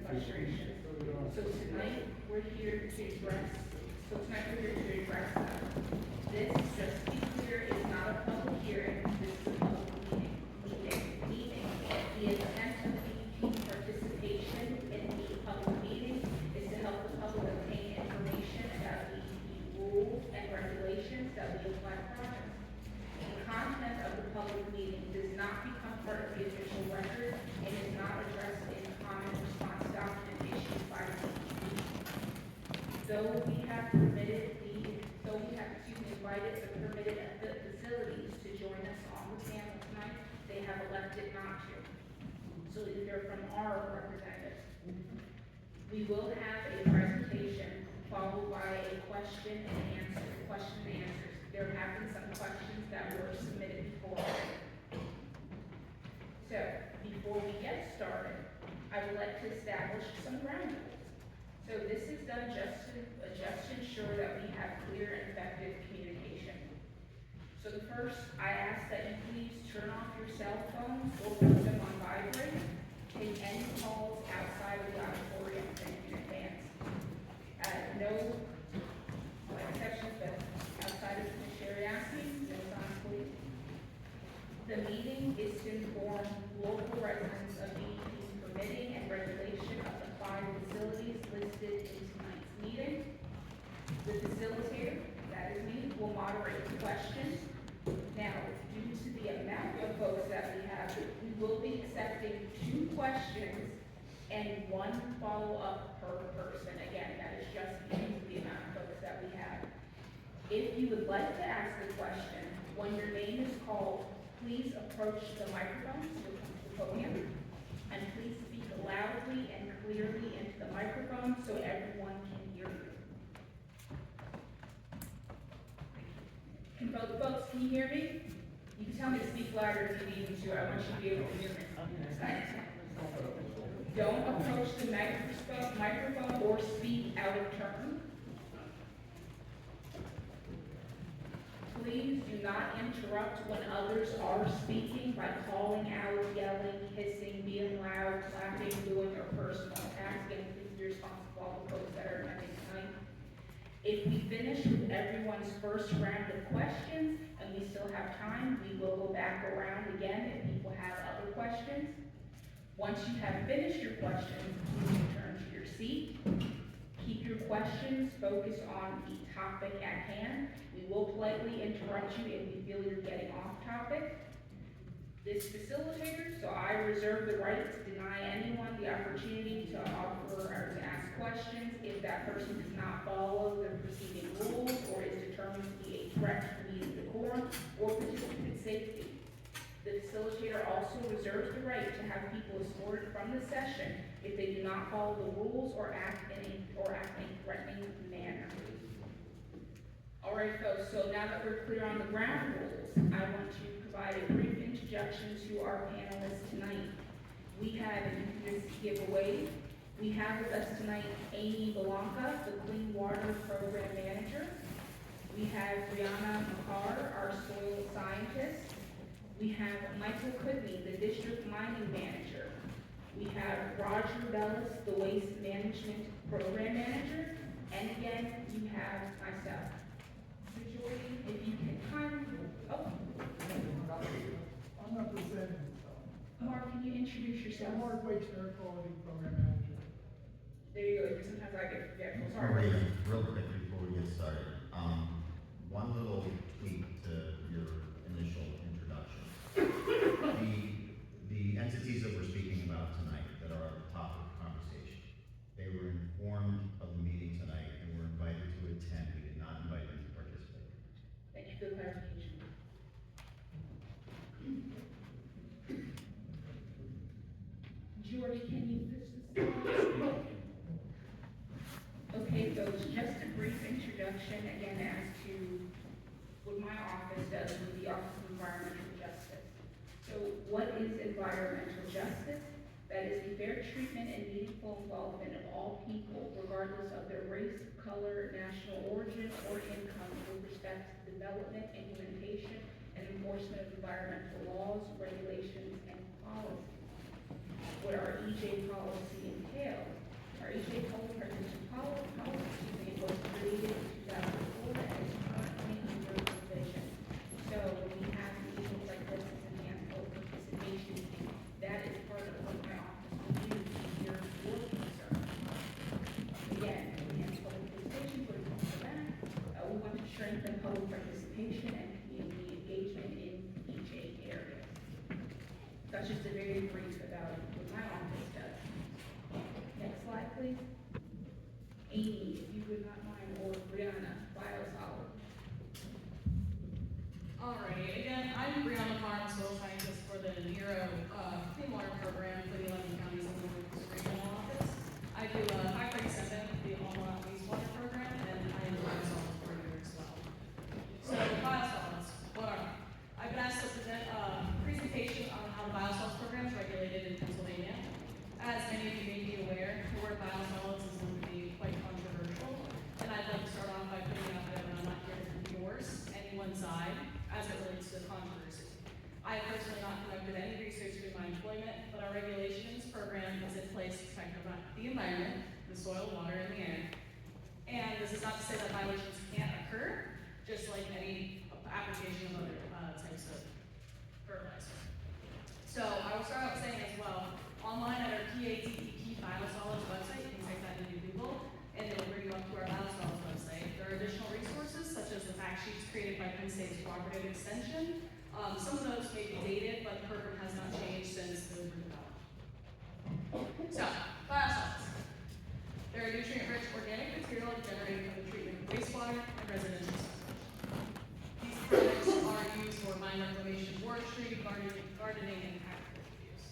frustrations. So tonight, we're here to address that. This, just to be clear, is not a public hearing, this is a public meeting. The intent of DEP participation in the public meeting is to help the public obtain information about DEP rules and regulations that will apply to projects. The content of the public meeting does not become part of the official record and is not addressed in the comment response document issued by the DEP. Though we have invited the permitted facilities to join us on the panel tonight, they have elected not to. So you'll hear from our representatives. We will have a presentation followed by a question and answers. There have been some questions that were submitted before. So, before we get started, I would like to establish some ground rules. So this is done just to ensure that we have clear and effective communication. So the first, I ask that you please turn off your cell phones or put them on vibrate. Take any calls outside of the auditorium in advance. No exceptions, but outside of Ms. Sherry asking, no sign, please. The meeting is to inform local residents of DEP's permitting and regulation of the 5 facilities listed in tonight's meeting. The facilitator, that is me, will moderate the questions. Now, due to the amount of folks that we have, we will be accepting 2 questions and 1 follow-up per person. Again, that is just due to the amount of folks that we have. If you would like to ask a question, when your name is called, please approach the microphone to the podium, and please speak loudly and clearly into the microphone so everyone can hear you. And folks, can you hear me? You can tell me to speak louder if you need me to. I want you to be able to hear me. Don't approach the microphone or speak out of turn. Please do not interrupt when others are speaking by calling out, yelling, hissing, being loud, clapping, doing your personal attacks. Again, please be responsible for all the folks that are attending tonight. If we finish with everyone's first round of questions and we still have time, we will go back around again if people have other questions. Once you have finished your questions, please return to your seat. Keep your questions focused on the topic at hand. We will politely interrupt you if we feel you're getting off topic. This facilitator, so I reserve the right to deny anyone the opportunity to offer or to ask questions if that person does not follow the preceding rules or is determined to be a threat to the meeting decorum or participant safety. The facilitator also reserves the right to have people escorted from the session if they do not follow the rules or act in a threatening manner. All right, folks, so now that we're clear on the ground rules, I want to provide a brief introduction to our panelists tonight. We have, and you can just give a wave, we have with us tonight Amy Belanca, the Clean Water Program Manager. We have Brianna McCarr, our soil scientist. We have Michael Kudney, the District Mining Manager. We have Roger Bellis, the Waste Management Program Manager. And again, you have myself. So Jordy, if you can I'm representing. Mark, can you introduce yourself? I'm Mark Waits, Air Quality Program Manager. There you go. Sometimes I get forgetful. Sorry. Real quick before we get started. One little tweak to your initial introduction. The entities that we're speaking about tonight that are at the top of the conversation, they were informed of the meeting tonight and were invited to attend. We did not invite them to participate. Thank you for the clarification. Jordy, can you push this slide? Okay, folks, just a brief introduction again as to what my office does with the Office of Environmental Justice. So what is environmental justice? That is the fair treatment and meaningful involvement of all people, regardless of their race, color, national origin, or income, with respect to development, implementation, and enforcement of environmental laws, regulations, and policies. What our EJ policy entails That's just a very brief about what my office does. Next slide, please. Amy, if you would not mind, or Brianna, biosolids. Alrighty, again, I'm Brianna Farm, soil scientist for the NERO Clean Water Program for the 11 counties in the regional office. I do 537, the all wastewater program, and I am the biosolids coordinator as well. So biosolids, what are they? I've been asked to present a presentation on how the biosolids program is regulated in Pennsylvania. As many of you may be aware, the word biosolids is going to be quite controversial, and I'd like to start off by putting out there that I'm not here to endorse any one side as it relates to the controversy. I have personally not conducted any research in my employment, but our regulations program is in place to protect the environment, the soil, water, and the air. And this is not to say that violations can't occur, just like any application of other types of fertilizer. So I will start out saying as well, online at our DEP biosolids website, you can type that into Google, and it will bring you up to our biosolids website. There are additional resources, such as the fact sheets created by Penn State's Cooperative Extension. Some of those may be dated, but the program has not changed since those were developed. So, biosolids. They're a nutrient-rich organic material generated from the treatment of wastewater and residential sewage. These products are used for mine reclamation, forestry, gardening, and agriculture use.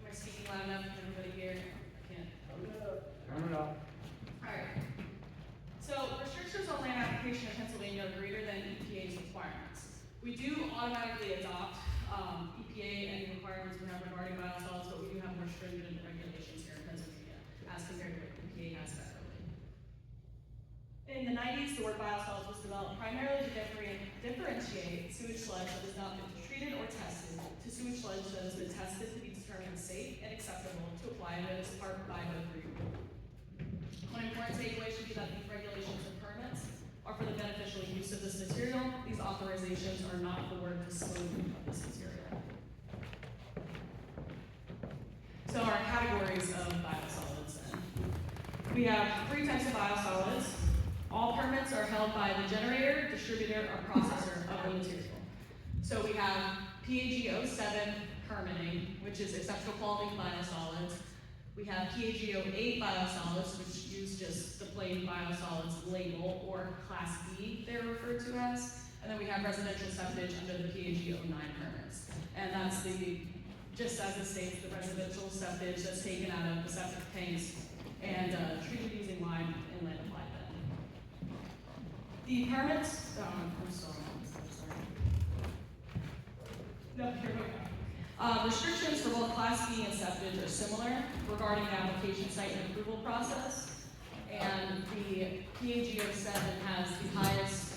Am I speaking loud enough? Can everybody hear? I can't. Turn it up. Alright. So, restrictions on land application in Pennsylvania are greater than EPA's requirements. We do automatically adopt EPA and requirements we have regarding biosolids, but we do have more stringent regulations here in Pennsylvania as compared to what EPA has federally. In the 90s, the word biosolids was developed primarily to differentiate sewage sludge that has not been treated or tested to sewage sludge that has been tested to be determined safe and acceptable to apply to as part of bio-3. One important takeaway should be that these regulations and permits are for the beneficial use of this material. These authorizations are not for the disposal of this material. So our categories of biosolids then. We have 3 types of biosolids. All permits are held by the generator, distributor, or processor of the material. So we have PAG 07 permitting, which is exceptional quality biosolids. We have PAG 08 biosolids, which use just the plain biosolids label, or Class B they're referred to as. And then we have residential septic under the PAG 09 permits. And that's just as it states, the residential septic that's taken out of the septic tanks and treated using lime and land applied then. The permits, I'm sorry. No, here we go. Restrictions for both Class B and septic are similar regarding the application site and approval process. And the PAG 07 has the highest,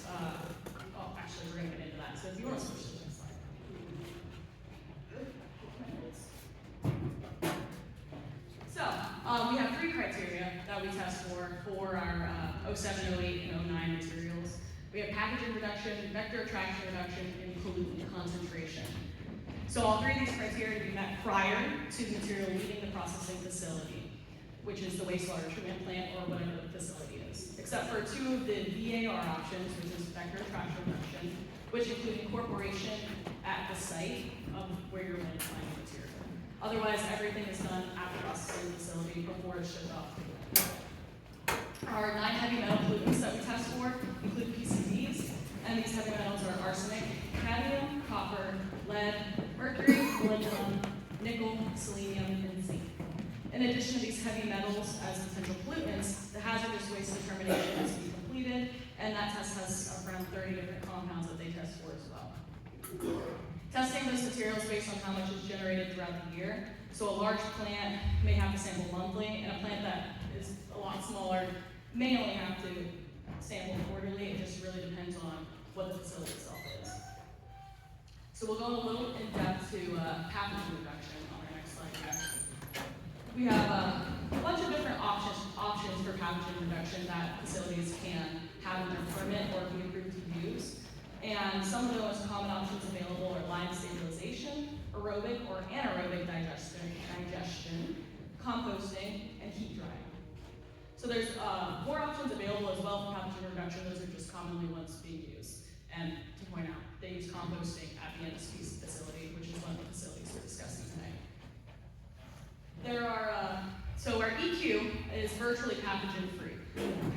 actually we're gonna get into that. So if you want to switch to the next slide. So, we have 3 criteria that we test for our 07, 08, and 09 materials. We have pathogen reduction, vector attraction reduction, and pollutant concentration. So all 3 of these criteria be met prior to the material leaving the processing facility, which is the wastewater treatment plant or whatever the facility is, except for 2 of the VAR options, which is vector attraction reduction, which include incorporation at the site of where you're manufacturing the material. Otherwise, everything is done at the processing facility before it's shipped off to the Our 9 heavy metal pollutants that we test for include PCBs, and these heavy metals are arsenic, cadmium, copper, lead, mercury, molybdenum, nickel, selenium, and zinc. In addition to these heavy metals as potential pollutants, the hazardous waste determination has to be completed, and that test has around 30 different compounds that they test for as well. Testing those materials based on how much is generated throughout the year. So a large plant may have to sample monthly, and a plant that is a lot smaller may only have to sample quarterly. It just really depends on what the facility itself is. So we'll go a little in depth to pathogen reduction on our next slide here. We have a bunch of different options for pathogen reduction that facilities can have in their permit or be approved to use. And some of the most common options available are lime stabilization, aerobic or anaerobic digestion, composting, and heat drying. So there's more options available as well for pathogen reduction. Those are just commonly ones being used. And to point out, they use composting at the NSP's facility, which is one of the facilities we're discussing tonight. So our EQ is virtually pathogen-free,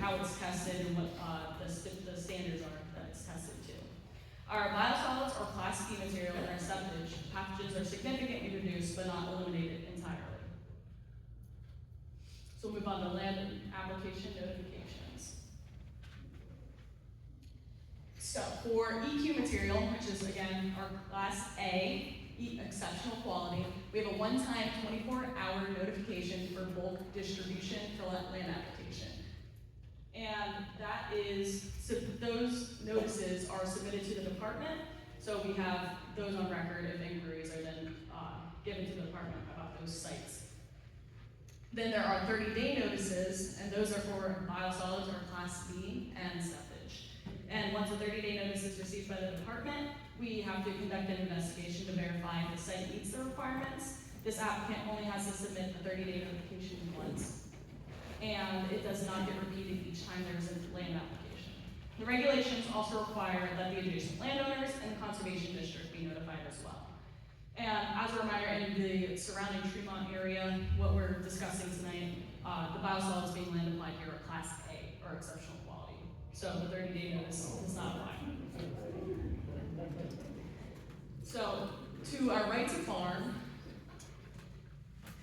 how it's tested and what the standards are that it's tested to. Our biosolids or Class B material in our septage, pathogens are significantly reduced but not eliminated entirely. So we'll move on to land application notifications. So for EQ material, which is again our Class A, exceptional quality, we have a one-time 24-hour notification for bulk distribution for land application. And that is, so those notices are submitted to the department, so we have those on record if inquiries are then given to the department about those sites. Then there are 30-day notices, and those are for biosolids or Class B and septage. And once a 30-day notice is received by the department, we have to conduct an investigation to verify if the site meets the requirements. This applicant only has to submit the 30-day notification once, and it does not get repeated each time there is a land application. The regulations also require that the adjacent landowners and the conservation district be notified as well. And as a reminder, in the surrounding Tremont area, what we're discussing tonight, the biosolids being land applied here are Class A, or exceptional quality. So the 30-day notice does not apply. So, to our right to farm,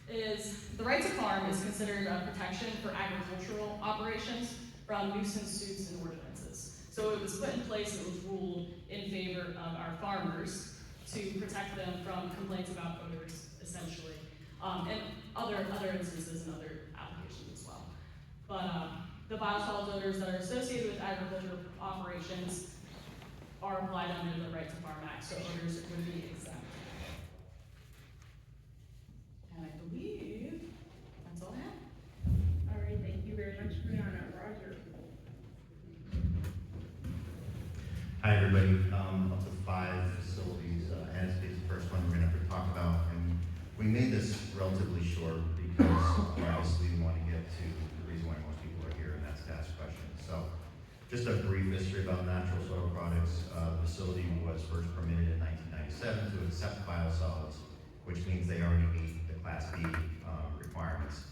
the right to farm is considered a protection for agricultural operations from nuisance suits and ordinances. So it was put in place, it was ruled in favor of our farmers to protect them from complaints about odors, essentially, and other instances and other applications as well. But the biosolids odors that are associated with agricultural operations are applied under the Right to Farm Act, so odors would be exempt. And I believe that's all I have. All right, thank you very much, Brianna. Roger. Hi, everybody. Up to 5 facilities. NSP is the first one we're going to talk about, and we made this relatively short because obviously we want to get to the reason why most people are here, and that's to ask questions. So, just a brief history about natural soil products. The facility was first permitted in 1997 to accept biosolids, which means they already meet the Class B requirements.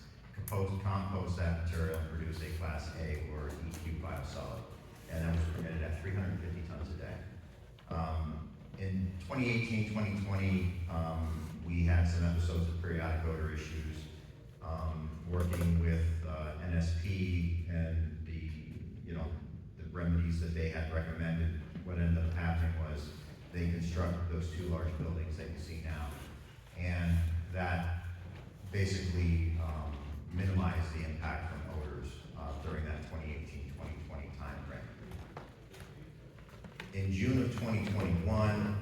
Compost that material and produce a Class A or EQ biosolid, and that was permitted at 350 tons a day. In 2018, 2020, we had some episodes of periodic odor issues, working with NSP and the remedies that they had recommended. What ended up happening was they constructed those 2 large buildings that you see now, and that basically minimized the impact from odors during that 2018-2020 time frame. In June of 2021,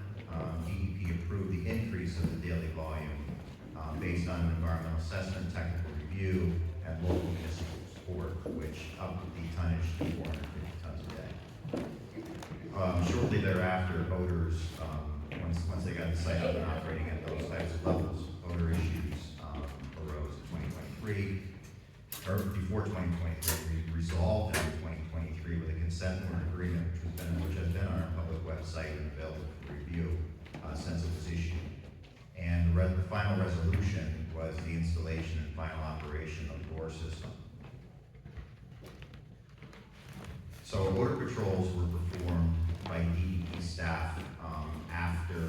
DEP approved the increase of the daily volume based on an environmental assessment, technical review, and local municipal support, which upped the tonnage to 450 tons a day. Shortly thereafter, odors, once they got the site up and operating at those types of levels, odor issues arose in 2023, or before 2023, we resolved that in 2023 with a consent order agreement, which has been on our public website and available for review since it was issued. And the final resolution was the installation and final operation of the bore system. So odor patrols were performed by DEP staff after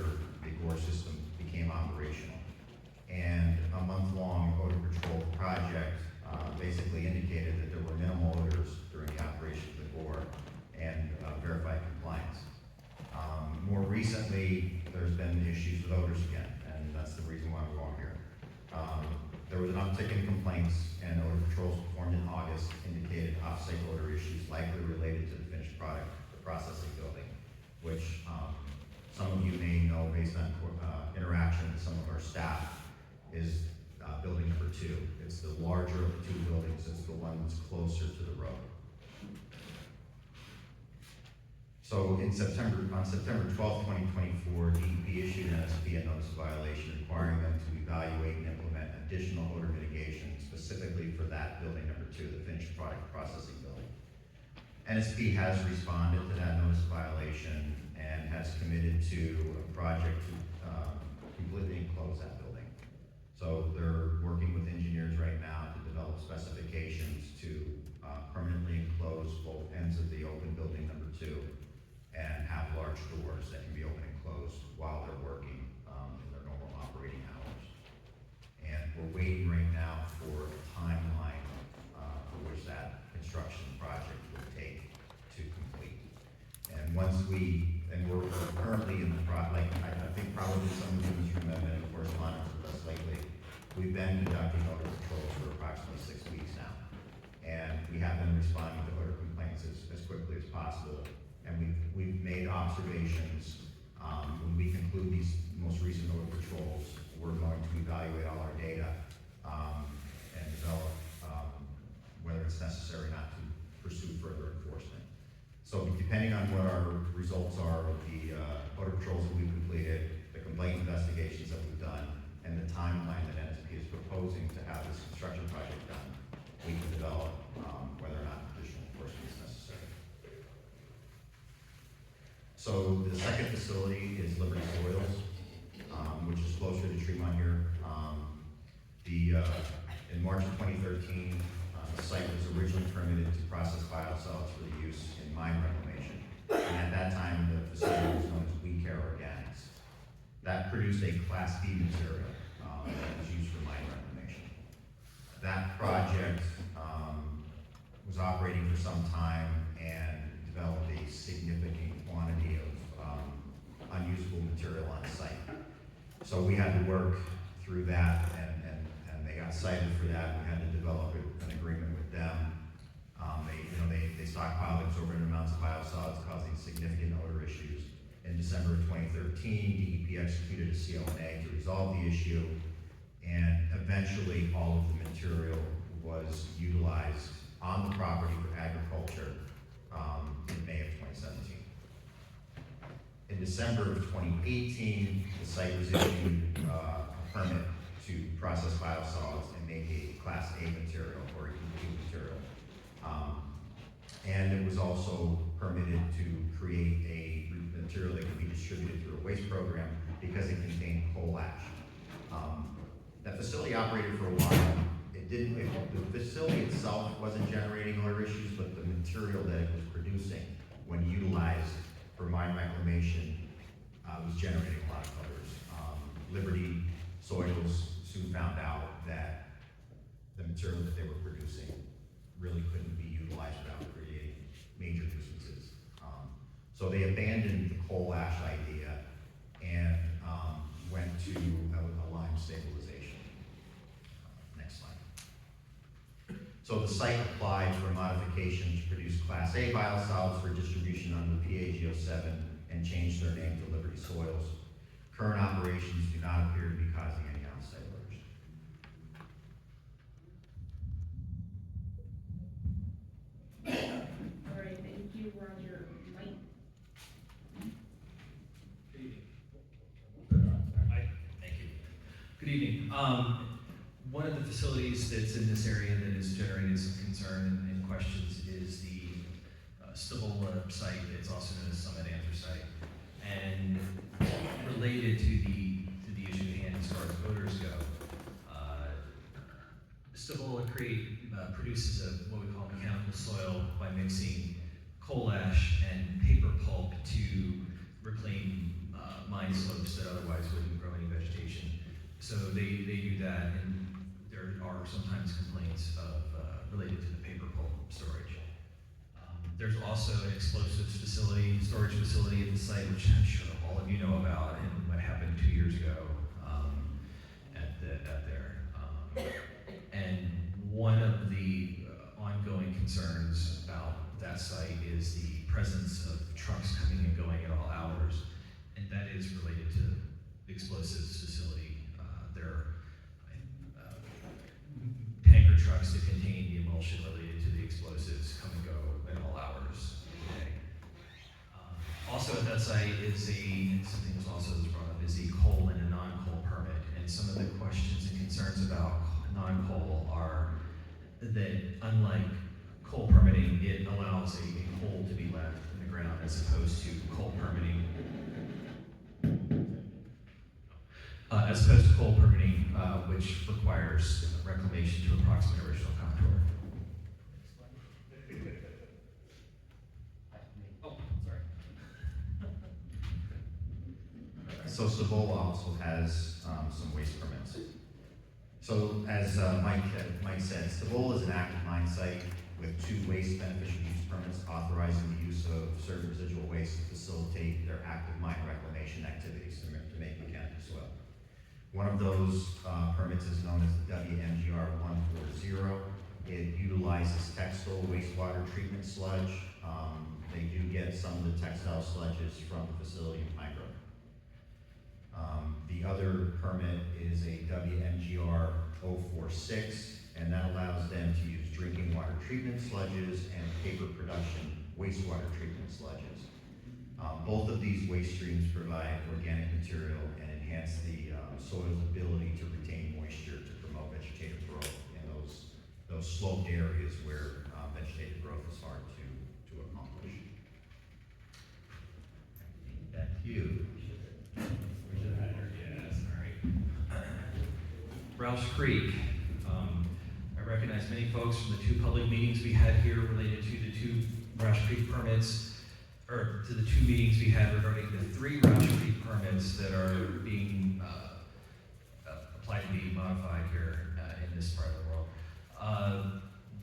the bore system became operational. And a month-long odor patrol project basically indicated that there were minimal odors during the operation of the bore and verified compliance. More recently, there's been issues with odors again, and that's the reason why we're all here. There was an uptick in complaints, and odor patrols performed in August indicated off-site odor issues likely related to the finished product, the processing building, which some of you may know based on interaction with some of our staff is building number 2. It's the larger of the 2 buildings. It's the one that's closer to the road. So on September 12, 2024, DEP issued NSP a notice of violation requiring them to evaluate and implement additional odor mitigation specifically for that building number 2, the finished product processing building. NSP has responded to that notice of violation, and has committed to a project to completely enclose that building. So they're working with engineers right now to develop specifications to permanently enclose both ends of the open building number 2 and have large doors that can be open and closed while they're working in their normal operating hours. And we're waiting right now for a timeline for which that construction project will take to complete. And once we're currently in the like I think probably some of you in this room have been in correspondence with us lately. We've been conducting odor controls for approximately 6 weeks now. And we have been responding to odor complaints as quickly as possible. And we've made observations. When we conclude these most recent odor patrols, we're going to evaluate all our data and develop whether it's necessary not to pursue further enforcement. So depending on what our results are of the odor patrols that we've completed, the complaint investigations that we've done, and the timeline that NSP is proposing to have this construction project done, we can develop whether or not additional enforcement is necessary. So the second facility is Liberty Soils, which is closer to Tremont here. In March of 2013, the site was originally permitted to process biosolids for the use in mine reclamation. And at that time, the facility was known as We Care Organics. That produced a Class B material that was used for mine reclamation. That project was operating for some time and developed a significant quantity of unusable material on site. So we had to work through that, and they got cited for that. We had to develop an agreement with them. They stockpiled exorbitant amounts of biosolids, causing significant odor issues. In December of 2013, DEP executed a CLNA to resolve the issue, and eventually all of the material was utilized on the property for agriculture in May of 2017. In December of 2018, the site was issued a permit to process biosolids and make a Class A material or EQ material. And it was also permitted to create a material that could be distributed through a waste program because it contained coal ash. That facility operated for a while. The facility itself wasn't generating odor issues, but the material that it was producing, when utilized for mine reclamation, was generating a lot of odors. Liberty Soils soon found out that the material that they were producing really couldn't be utilized without creating major nuisances. So they abandoned the coal ash idea and went to a lime stabilization. Next slide. So the site applied for a modification to produce Class A biosolids for distribution under PAG-07 and changed their name to Liberty Soils. Current operations do not appear to be causing any on-site odors. All right, thank you, Roger. Mike? Good evening. Thank you. Good evening. One of the facilities that's in this area that is generating some concern and questions is the Stavola site. It's also known as Summit Anthracite. And related to the issue at hand as far as odors go, Stavola produces what we call mechanical soil by mixing coal ash and paper pulp to reclaim mine slopes that otherwise wouldn't grow any vegetation. So they do that, and there are sometimes complaints related to the paper pulp storage. There's also an explosives storage facility at the site, which I'm sure all of you know about, and what happened 2 years ago at there. And one of the ongoing concerns about that site is the presence of trucks coming and going at all hours, and that is related to the explosives facility. There are tanker trucks that contain the emulsion related to the explosives come and go at all hours of the day. Also at that site is something that's also brought up, is a coal and a non-coal permit. And some of the questions and concerns about non-coal are that unlike coal permitting, it allows a coal to be left in the ground as opposed to coal permitting as opposed to coal permitting, which requires reclamation to approximate original contour. Oh, sorry. So Cibola also has some waste permits. So as Mike said, Cibola is an active mine site with 2 waste beneficial use permits authorizing the use of certain residual waste to facilitate their active mine reclamation activities to make mechanical soil. One of those permits is known as the WMGR 140. It utilizes textile wastewater treatment sludge. They do get some of the textile sludges from the facility in Pine Grove. The other permit is a WMGR 046, and that allows them to use drinking water treatment sludges and paper production wastewater treatment sludges. Both of these waste streams provide organic material and enhance the soil's ability to retain moisture to promote vegetative growth in those sloped areas where vegetative growth is hard to accomplish. Back to you. Roush Creek. I recognize many folks from the 2 public meetings we had here related to the 2 Roush Creek permits, or to the 2 meetings we had regarding the 3 Roush Creek permits that are being applied to be modified here in this part of the world.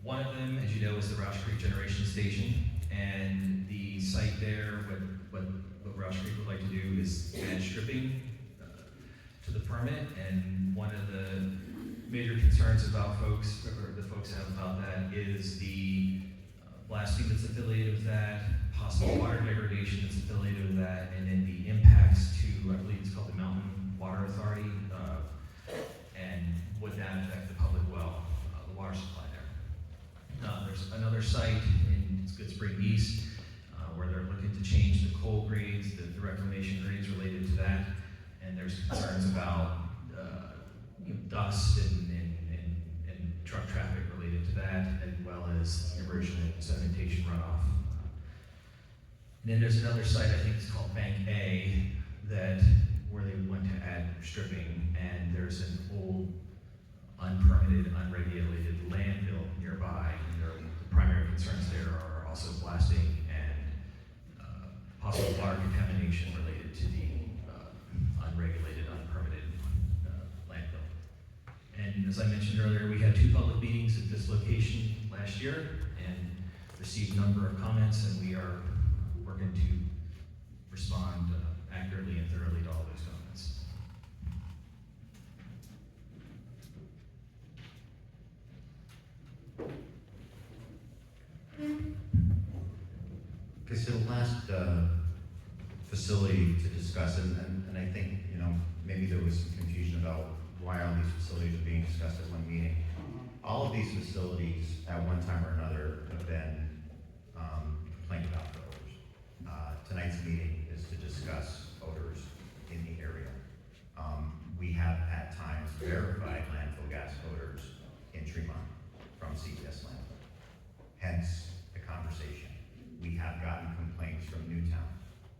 One of them, as you know, is the Roush Creek Generation Station, and the site there, what Roush Creek would like to do is add stripping to the permit, and one of the major concerns about folks, or the folks have about that, is the blasting that's affiliated with that, possible water degradation that's affiliated with that, and then the impacts to, I believe it's called the Mountain Water Authority, and would that affect the public well, the water supply there. There's another site in Good Spring East, where they're looking to change the coal grades, the reclamation grades related to that, and there's concerns about dust and truck traffic related to that, as well as erosion and sedimentation runoff. And then there's another site, I think it's called Bank A, where they want to add stripping, and there's an old unpermitted, unregulated landfill nearby. And the primary concerns there are also blasting and possible water contamination related to the unregulated, unpermitted landfill. And as I mentioned earlier, we had 2 public meetings at this location last year and received a number of comments, and we are working to respond accurately and thoroughly to all those comments. Okay, so the last facility to discuss, and I think, maybe there was some confusion about why all these facilities are being discussed at one meeting. All of these facilities, at one time or another, have been complained about for odors. Tonight's meeting is to discuss odors in the area. We have at times verified landfill gas odors in Tremont from CPS landfill. Hence the conversation. We have gotten complaints from Newtown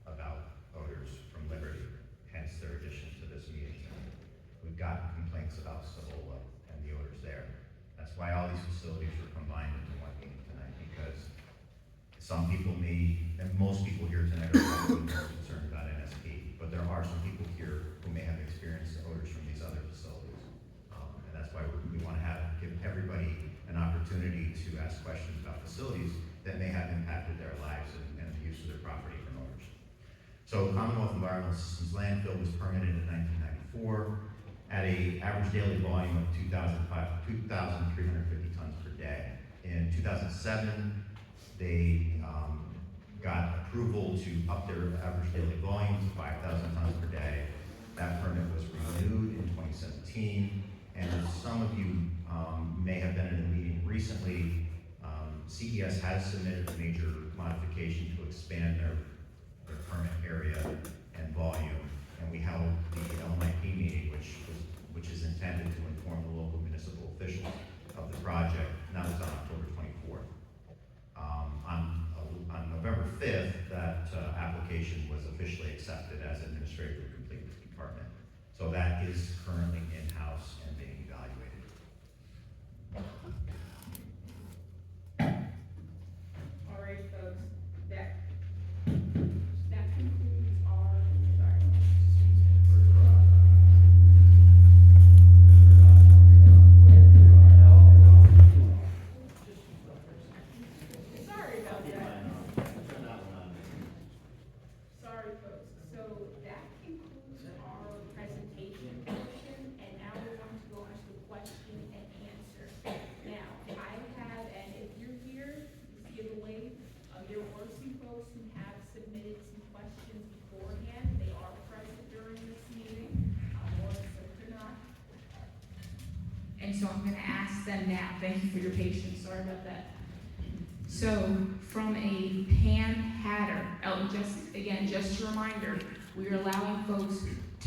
about odors from Liberty, hence their addition to this meeting tonight. We've gotten complaints about Cibola and the odors there. That's why all these facilities were combined into one meeting tonight, because some people and most people here tonight are probably more concerned about NSP, but there are some people here who may have experienced odors from these other facilities. And that's why we want to give everybody an opportunity to ask questions about facilities that may have impacted their lives and the use of their property from odors. So Commonwealth Environmental Systems landfill was permitted in 1994 at an average daily volume of 2,350 tons per day. In 2007, they got approval to up their average daily volume to 5,000 tons per day. That permit was renewed in 2017, and as some of you may have been in a meeting recently, CES has submitted a major modification to expand their permit area and volume, and we held the LMIP meeting, which is intended to inform the local municipal officials of the project, and that was on October 24th. On November 5th, that application was officially accepted as administratively complete with the department. So that is is currently in-house and being evaluated. All right, folks, that concludes our, sorry. Sorry about that. Sorry, folks. So that concludes our presentation portion, and now we're going to go on to question and answer. Now, I have, and if you're here, you see the link, there were some folks who have submitted some questions beforehand. They are present during this meeting. Melissa could not. And so I'm gonna ask them now. Thank you for your patience. Sorry about that. So, from a pan hatter, just a reminder, we are allowing folks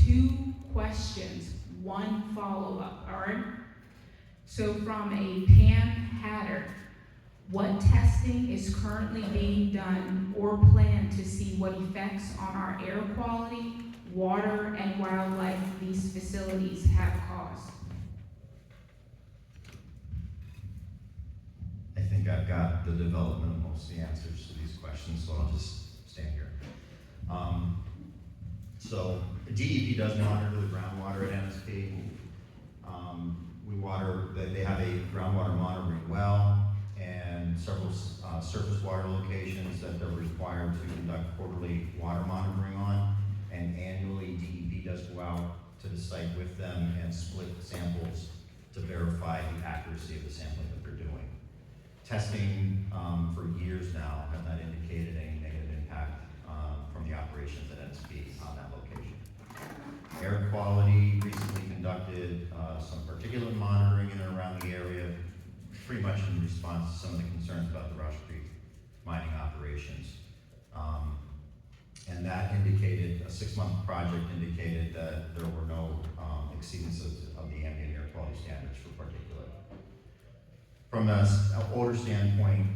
2 questions, 1 follow-up, all right? So from a pan hatter, what testing is currently being done or planned to see what effects on our air quality, water, and wildlife these facilities have caused? I think I've got the development of most of the answers to these questions, so I'll just stand here. So the DEP does monitor the groundwater at NSP. They have a groundwater monitoring well and several surface water locations that they're required to conduct quarterly water monitoring on. And annually, DEP does go out to the site with them and split samples to verify the accuracy of the sampling that they're doing. Testing for years now have not indicated any negative impact from the operations at NSP on that location. Air quality recently conducted some particulate monitoring in and around the area, pretty much in response to some of the concerns about the Rush Creek mining operations. And that indicated, a 6-month project indicated that there were no exceedances of the ambient air quality standards for particulate. From an odor standpoint,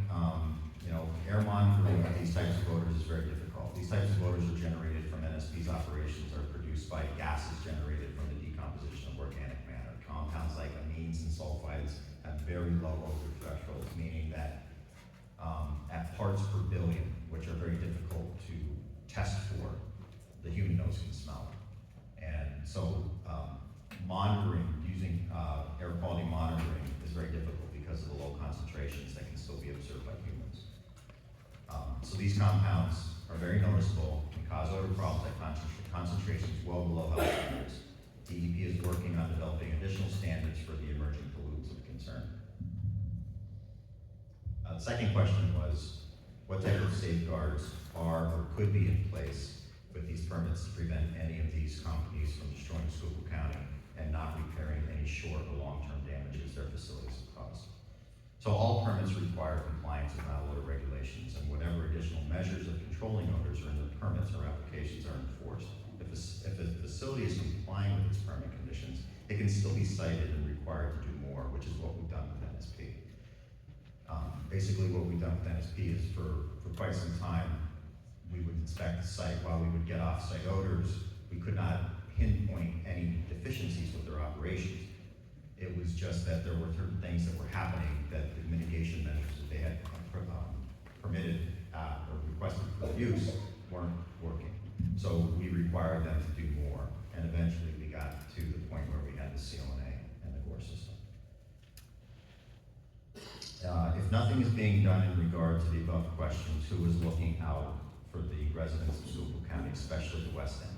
air monitoring of these types of odors is very difficult. These types of odors are generated from NSP's operations, are produced by gases generated from the decomposition of organic matter. Compounds like amines and sulfides have very low odor thresholds, meaning that at parts per billion, which are very difficult to test for, the human nose can smell it. And so monitoring, using air quality monitoring is very difficult because of the low concentrations that can still be observed by humans. So these compounds are very noticeable and cause odor problems at concentrations well below health standards. DEP is working on developing additional standards for the emerging pollutants of concern. The second question was, what type of safeguards are or could be in place with these permits to prevent any of these companies from destroying Schuylkill County and not repairing any short or long-term damages their facilities have caused? So all permits require compliance with malodor regulations, and whatever additional measures of controlling odors are in the permits or applications are enforced. If a facility is complying with its permit conditions, it can still be cited and required to do more, which is what we've done with NSP. Basically what we've done with NSP is for quite some time, we would inspect the site. While we would get off-site odors, we could not pinpoint any deficiencies with their operations. It was just that there were certain things that were happening that the mitigation measures that they had permitted or requested for use weren't working. So we required them to do more, and eventually we got to the point where we had the CONA and the GORE system. If nothing is being done in regard to the above questions, who is looking out for the residents of Schuylkill County, especially the West End?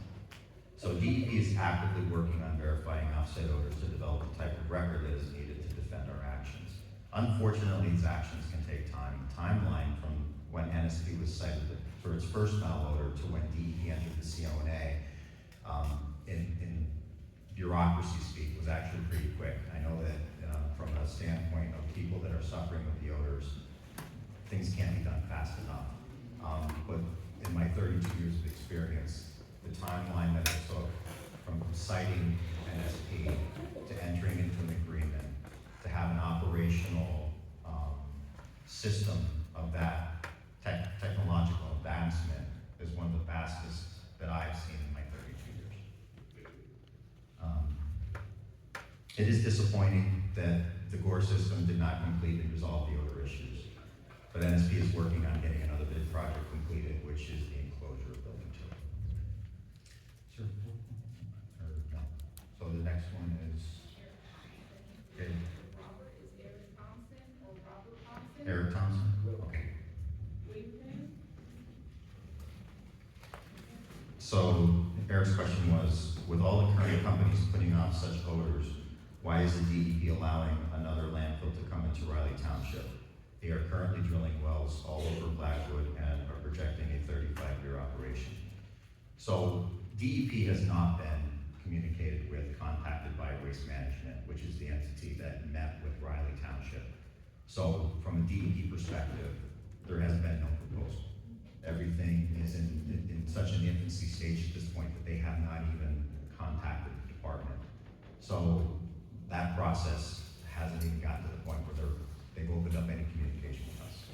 So DEP is actively working on verifying offsite odors to develop the type of record that is needed to defend our actions. Unfortunately, these actions can take time. The timeline from when NSP was cited for its first malodor to when DEP entered the CONA in bureaucracy speak was actually pretty quick. I know that from a standpoint of people that are suffering with the odors, things can't be done fast enough. But in my 32 years of experience, the timeline that it took from citing NSP to entering into an agreement to have an operational system of that technological advancement is one of the fastest that I've seen in my 32 years. It is disappointing that the Gore system did not completely resolve the odor issues, but NSP is working on getting another bid project completed, which is the enclosure of building 2. Sure. Or no. So the next one is, okay, Robert, is Eric Thompson or Robert Thompson? Eric Thompson? Okay. Williamson? So Eric's question was, with all the current companies putting off such odors, why is the DEP allowing another landfill to come into Riley Township? They are currently drilling wells all over Blackwood and are projecting a 35-year operation. So DEP has not been communicated with, contacted by Waste Management, which is the entity that met with Riley Township. So from a DEP perspective, there has been no proposal. Everything is in such an infancy stage at this point that they have not even contacted the department. So that process hasn't even gotten to the point where they've opened up any communication with us.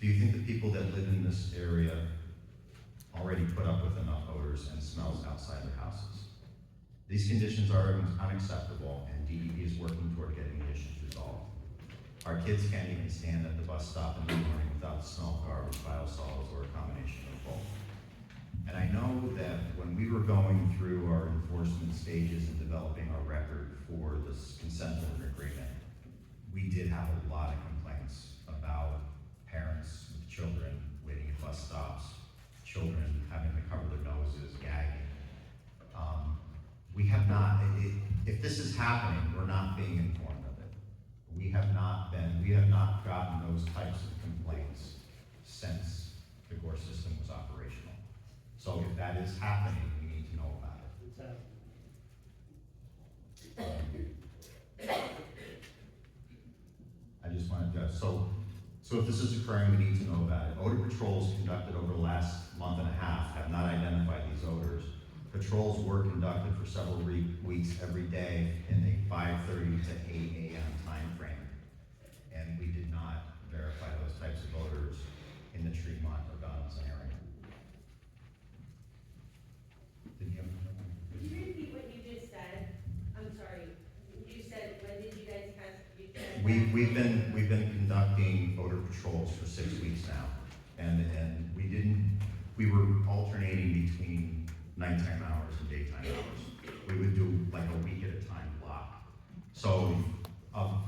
Do you think the people that live in this area already put up with enough odors and smells outside their houses? These conditions are unacceptable, and DEP is working toward getting the issues resolved. Our kids can't even stand at the bus stop in the morning without the smell of garbage, biosolids, or a combination of both. And I know that when we were going through our enforcement stages and developing our record for this consent order agreement, we did have a lot of complaints about parents with children waiting at bus stops, children having to cover their noses, gagging. We have not, if this is happening, we're not being informed of it. We have not gotten those types of complaints since the Gore system was operational. So if that is happening, we need to know about it. I just wanted to, so if this is occurring, we need to know about it. Odor patrols conducted over the last month and a half have not identified these odors. Patrols were conducted for several weeks every day in a 5:30 to 8 a.m. time frame. And we did not verify those types of odors in the Tremont or Donaldson area. Did you have another one? Could you repeat what you just said? I'm sorry. You said, when did you guys test? We've been conducting odor patrols for 6 weeks now. And we were alternating between nighttime hours and daytime hours. We would do like a week at a time block. So of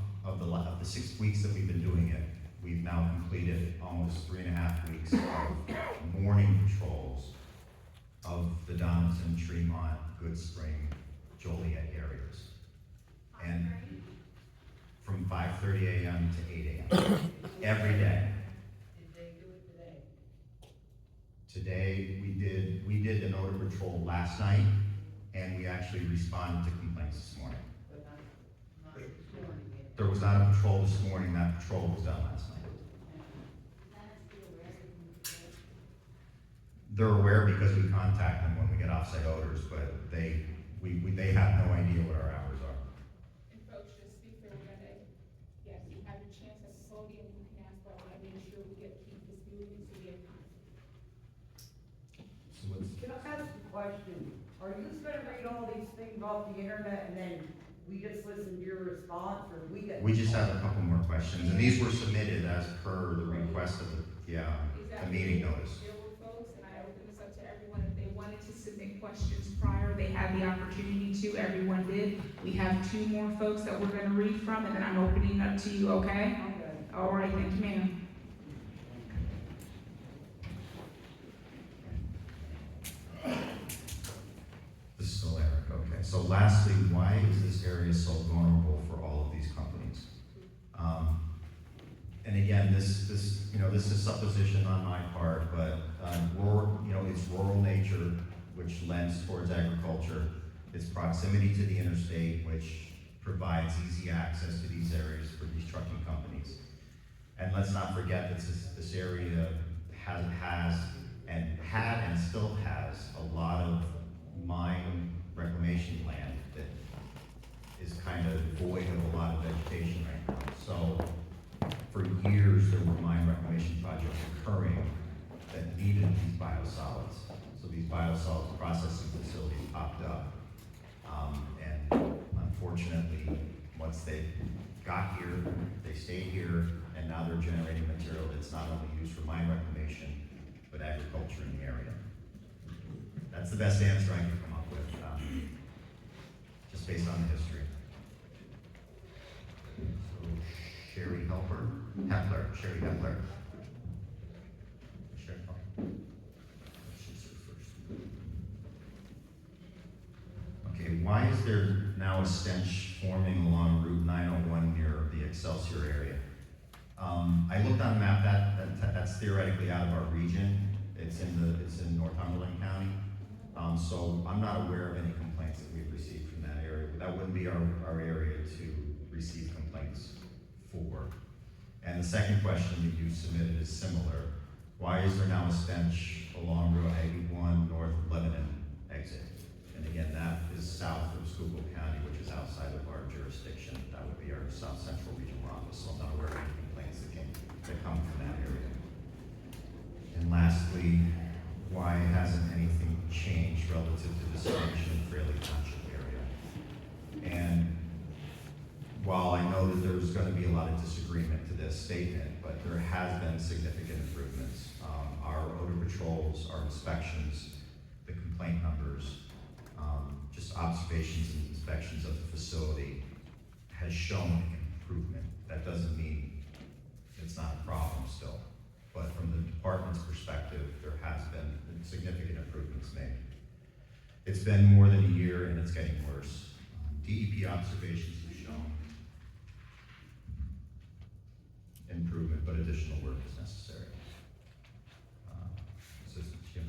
the 6 weeks that we've been doing it, we've now completed almost 3.5 weeks of morning patrols of the Donaldson, Tremont, Good Spring, Joliet areas. And from 5:30 a.m. to 8 a.m. every day. Did they do it today? Today, we did an odor patrol last night, and we actually responded to complaints this morning. But not this morning yet. There was not a patrol this morning, that patrol was done last night. They're aware because we contact them when we get offsite odors, but they have no idea what our hours are. And folks, just speak for Renee. Yes, you have your chance at the podium, you can ask, but I want to make sure we keep this moving so we have time. So what's, Can I ask a question? Are you just gonna read all these things off the internet and then we just listen to your response, or we get? we just have a couple more questions, and these were submitted as per the request of the meeting notice. There were folks, and I opened this up to everyone, if they wanted to submit questions prior, they had the opportunity to, everyone did. We have 2 more folks that we're gonna read from, and then I'm opening up to you, okay? Okay. All right, thank you, ma'am. This is still Eric, okay. So lastly, why is this area so vulnerable for all of these companies? And again, this is supposition on my part, but it's rural nature, which lends towards agriculture. It's proximity to the interstate, which provides easy access to these areas for these trucking companies. And let's not forget that this area has and still has a lot of mine reclamation land that is kind of void of a lot of vegetation right now. So for years, there were mine reclamation projects occurring that these biosolids processing facilities popped up. And unfortunately, once they got here, they stayed here, and now they're generating material that's not only used for mine reclamation, but agriculture in the area. That's the best answer I can come up with, just based on the history. So, Sherry Hepler. Sherry Hepler. She's her first. Okay, why is there now a stench forming along Route 901 near the Excelsior area? I looked on a map, that's theoretically out of our region. It's in Northumberland County. So I'm not aware of any complaints that we've received from that area. That wouldn't be our area to receive complaints for. And the second question that you submitted is similar. Why is there now a stench along Route 81 north of Lebanon exit? And again, that is south of Schuylkill County, which is outside of our jurisdiction. That would be our South Central Regional Office, so I'm not aware of any complaints that come from that area. And lastly, why hasn't anything changed relative to the stench in the Fraley Township area? And while I know that there's going to be a lot of disagreement to this statement, but there has been significant improvements. Our odor patrols, our inspections, the complaint numbers, just observations and inspections of the facility has shown improvement. That doesn't mean it's not a problem still, but from the department's perspective, there has been significant improvements made. It's been more than a year and it's getting worse. DEP observations have shown improvement, but additional work is necessary. Assistant Jim,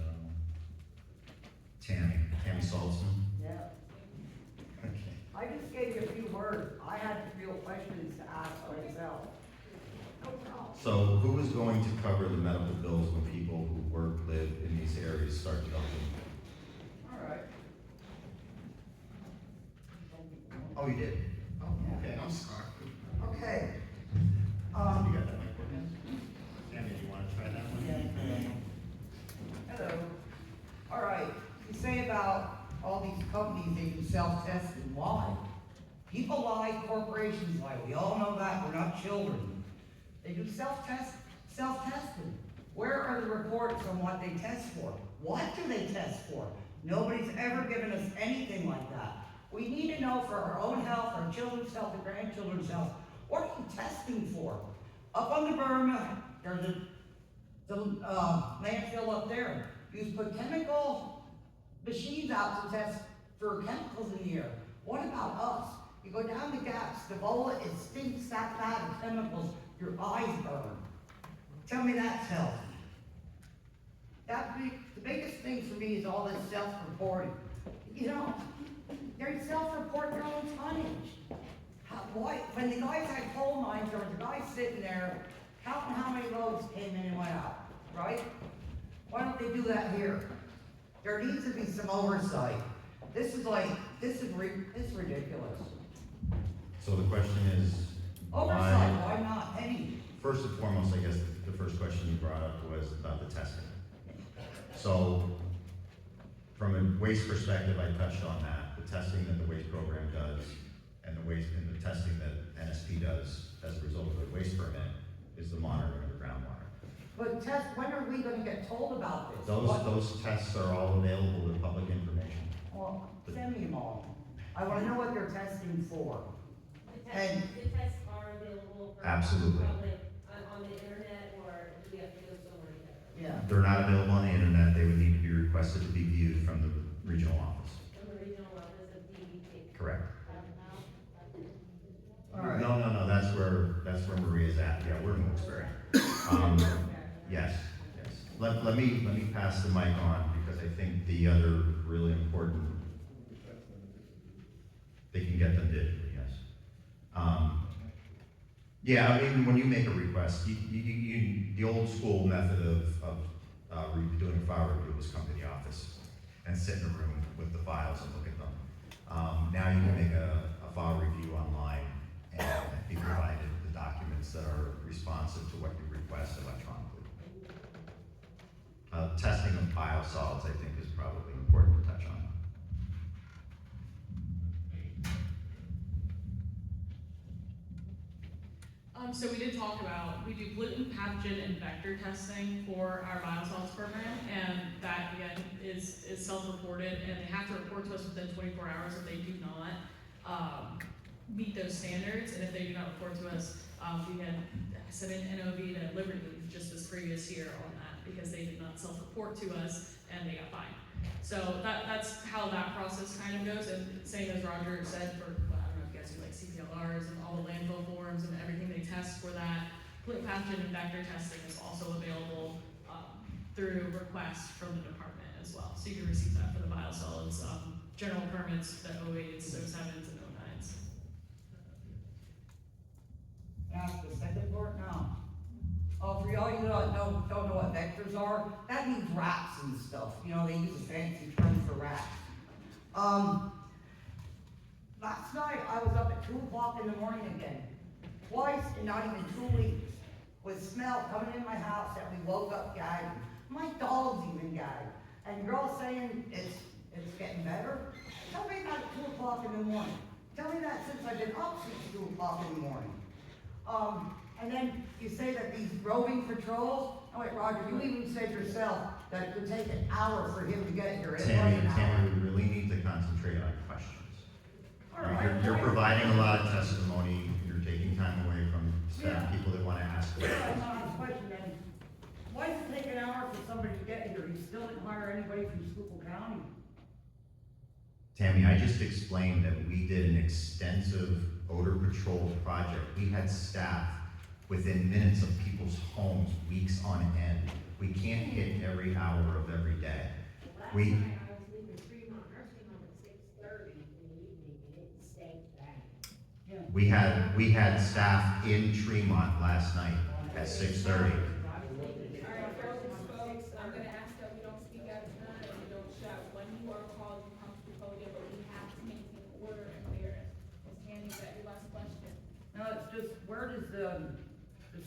Tammy Saltzman. Yeah. Okay. I just gave you a few words. I had real questions to ask myself. No problem. So who is going to cover the medical bills when people who work, live in these areas start developing? All right. Oh, you did? Oh, okay, I'm sorry. Okay. You got that mic working? Tammy, do you want to try that one? Hello. All right. You say about all these companies, they do self-testing. Why? People lie, corporations lie. We all know that. We're not children. They do self-testing. Where are the reports on what they test for? What do they test for? Nobody's ever given us anything like that. We need to know for our own health, our children's health, and grandchildren's health. What are you testing for? Up on the Burma, there's the landfill up there. You put chemical machines out to test for chemicals in the air. What about us? You go down the gaps, the bowl, it stinks that bad of chemicals, your eyes burn. Tell me that's healthy. The biggest thing for me is all this self-reporting. You know, they self-report their own tonnage. Why? When the guys had coal mines, there was a guy sitting there counting how many loads came in and went out, right? Why don't they do that here? There needs to be some oversight. This is ridiculous. So the question is, Oversight, why not any? First and foremost, I guess the first question you brought up was about the testing. So, from a waste perspective, I touched on that. The testing that the waste program does and the testing that NSP does as a result of the waste permit is the monitoring of the groundwater. But when are we gonna get told about this? Those tests are all available with public information. Well, send me them all. I wanna know what they're testing for. The tests are available for Absolutely. public on the internet, or do we have to go somewhere different? Yeah. If they're not available on the internet, they would need to be requested to be viewed from the regional office. From the regional office of DEP. Correct. All right. No, that's where Maria's at. Yeah, we're in Wilkes-Barre. Yes. Let me pass the mic on because I think the other really important, they can get them digitally, yes. Yeah, I mean, when you make a request, the old school method of doing a file review was come to the office and sit in a room with the files and look at them. Now you can make a file review online and be provided the documents that are responsive to what you request electronically. Testing of biosolids, I think, is probably So we did talk about, we do pollutant, pathogen, and vector testing for our biosolids program, and that again is self-reported, and they have to report to us within 24 hours if they do not meet those standards, and if they do not report to us, we had sent an NOV to Liberty just this previous year on that, because they did not self-report to us, and they got fined. So that's how that process kind of goes, and same as Roger said for, well, I don't know if you guys do like CPLRs and all the landfill forms and everything they test for that. Pollutant pathogen and vector testing is also available through request from the department as well. So you can receive that for the biosolids, general permits, the 08s, 07s, and 09s. Ask the second part now. For y'all you don't know what vectors are, that means rats and stuff. You know, they use a fancy term for rats. Last night I was up at 2 o'clock in the morning again. Twice in not even 2 weeks. With smell coming in my house that we woke up gagging. My dog's even gagged. And you're all saying it's getting better? Tell me that at 2 o'clock in the morning. Tell me that since I've been up since 2 o'clock in the morning. And then you say that these roving patrols, oh wait, Roger, you even said yourself that it could take an hour for him to get here. It was an hour. Tammy, we really need to concentrate on questions. All right. You're providing a lot of testimony, you're taking time away from staff, Yeah. people that wanna ask Yeah, questions. I'm not a question then. Why does it take an hour for somebody to get here? You still didn't hire anybody from Schuylkill County? Tammy, I just explained that we did an extensive odor patrol project. We had staff within minutes of people's homes, weeks on end. We can't hit every hour of every day. Last We- night I was leaving Tremont nursing home at 6:30 in the evening, and it stank bad. We had staff in Tremont last night at 6:30. All right, folks, I'm gonna ask that we don't speak out of turn and we don't shout. When you are called, you come to the podium, but we have to maintain order and fairness. Ms. Tammy, is that your last question? No, it's just, where does the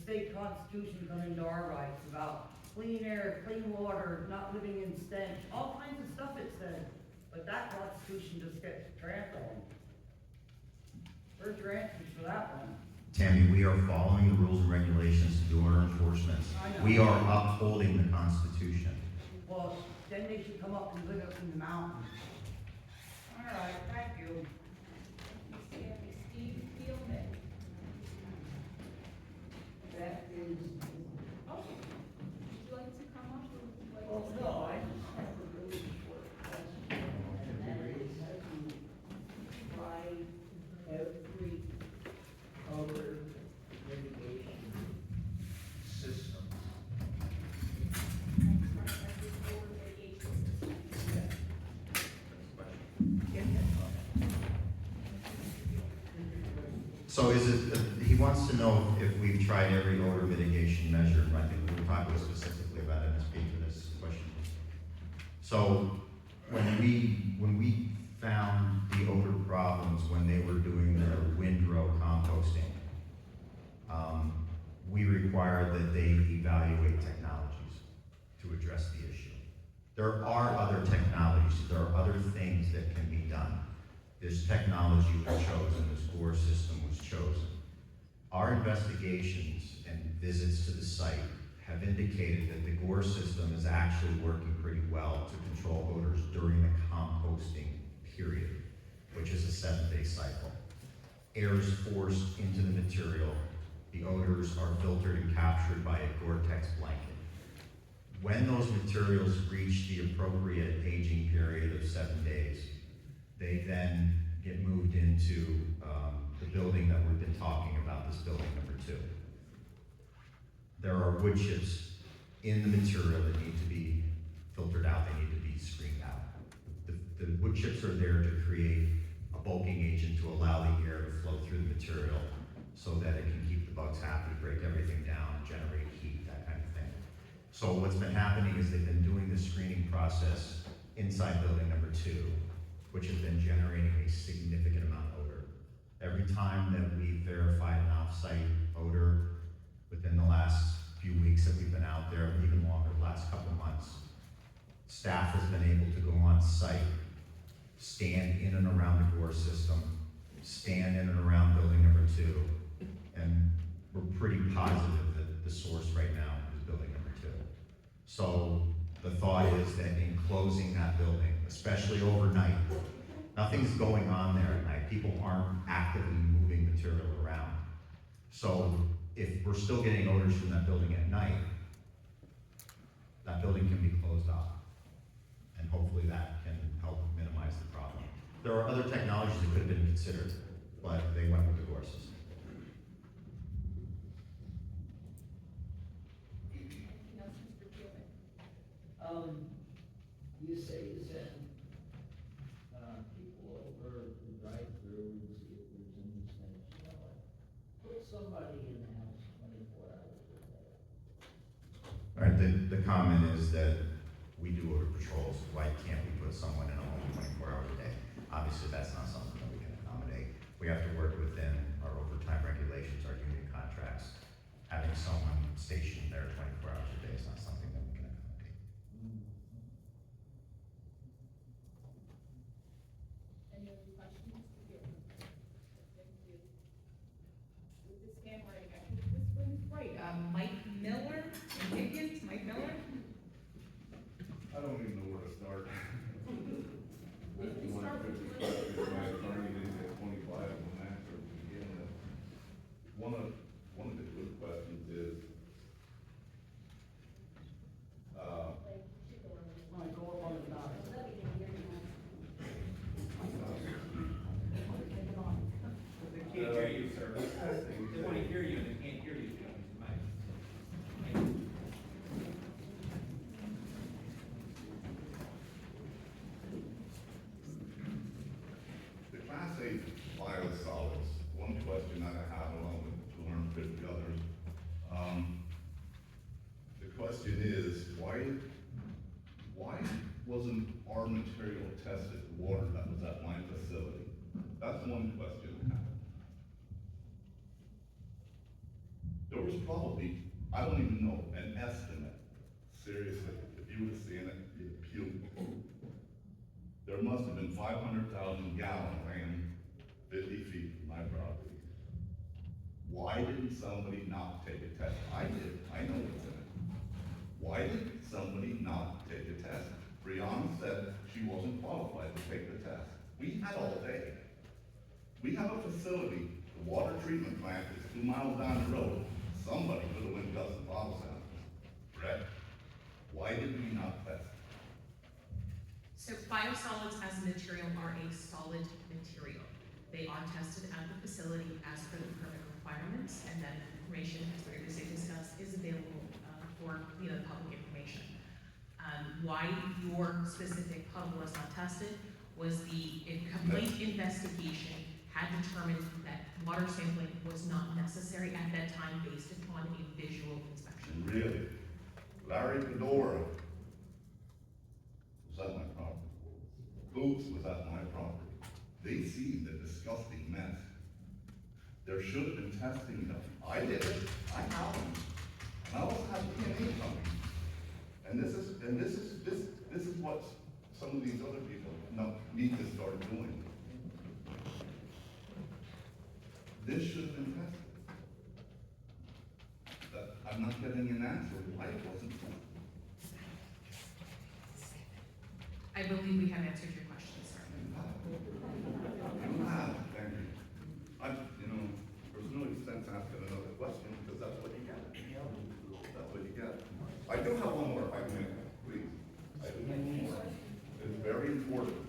state constitution come into our rights about clean air, clean water, not living in stench, all kinds of stuff it says. But that constitution just gets trampled on. Where's your answers for that one? Tammy, we are following the rules and regulations to do our enforcement. I know. We are upholding the Constitution. Well, then they should come up and live up in the mountains. All right, thank you. Ms. Tammy, Steve Fieldman. That is, Oh, would you like to come up or would you like to? well, no, I just have a really short question. And that is, have you tried every other mitigation system? So is it, he wants to know if we've tried every odor mitigation measure, and I think we were talking specifically about MSP for this question. So when we found the odor problems when they were doing their windrow composting, we required that they evaluate technologies to address the issue. There are other technologies, there are other things that can be done. This technology was chosen, this GORE system was chosen. Our investigations and visits to the site have indicated that the GORE system is actually working pretty well to control odors during the composting period, which is a 7-day cycle. Air is forced into the material. The odors are filtered and captured by a Gore-Tex blanket. When those materials reach the appropriate aging period of 7 days, they then get moved into the building that we've been talking about, this building number 2. There are wood chips in the material that need to be filtered out, they need to be screened out. The wood chips are there to create a bulking agent to allow the air to flow through the material so that it can keep the bugs happy, break everything down, generate heat, that kind of thing. So what's been happening is they've been doing the screening process inside building number 2, which has been generating a significant amount of odor. Every time that we've verified an off-site odor within the last few weeks that we've been out there, even longer, the last couple of months, staff has been able to go on site, stand in and around the GORE system, stand in and around building number 2, and we're pretty positive that the source right now is building number 2. So the thought is that in closing that building, especially overnight, nothing's going on there at night. People aren't actively moving material around. So if we're still getting odors from that building at night, that building can be closed off. And hopefully that can help minimize the problem. There are other technologies that could have been considered, but they went with the door system. Anything else, Mr. Peelman? You say you send, people over to drive through and see if there's any stench, you know, put somebody in the house 24 hours a day. All right, the comment is that we do odor patrols. Why can't we put someone in a home 24 hours a day? Obviously, that's not something that we can accommodate. We have to work within our overtime regulations, our union contracts. Having someone stationed there 24 hours a day is not something that we can accommodate. Any other questions? Thank you. With this camera, I think this one's right. Mike Miller and Higgins, Mike Miller? I don't even know where to start. If we start with you. My attorney didn't get 25 when that started to begin with. One of the good questions is, Might go up on the dock. They can't hear you, sir. They want to hear you, and they can't hear you. the Class A biosolids, one question that I have along with 250 others. The question is, why wasn't our material tested, the water that was at my facility? That's one question I have. There was probably, I don't even know, an estimate, seriously, if you would have seen it, you'd puke. There must have been 500,000 gallons ran 50 feet from my property. Why didn't somebody not take a test? I did, I know what's in it. Why did somebody not take a test? Brianna said she wasn't qualified to take the test. We had all day. We have a facility, the water treatment plant is 2 miles down the road. Somebody could have went and got some bottle samples, correct? Why did we not test? So biosolids as a material are a solid material. They are tested at the facility as per the permit requirements, and that information, as previously discussed, is available for the public information. Why your specific pub was not tested was the complete investigation had determined that water sampling was not necessary at that time based upon a visual inspection. Really? Larry Fedora was at my property. Boots was at my property. They see the disgusting mess. There should have been testing done. I did it. I have them. And I also have DNA coming. And this is what some of these other people need to start doing. This should have been tested. I'm not getting an answer why it wasn't tested. I believe we have answered your question, sir. You have, thank you. There's no sense asking another question, because that's what you get. That's what you get. I do have one more, if I can, please. I do have one more. It's very important.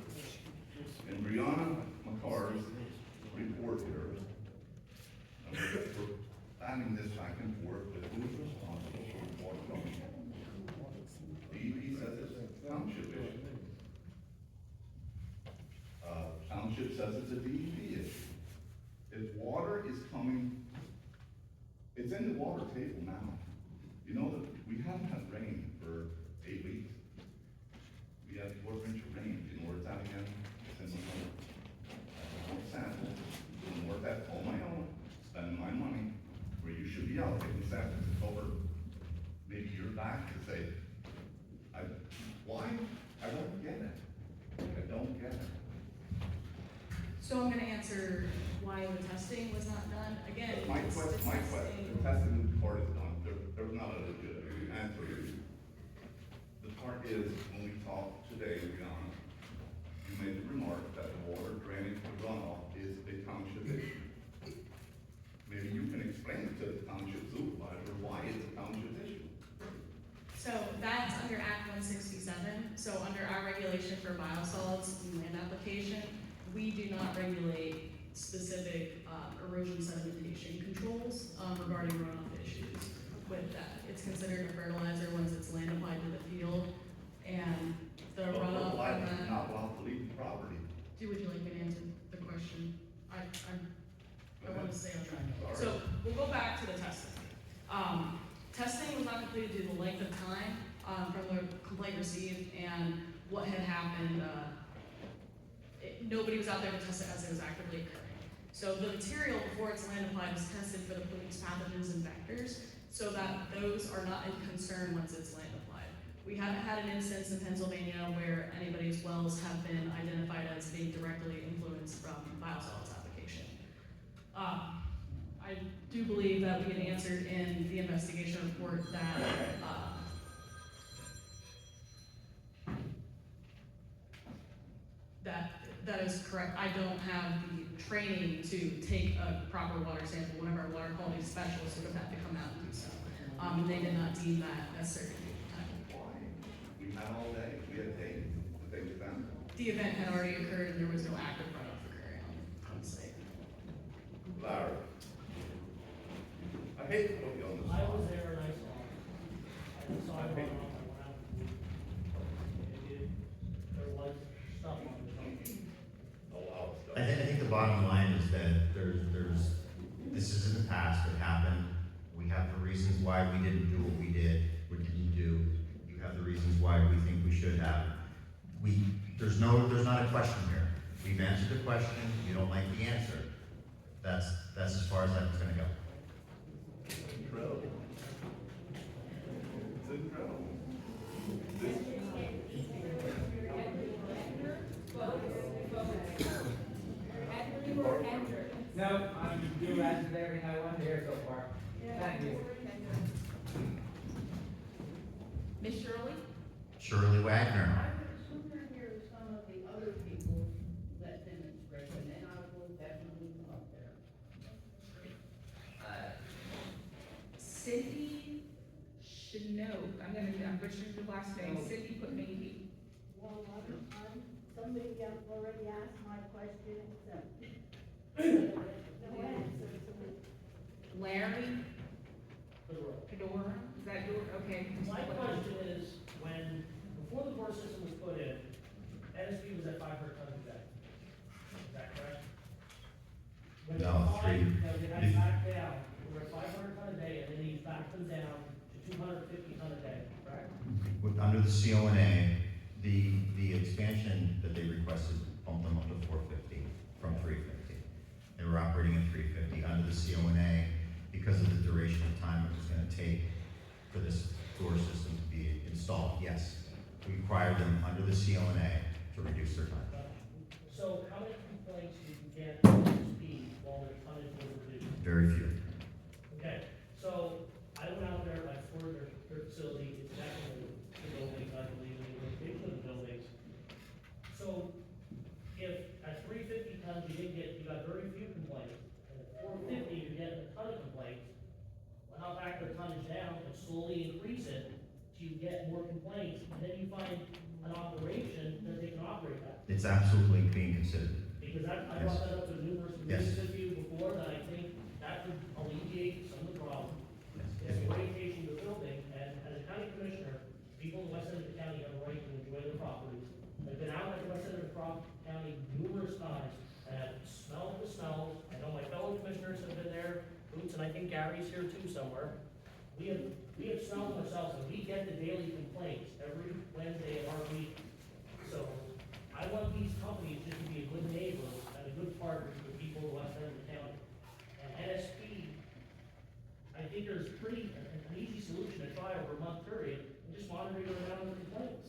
In Brianna McCarr's report here, we're adding this back and forth, but who's responsible for water coming in? DEP says it's a township issue. Township says it's a DEP issue. If water is coming, it's in the water table now. You know that we haven't had rain for 8 weeks. We had 1/4 inch of rain. You know where it's at again? It's in the north. Samples. Doing work at on my own, spending my money, where you should be out taking samples to cover maybe your back to say, why? I don't get it. I don't get it. So I'm gonna answer why the testing was not done. Again, My it's question testing part is done, there was not a good answer. The part is, when we talked today, to be honest, you made the remark that the water drainage runoff is a township issue. Maybe you can explain to the township supervisor why it's a township issue. So that's under Act 167. So under our regulation for biosolids and land application, we do not regulate specific erosion sedimentation controls regarding runoff issues with that. It's considered a fertilizer once it's land applied to the field, and the But runoff fertilizer from is that. not allowed to leave the property. Would you like me to answer the question? I want to stay on track. Sorry. So we'll go back to the testing. Testing was not completed due to the length of time from the complaint received and what had happened. Nobody was out there to test it as it was actively occurring. So the material before it's land applied is tested for the pollutants, pathogens, and vectors, so that those are not a concern once it's land applied. We haven't had an instance in Pennsylvania where anybody's wells have been identified as being directly influenced from biosolids application. I do believe that we had answered in the investigation report that that is correct. I don't have the training to take a proper water sample. One of our water quality specialists would have had to come out and do so. And they did not deem that necessary at the time. We had all day, we had days to take it down. The event had already occurred and there was no active runoff occurring on site. Larry. I hate to put you on the I spot. was there and I saw it. I saw it run off, I went out. There was stuff on the top. A lot of stuff. I think the bottom line is that this is in the past, it happened. We have the reasons why we didn't do what we did, or didn't do. You have the reasons why we think we should have. There's not a question here. We've answered the question, you don't like the answer. That's as far as that's gonna go. Incredible. It's incredible. No, I'm doing everything I want to hear so far. Thank you. Ms. Shirley? Shirley Wagner. I would assume you're here with some of the other people that demonstrate, and then I will definitely go up there. Cindy Chinook, I'm butchering your last name, Cindy put me, Well, somebody else already asked my question, so. No answer, so. Larry Fedora. Fedora, is that your, okay. My question is, before the board system was put in, NSP was at 500 tons a day. Is that correct? When they No, applied, three. no, they had to back down, we were at 500 ton a day, and then he backed them down to 250 ton a day, correct? Under the CONA, the expansion that they requested bumped them up to 450 from 350. They were operating at 350 under the CONA because of the duration of time it was gonna take for this door system to be installed. Yes, we required them under the CONA to reduce their time. So how many complaints did you get on speed while their tonnage was reduced? Very few. Okay, so I went out there, I toured their facility, it's definitely the buildings, I believe, and the location of the buildings. So if at 350 tons you got very few complaints, and at 450 you're getting a ton of complaints, well, how back their tonnage down and slowly increase it till you get more complaints, and then you find an operation that they can operate at. It's absolutely being considered. Because I Yes. brought that up to numerous Yes. meetings with you before, that I think that would alleviate some of the problem. Yes. It's orientation of the building, and as a county commissioner, people in West End of the county have a right to enjoy their properties. I've been out at West End of the county numerous times, and I've smelled the smells. I know my fellow commissioners have been there, Boots, and I think Gary's here too somewhere. We have smelled ourselves, and we get the daily complaints every Wednesday of our meeting. So I want these companies just to be a good neighbor and a good partner to the people of West End of the county. And NSP, I think there's an easy solution to try over a month period, and just monitor your amount of complaints.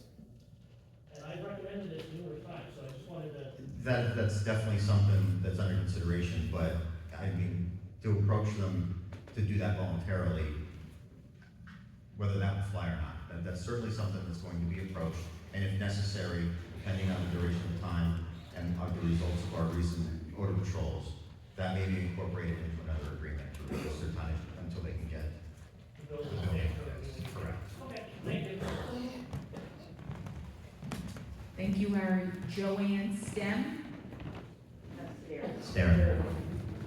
And I've recommended this numerous times, so I just wanted to. That's definitely something that's under consideration, but I mean, to approach them to do that voluntarily, whether that would fly or not. That's certainly something that's going to be approached, and if necessary, depending on the duration of time and the results of our recent odor patrols, that may be incorporated into another agreement to reduce their tonnage until they can get The building. the building codes. Correct. Okay, thank you. Thank you, Larry. Joanne Stem. Stare.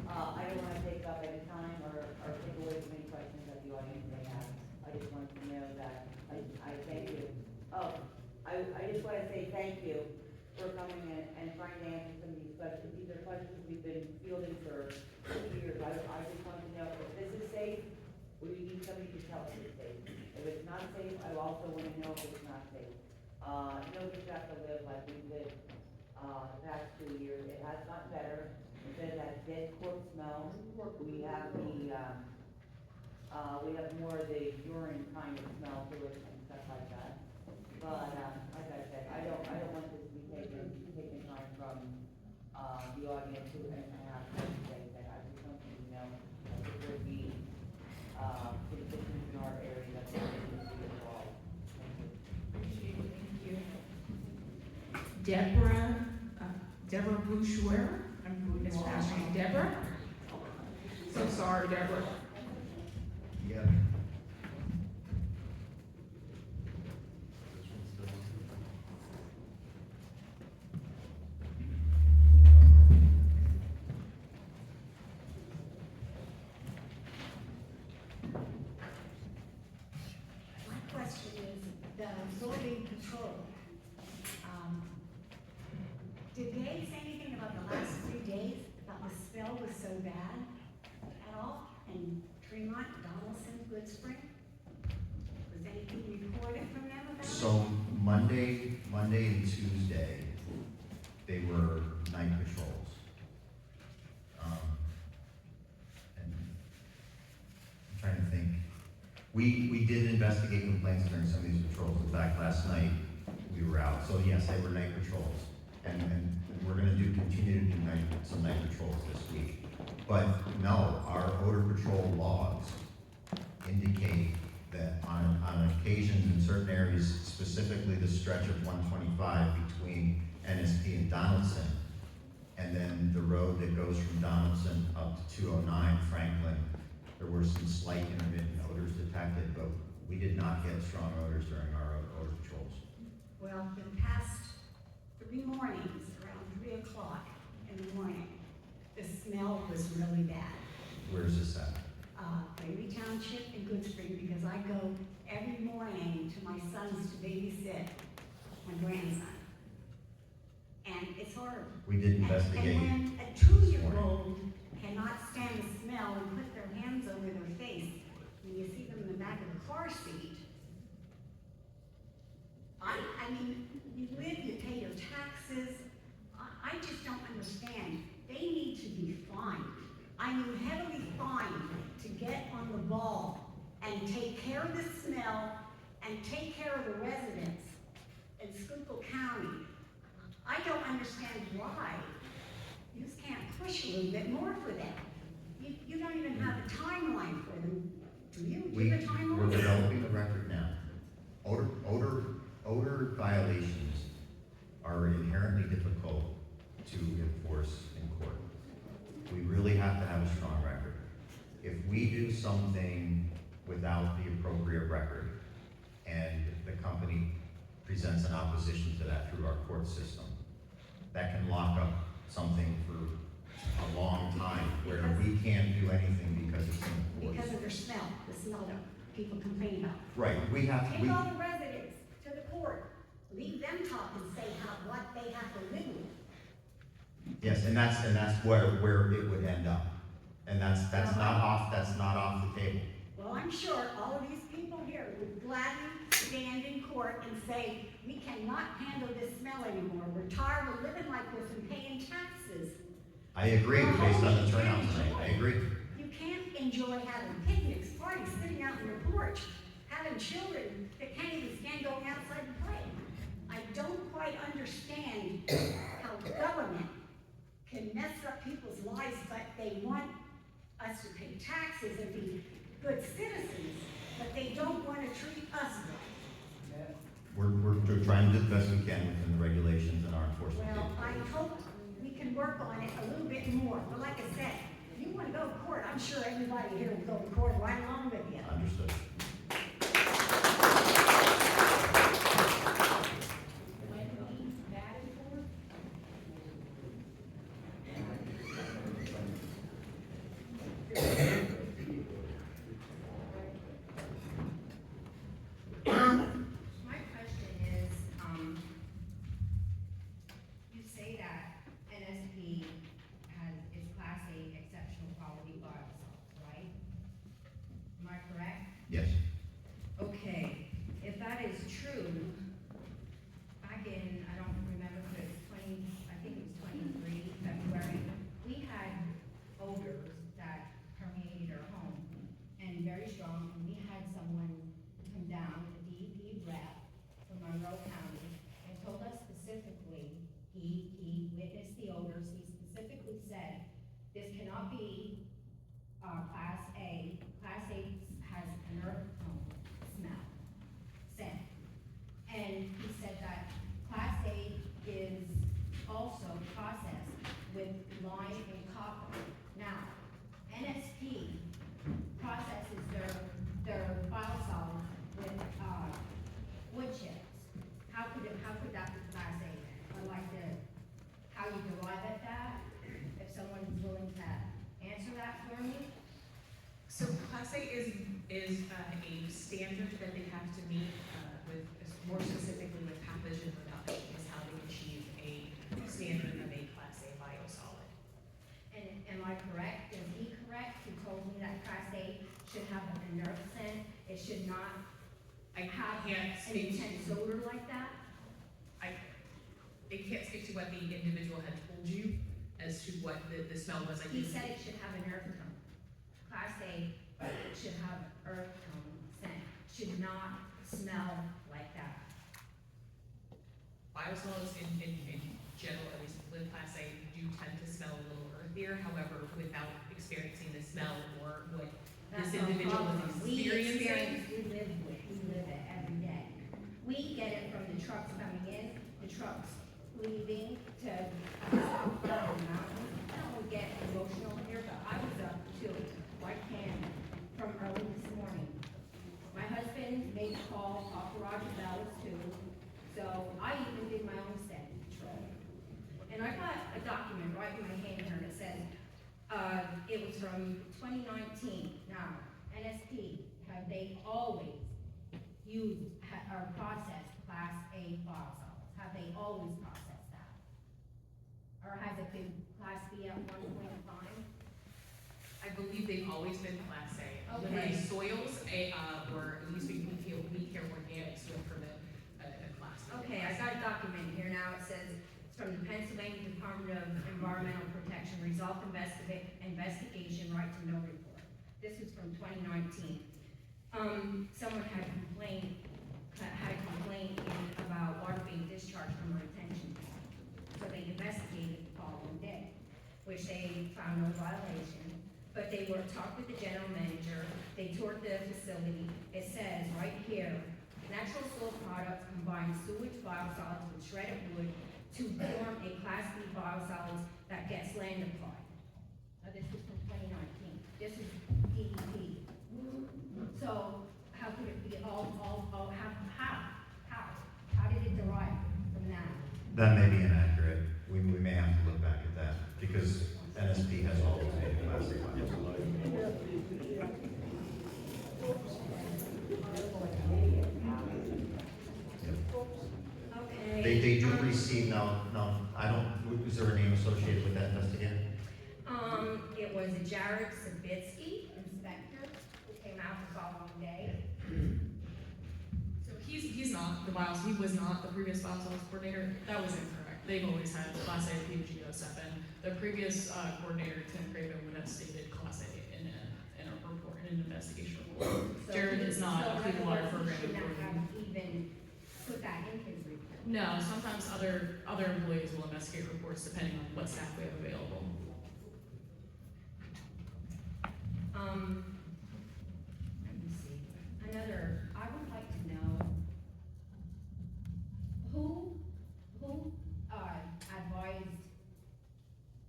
I don't wanna take up any time or take away from any questions that the audience may have. I just wanted to know that I thank you. Oh, I just wanna say thank you for coming in and trying to answer some of these questions. These are questions we've been fielding for 2 years. I just want to know if this is safe, or you need somebody to tell us it's safe. If it's not safe, I also wanna know if it's not safe. Nobody's got to live like we've lived, the past 2 years. It has gotten better. Instead of that dead corpse smell, we have we have more of the urine kind of smell to it and stuff like that. But, like I said, I don't want this to be taken time from, the audience who have to say that. I just want you to know that there would be, citizens in our area that they need to be involved. Thank you. Deborah Bouchouer. I'm mispronouncing Deborah. So sorry, Deborah. Yeah. My question is, the absorbing patrol, did they say anything about the last 3 days, about the smell was so bad at all? In Tremont, Donaldson, Goodspring? Was anything reported from them about it? So Monday and Tuesday, they were night patrols. And I'm trying to think. We did investigate complaints during some of these patrols. In fact, last night, we were out. So yes, they were night patrols. And we're gonna continue to do some night patrols this week. But no, our odor patrol logs indicate that on occasions in certain areas, specifically the stretch of 125 between NSP and Donaldson, and then the road that goes from Donaldson up to 209 Franklin, there were some slight intermittent odors detected, but we did not get strong odors during our odor patrols. Well, the past 3 mornings, around 3 o'clock in the morning, the smell was really bad. Where's this at? Bailey Township and Goodspring, because I go every morning to my son's to babysit my grandson. And it's horrible. We did investigate. And when a 2-year-old cannot stand the smell and put their hands over their face, when you see them in the back of the car seat, I mean, you live, you pay your taxes. I just don't understand. They need to be fined. I mean, heavily fined to get on the ball and take care of the smell and take care of the residents in Schuylkill County. I don't understand why. You just can't push a little bit more for them. You don't even have a timeline for them, do you? Do you have a timeline? We're developing the record now. Odor violations are inherently difficult to enforce in court. We really have to have a strong record. If we do something without the appropriate record, and the company presents an opposition to that through our court system, that can lock up something for a long time, where we can't do anything because it's in the courts. Because of their smell, the smell that people complain about. Right, we have to, Take all the residents to the court, leave them talk and say what they have to live with. yes, and that's where it would end up. And that's not off the table. Well, I'm sure all of these people here would gladly stand in court and say, we cannot handle this smell anymore. We're tired of living like this and paying taxes. I agree, based on the turnout tonight, I agree. You can't enjoy having picnics, parties, sitting out on your porch, having children that can't even stand going outside and play. I don't quite understand how government can mess up people's lives, but they want us to pay taxes and be good citizens, but they don't wanna treat us right. We're trying to do the best we can within the regulations and our enforcement. Well, capabilities. I hope we can work on it a little bit more, but like I said, if you wanna go to court, I'm sure everybody here will go to court right along with you. Understood. Wendy Davenport? My question is, you say that NSP is Class A exceptional quality biosolids, right? Am I correct? Yes. Okay, if that is true, back in, I don't remember if it was I think it was 23 February, we had odors that permeated our home and very strong, and we had someone come down, a DEP rep from Monroe County, and told us specifically, he witnessed the odors, he specifically said, this cannot be, Class A. Class A has an earth tone smell, scent. And he said that Class A is also processed with lime and copper. Now, NSP processes their biosolids with, wood chips. How could that be Class A? I'd like to, how you derive at that, if someone's willing to answer that for me? So Class A is a standard that they have to meet with, more specifically with pathogen reduction, is how they achieve a standard of a Class A biosolid. And am I correct? Is he correct? He told me that Class A should have a nerve scent. It should not I have can't an speak intense to, odor like that. I can't speak to what the individual had told you as to what the smell was. He said it should have an earth tone. Class A should have earth tone scent, should not smell like that. Biosolids in general, at least with Class A, do tend to smell a little earthier, however, without experiencing the smell or what That's this no individual problem. is We experiencing. we live it every day. We get it from the trucks coming in, the trucks leaving to, down the mountain. I don't get emotional here, but I was up to White Canyon from early this morning. My husband made a call, off Roger Bells too, so I even did my own scent control. And I got a document right in my hand here that says, it was from 2019. Now, NSP, have they always used or processed Class A biosolids? Have they always processed that? Or has it been Class B at one point in time? I believe they've always been Class A. Okay. Liberty soils, or at least we care organics went from a Class B. Okay, I got a document here now. It says, it's from the Pennsylvania Department of Environmental Protection, result investigation, right to know report. This was from 2019. Someone had a complaint about water being discharged from a retention pond. So they investigated the following day, which they found no violation, but they talked with the general manager, they toured the facility. It says right here, natural soil products combine sewage biosolids with shredded wood to form a Class B biosolids that gets land applied. Now, this is from 2019. This is DEP. So how could it be how did it derive from that? That may be inaccurate. We may have to look back at that because NSP has always made a Class A biosolids. Okay. They do receive now, I don't, is there a name associated with that investigator? It was Jared Sabitsky, inspector, who came out the following day. So he's not he was not the previous biosolids coordinator. That was incorrect. They've always had Class A PG 07. The previous coordinator, Tim Craven, would have stated Class A in a report, in an investigation report. So Jared is not a clean water he program should not coordinator. have even put that in his report. No, sometimes other employees will investigate reports depending on what staff we have available. Let me see, I would like to know who advised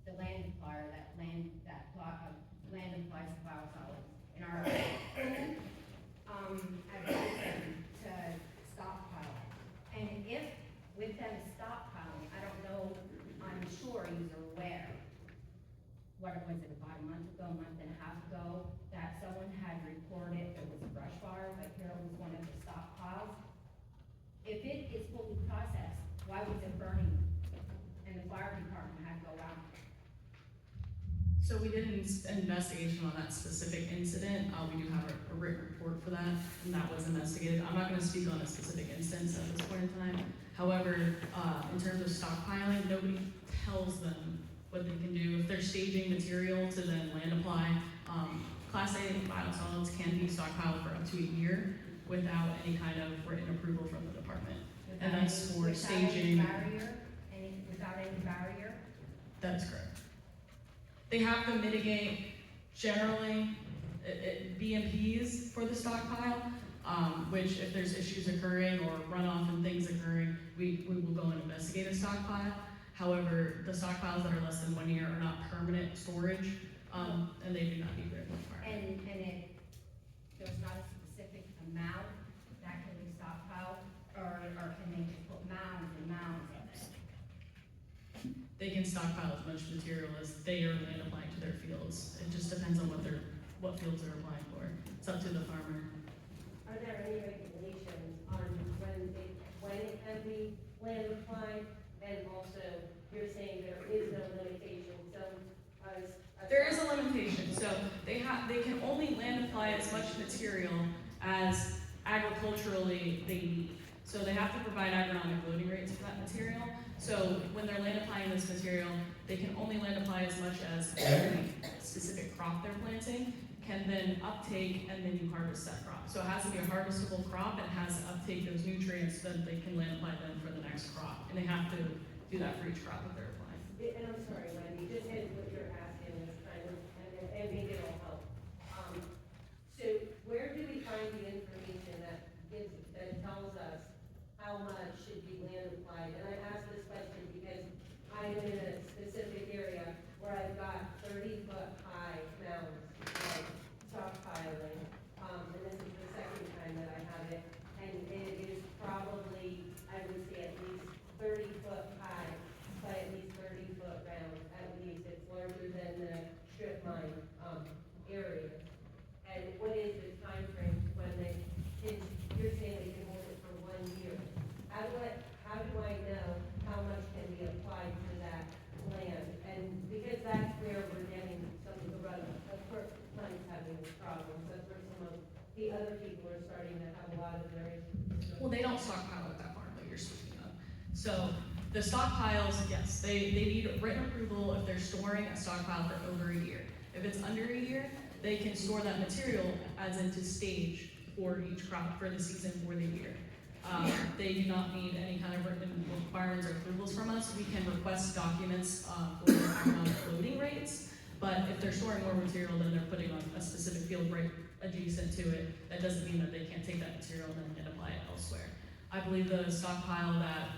the land supplier land applies to biosolids in our, who advised them to stockpile? And if with them stockpiling, I don't know, I'm sure you're aware, what was it, about a month and a half ago, that someone had reported there was a brush fire, like here was one of the stockpiles. If it is fully processed, why was it burning? And the fire department had to go out. So we did an investigation on that specific incident. We do have a written report for that, and that was investigated. I'm not gonna speak on a specific instance at this point in time. However, in terms of stockpiling, nobody tells them what they can do. If they're staging material to then land apply, Class A biosolids can be stockpiled for up to a year without any kind of written approval from the department. And that's for staging. Without any barrier? That is correct. They have to mitigate generally BMPs for the stockpile, which if there's issues occurring or runoff and things occurring, we will go and investigate a stockpile. However, the stockpiles that are less than 1 year are not permanent storage, and they do not need written requirement. And there's not a specific amount that can be stockpiled, or can they just put mounds and mounds of it? They can stockpile as much material as they are land applying to their fields. It just depends on what fields they're applying for. It's up to the farmer. Are there any regulations on when it can be land applied? And also, you're saying there is no limitation, so There is a limitation, so they can only land apply as much material as agriculturally they need. So they have to provide agronomic loading rates for that material. So when they're land applying this material, they can only land apply as much as every specific crop they're planting can then uptake, and then you harvest that crop. So it has to be a harvestable crop, and has to uptake those nutrients so that they can land apply them for the next crop. And they have to do that for each crop that they're applying. And I'm sorry, Wendy, just in what you're asking is kind of, and maybe it'll help. So where do we find the information that tells us how much should be land applied? And I ask this question because I'm in a specific area where I've got 30-foot high mounds of stockpiling, and this is the second time that I have it, and it is probably, I would say, at least 30-foot high, by at least 30-foot round, at least. It's larger than the strip mine area. And what is the time frame when you're saying they can hold it for 1 year? How do I know how much can be applied to that land? And because that's where we're getting some of the runoff. Of course, money's having problems. That's where some of the other people are starting to have a lot of their issues. Well, they don't stockpile at that farm that you're speaking of. So the stockpiles, yes, they need written approval if they're storing a stockpile for over a year. If it's under a year, they can store that material as into stage for each crop for the season for the year. They do not need any kind of written requirements or approvals from us. We can request documents for economic loading rates, but if they're storing more material than they're putting on a specific field right adjacent to it, that doesn't mean that they can't take that material and then apply it elsewhere. I believe the stockpile that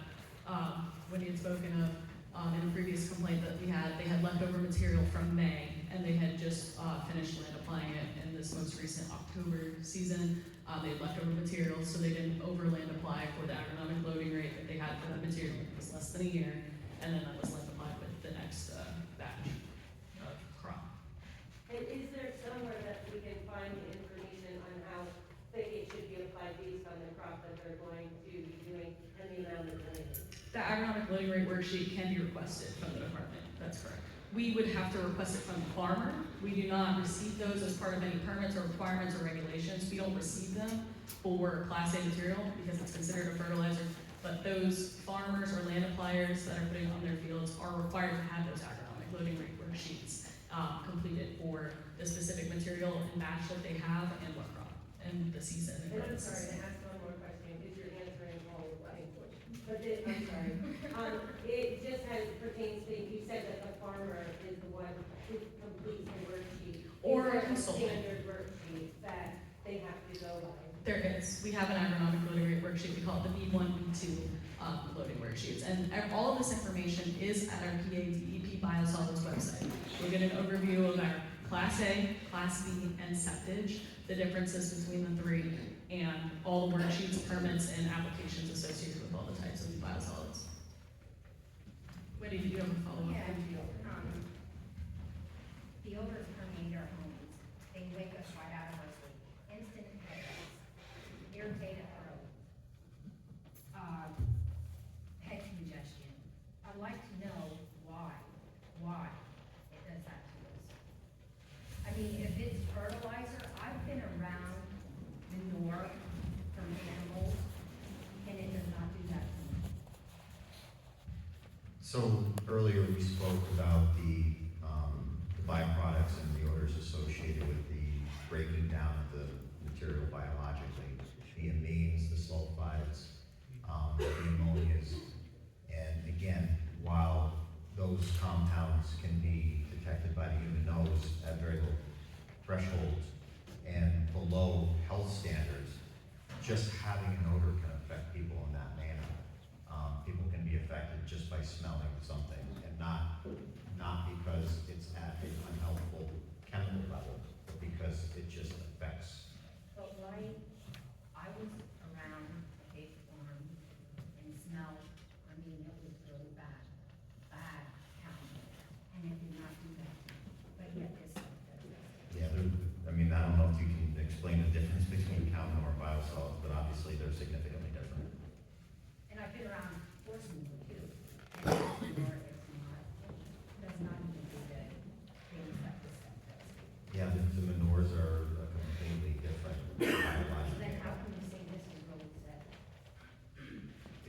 Wendy had spoken of in a previous complaint that we had, they had leftover material from May, and they had just finished land applying it in this most recent October season. They had leftover material, so they didn't overland apply for the agronomic loading rate that they had for the material. It was less than a year, and then that was land applied with the next batch of crop. And is there somewhere that we can find the information on how thick it should be applied based on the crop that they're going to be doing and the amount of land? The agronomic loading rate worksheet can be requested from the department, that's correct. We would have to request it from the farmer. We do not receive those as part of any permits or requirements or regulations. We don't receive them for Class A material because it's considered a fertilizer. But those farmers or land appliers that are putting it on their fields are required to have those agronomic loading rate worksheets completed for the specific material and batch that they have and what crop and the season. And I'm sorry to ask one more question because you're answering all of my questions. But I'm sorry. It just pertains to, you said that the farmer is the one who completes the worksheet. Or Is a there consultant. standard There is. We have an agronomic loading rate worksheet. We call it the B1, B2 loading worksheets. And all of this information is at our PA DEP biosolids website. We'll get an overview of our Class A, Class B, and septage, the differences between the three, and all the worksheets, permits, and applications associated with all the types of biosolids. Wendy, do you have a follow-up? Yeah, the odors permeate our homes. They wake us right out of our sleep. Instant headaches, irritated throat, head congestion. I'd like to know why it does that to us. I mean, if it's fertilizer, I've been around manure from animals, and it does not do that to me. So earlier we spoke about the byproducts and the odors associated with the breaking down of the material biologically, the amines, the sulfides, the ammonias. And again, while those compounds can be detected by the human nose at very low thresholds and below health standards, just having an odor can affect people in that manner. People can be affected just by smelling something, and not because it's at an unhealthful chemical level, but because it just affects. But right, I was around a big farm and smelled, I mean, it was really bad chemical, and it did not do that. But yet this stuff does that. Yeah, I mean, I don't know if you can explain the difference between cow manure and biosolids, but obviously they're significantly different. And I've been around horse manure too. And horse manure does not even do the things that this stuff does. Yeah, the manures are completely different So biologically. then how can you say this is really safe?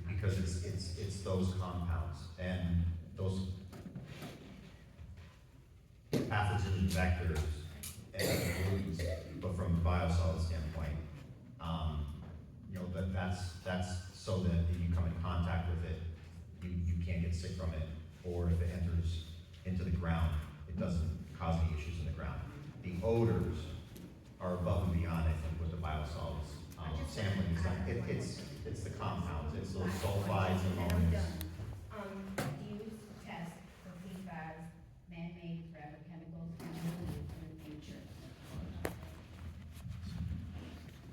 Because it's those compounds and those pathogen vectors and pollutants, but from a biosolid standpoint, you know, that's so that if you come in contact with it, you can't get sick from it, or if it enters into the ground, it doesn't cause any issues in the ground. The odors are above and beyond, I think, what the biosolids sampling is done. It's the compounds, it's those sulfides, ammonias. Do you test for PFAS, man-made forever chemicals, and will you in the future?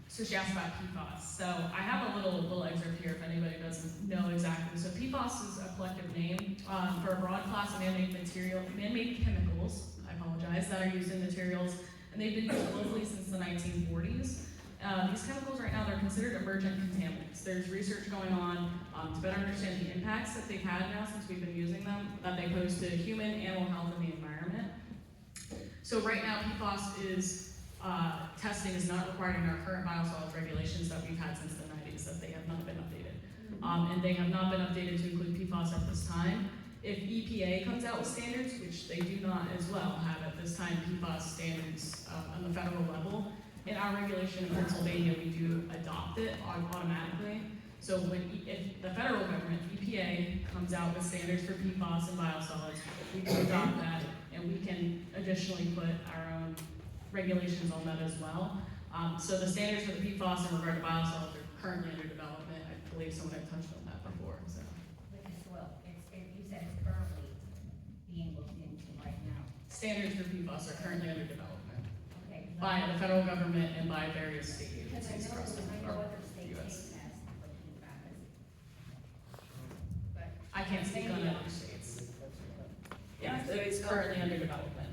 So she asked about PFAS. So I have a little excerpt here if anybody doesn't know exactly. So PFAS is a collective name for a broad class of man-made chemicals, I apologize, that are used in materials, and they've been used globally since the 1940s. These chemicals right now, they're considered emergent contaminants. There's research going on to better understand the impacts that they've had now since we've been using them, that they pose to human, animal health, and the environment. So right now, PFAS is, testing is not required in our current biosolids regulations that we've had since the 90s, that they have not been updated. And they have not been updated to include PFAS at this time. If EPA comes out with standards, which they do not as well have at this time PFAS standards on the federal level, in our regulation in Pennsylvania, we do adopt it automatically. So if the federal government, EPA, comes out with standards for PFAS and biosolids, we can adopt that, and we can additionally put our own regulations on that as well. So the standards for the PFAS in regard to biosolids are currently under development. I believe someone had touched on that before. So. With the soil, you said it's currently being looked into right now. Standards for PFAS are currently under development Okay. by the federal government and by various state Because agencies across the I know other states US. take tests for PFAS. But I can't speak on other states. Yeah, it's currently under development.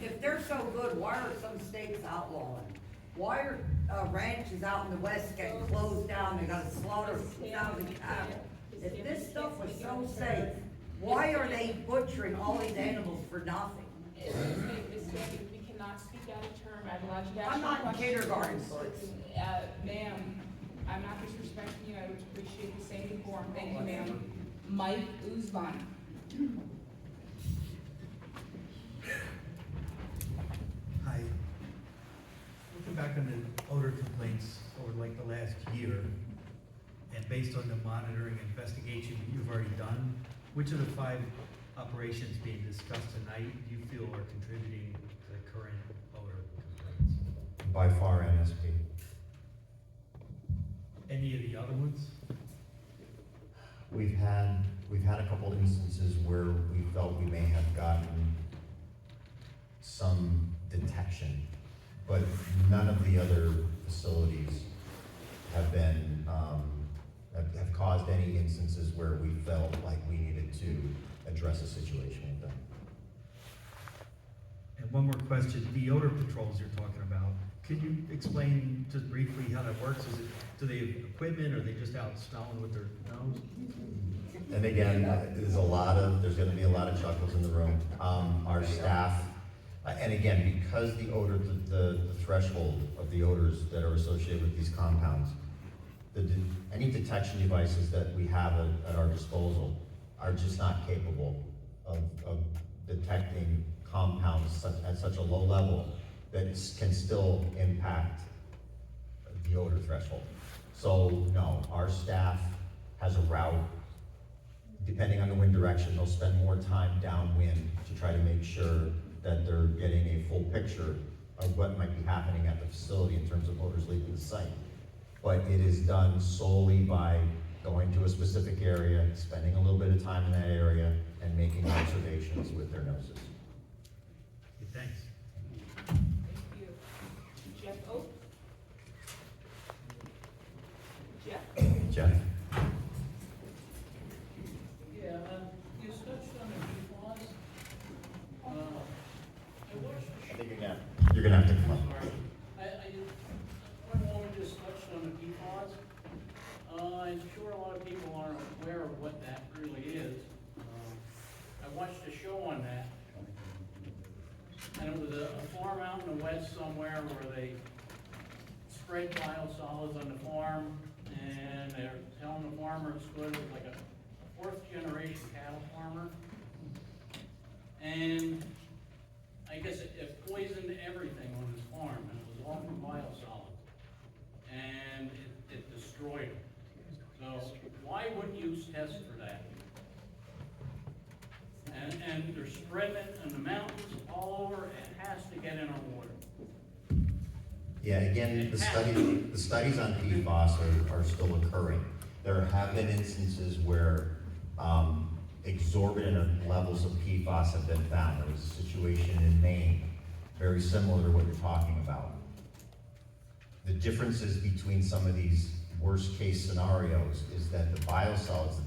If they're so good, why are some states outlawing? Why are ranches out in the west getting closed down, they gotta slaughter 2,000 cattle? If this stuff was so safe, why are they butchering all these animals for nothing? We cannot speak out of turn. I've allowed you to ask I'm not in questions. kindergarten, so it's. Ma'am, I'm not disrespecting you. I would appreciate the same decorum. Thank you, ma'am. Mike Uzban. Hi. Looking back on the odor complaints over like the last year, and based on the monitoring investigation you've already done, which of the 5 operations being discussed tonight do you feel are contributing to the current odor complaints? By far NSP. any of the other ones? We've had a couple instances where we felt we may have gotten some detection, but none of the other facilities have been, have caused any instances where we felt like we needed to address a situation with them. And one more question, the odor patrols you're talking about, could you explain just briefly how that works? Do they have equipment, or are they just out smelling with their nose? And again, there's gonna be a lot of chuckles in the room. Our staff, and again, because the odor, the threshold of the odors that are associated with these compounds, any detection devices that we have at our disposal are just not capable of detecting compounds at such a low level that it can still impact the odor threshold. So no, our staff has a route. Depending on the wind direction, they'll spend more time downwind to try to make sure that they're getting a full picture of what might be happening at the facility in terms of odors leaving the site. But it is done solely by going to a specific area, spending a little bit of time in that area, and making observations with their noses. Thanks. Thank you. Jeff Oak? Jeff? Jeff? Yeah, you touched on the PFAS. I think you're gonna have to come up. One woman just touched on the PFAS. I'm sure a lot of people aren't aware of what that really is. I watched a show on that, and it was a farm out in the west somewhere where they spread biosolids on the farm, and they're telling the farmer it's good. It was like a fourth generation cattle farmer, and I guess it poisoned everything on his farm, and it was all from biosolids, and it destroyed it. So why wouldn't you test for that? And they're spreading it in the mountains all over. It has to get in our water. Yeah, again, the studies on PFAS are still occurring. There have been instances where exorbitant levels of PFAS have been found. There was a situation in Maine, very similar to what you're talking about. The differences between some of these worst case scenarios is that the biosolids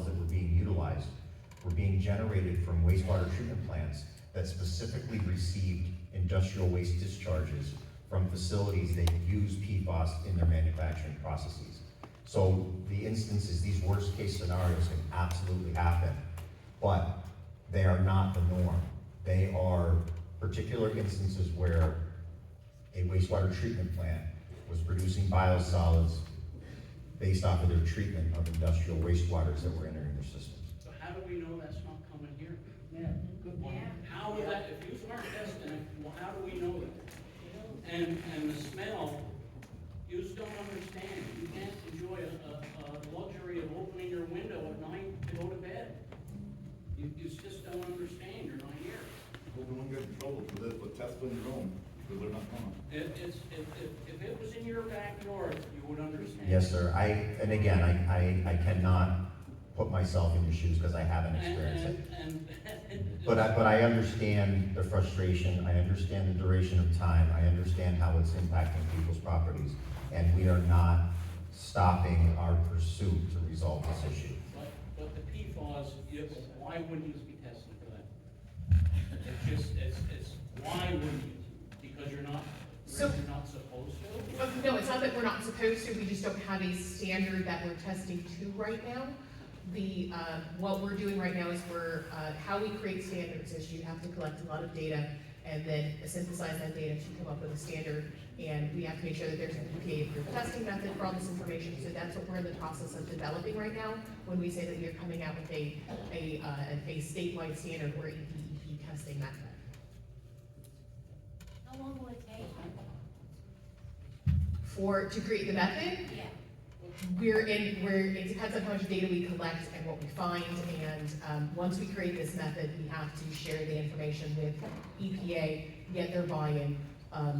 that were being utilized were being generated from wastewater treatment plants that specifically received industrial waste discharges from facilities that use PFAS in their manufacturing processes. So the instances, these worst case scenarios can absolutely happen, but they are not the norm. They are particular instances where a wastewater treatment plant was producing biosolids based off of their treatment of industrial wastewaters that were entering their systems. So how do we know that's not coming here? Yeah, good one. How is that, if you aren't testing it, well, how do we know that? And the smell, you just don't understand. You can't enjoy a luxury of opening your window at night to go to bed. You just don't understand, you're not here. Well, we won't get in trouble for this, but test on your own, because they're not coming. If it was in your backyard, you would understand. Yes, sir. I cannot put myself in your shoes because I haven't experienced it. But I understand the frustration, I understand the duration of time, I understand how it's impacting people's properties, and we are not stopping our pursuit to resolve this issue. But the PFAS, why wouldn't you be testing for that? It's why wouldn't you? Because you're not supposed to? No, it's not that we're not supposed to, we just don't have a standard that we're testing to right now. What we're doing right now is how we create standards is you have to collect a lot of data and then synthesize that data to come up with a standard. And we have to make sure that there's an EPA approved testing method for all this information. So that's what we're in the process of developing right now. When we say that we are coming out with a statewide standard or EPA testing method. How long will it take? To create the method? Yeah. It depends on how much data we collect and what we find, and once we create this method, we have to share the information with EPA, get their buy-in.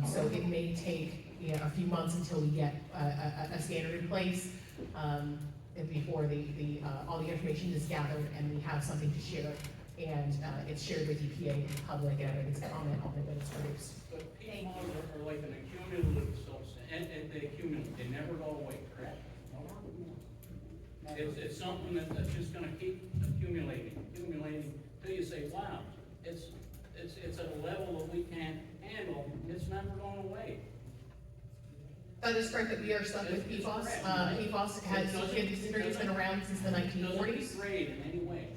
So it may take a few months until we get a standard in place, and before all the information is gathered and we have something to share, and it's shared with EPA and the public, and everybody's comment on it when it's produced. But PFAS are like an accumulative substance, and they accumulate, they never go away, correct? It's something that's just gonna keep accumulating, till you say, wow, it's at a level that we can't handle, it's never going away. That is correct, that we are stuck with PFAS. PFAS has been around since the 1940s. Doesn't degrade in any way.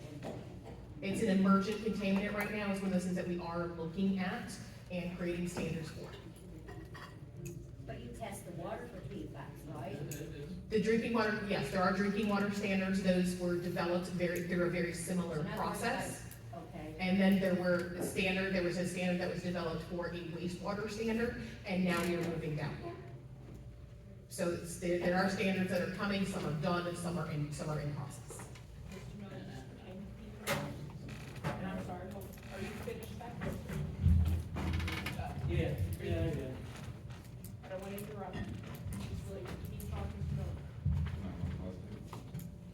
It's an emergent contaminant right now. It's one of those things that we are looking at and creating standards for. But you test the water for PFAS, right? The drinking water, yes, there are drinking water standards. Those were developed through a very similar process. Okay. And then there was a standard that was developed for a wastewater standard, and now we are moving down. So there are standards that are coming, some are done, and some are in process. And I'm sorry, are you finished back? Yeah. I don't want to interrupt. It's like, keep talking,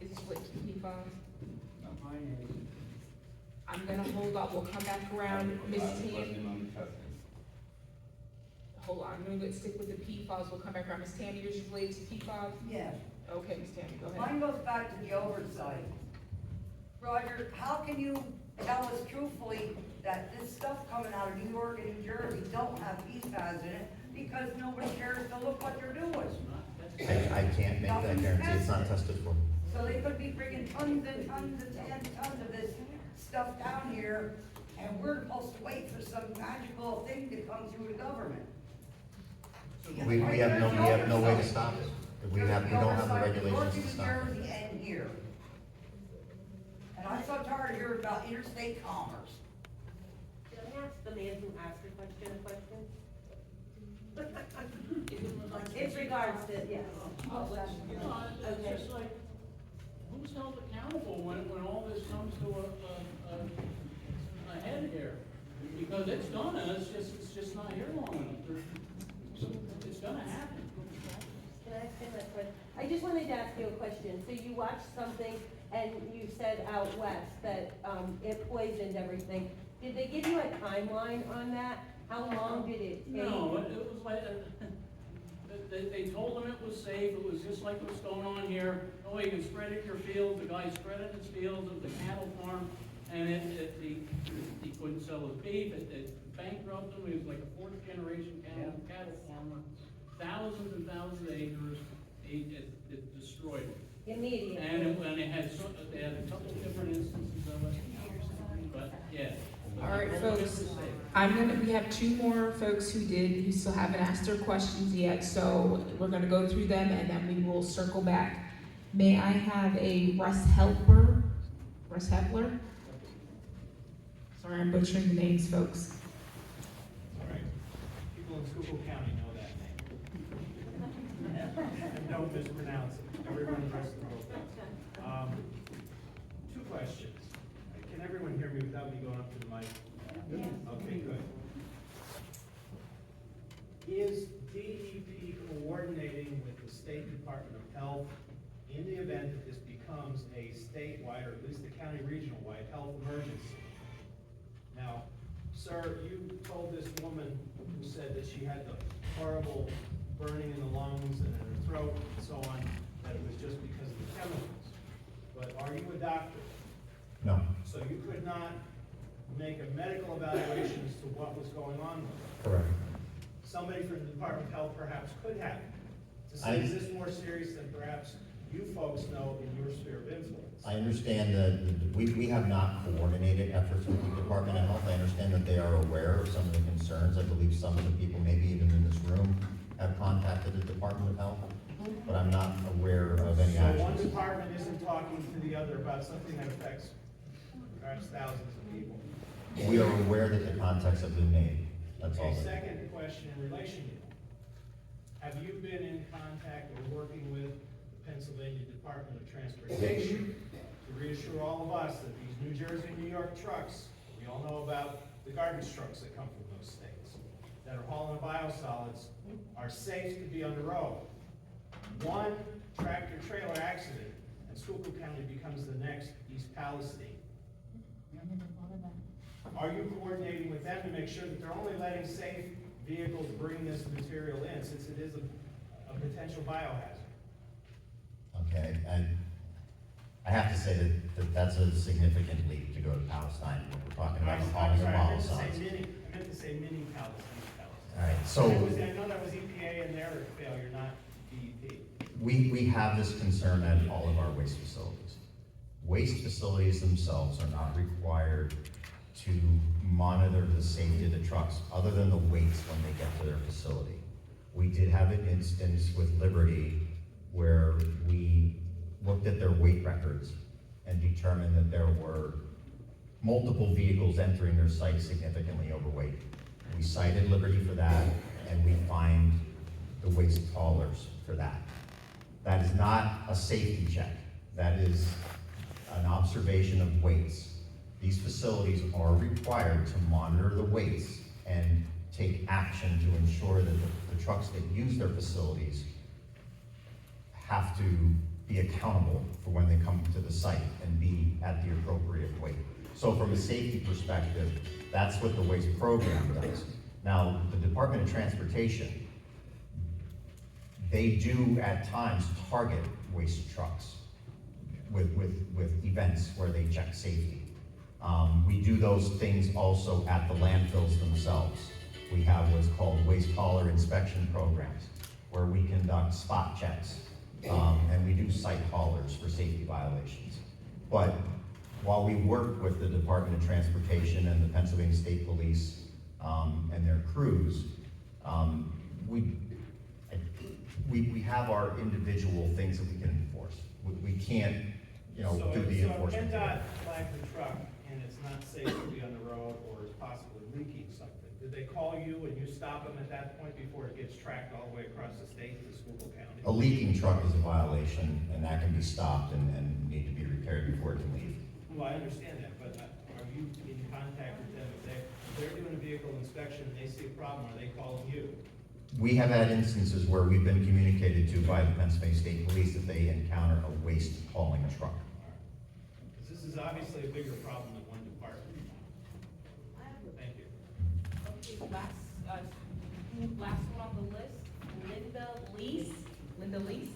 Is this what PFAS? I'm gonna hold up, we'll come back around, Ms. Tan. Hold on, I'm gonna stick with the PFAS, we'll come back around. Ms. Tanny, yours is related to PFAS? Yes. Okay, Ms. Tanny, go ahead. Mine goes back to the oversight. Roger, how can you tell us truthfully that this stuff coming out of New York and New Jersey don't have PFAS in it because nobody cares to look what they're doing? I can't make that guarantee, it's not tested for. So they could be bringing tons and tons of this stuff down here, and we're supposed to wait for some magical thing to come through the government. We have no way to stop it. We don't have the regulations to stop North it. New Jersey and here. And I'm so tired of hearing about interstate commerce. Can I ask the man who asked the question a question? In regards to, yes. You know, it's just like, who's held accountable when all this comes to a head here? Because it's gonna, it's just not here long enough. It's gonna happen. Can I ask him that question? I just wanted to ask you a question. So you watched something and you said out west that, it poisoned everything. Did they give you a timeline on that? How long did it take? No, it was like, they told them it was safe, it was just like what's going on here. Oh, you can spread it in your field, the guy spread it in his fields of the cattle farm, and he couldn't sell his beef, it bankrupted him, he was like a fourth generation cattle farmer. Thousands and thousands of acres, it destroyed it. Immediately. And they had a couple different instances of it, but yeah. All right, folks, we have two more folks who still haven't asked their questions yet, so we're gonna go through them and then we will circle back. May I have a Russ Hepler? Sorry, I'm butchering the names, folks. All right, people in Schuylkill County know that name. And don't mispronounce it, everyone in the rest of the world. Two questions. Can everyone hear me without me going up to the mic? Yes. Okay, good. Is DEP coordinating with the State Department of Health in the event that this becomes a statewide, or at least a county regional-wide health emergency? Now, sir, you told this woman who said that she had the horrible burning in the lungs and in her throat and so on, that it was just because of the chemicals. But are you a doctor? No. So you could not make a medical evaluation as to what was going on with her? Correct. Somebody from the Department of Health perhaps could have, to say, is this more serious than perhaps you folks know in your sphere of influence? I understand that we have not coordinated efforts with the Department of Health. I understand that they are aware of some of the concerns. I believe some of the people, maybe even in this room, have contacted the Department of Health, but I'm not aware of any So actions. one department isn't talking to the other about something that affects perhaps thousands of people? We are aware that the contacts have been made. That's all. Okay, second question in relation to that. Have you been in contact or working with the Pennsylvania Department of Transportation to reassure all of us that these New Jersey and New York trucks, we all know about the garbage trucks that come from those states, that are hauling biosolids are safe to be on the road. One tractor-trailer accident, and Schuylkill County becomes the next East Palestine. Are you coordinating with them to make sure that they're only letting safe vehicles bring this material in, since it is a potential biohazard? Okay, and I have to say that that's a significant leap to go to Palestine. We're talking about hauling the I meant to say biosolids. I meant to say mini Palestine. All right, so I know that was EPA and their failure, not DEP. we have this concern at all of our waste facilities. Waste facilities themselves are not required to monitor the safety of the trucks, other than the weights when they get to their facility. We did have an instance with Liberty where we looked at their weight records and determined that there were multiple vehicles entering their site significantly overweight. We cited Liberty for that, and we fined the waste haulers for that. That is not a safety check. That is an observation of weights. These facilities are required to monitor the weights and take action to ensure that the trucks that use their facilities have to be accountable for when they come to the site and be at the appropriate weight. So from a safety perspective, that's what the waste program does. Now, the Department of Transportation, they do at times target waste trucks with events where they check safety. We do those things also at the landfills themselves. We have what's called waste hauler inspection programs, where we conduct spot checks, and we do site haulers for safety violations. But while we work with the Department of Transportation and the Pennsylvania State Police and their crews, we have our individual things that we can enforce. We can't, do the enforcement. So if PennDOT flags the truck and it's not safe to be on the road or is possibly leaking something, did they call you and you stop them at that point before it gets tracked all the way across the state to Schuylkill County? A leaking truck is a violation, and that can be stopped and need to be repaired before it can leave. Well, I understand that, but are you in contact with them? If they're doing a vehicle inspection and they see a problem, are they calling you? We have had instances where we've been communicated to by the Pennsylvania State Police if they encounter a waste hauling truck. Because this is obviously a bigger problem than one department. Thank you. Okay, last one on the list, Linda Lease. Linda Lease?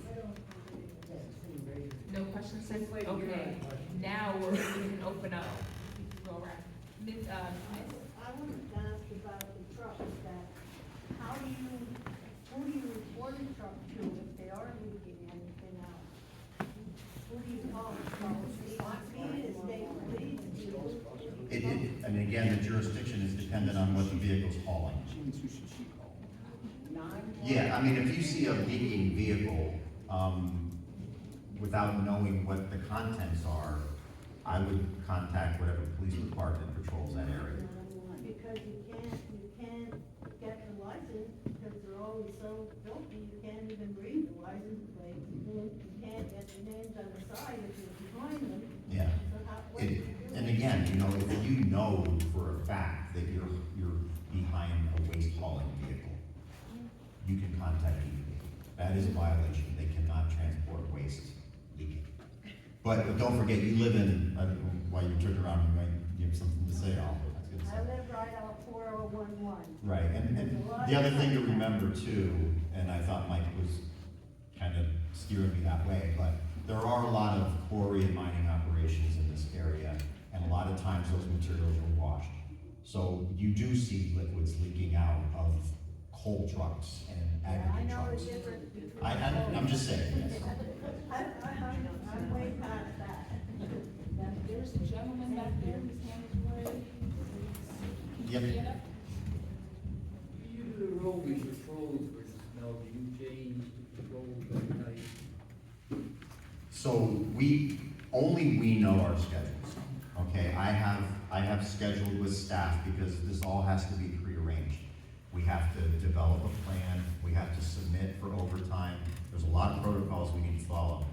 No questions, sir? Okay, now we can open up. Go around. Ms. I wanted to ask about the trucks that, who do you report a truck to if they are leaking anything out? Who do you call? And again, the jurisdiction is dependent on what the vehicle's hauling. Yeah, I mean, if you see a leaking vehicle, without knowing what the contents are, I would contact whatever police department patrols that area. Because you can't get the license, because they're always so filthy, you can't even read the license plate. You can't get the names on the side if you're behind them. Yeah. And again, if you know for a fact that you're behind a waste hauling vehicle, you can contact DEP. That is a violation. They cannot transport waste leaking. But don't forget, you live in, while you turn around, you have something to say, I live right out 4011. Right, and the other thing to remember too, and I thought Mike was kind of steering me that way, but there are a lot of quarry and mining operations in this area, and a lot of times those materials are washed. So you do see liquids leaking out of coal trucks and aggregate trucks. I'm just saying, yes. I'm way past that. There's a gentleman back there, his hand is raised. Yep. You do the road patrols versus now, do you change the patrols every night? So we know our schedules, okay? I have scheduled with staff because this all has to be prearranged. We have to develop a plan, we have to submit for overtime. There's a lot of protocols we need to follow.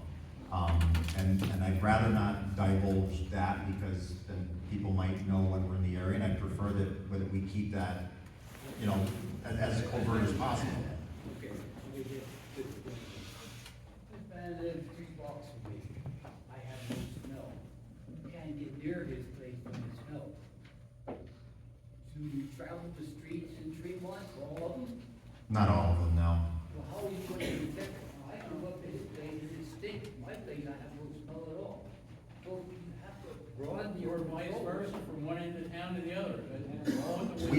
And I'd rather not divulge that because then people might know when we're in the area, and I'd prefer that we keep that you know, as covert as possible. Okay, we get this. And then 3 blocks from me, I have no smell. Can't get near his place from the smell. To travel the streets in Tremont, all of them? Not all of them, no. Well, how are you going to detect it? I can go up to his place and it stinks. My place, I have no smell at all. So you have to broaden Or your vice control. versa from one end of town to the other, but it's all in the window.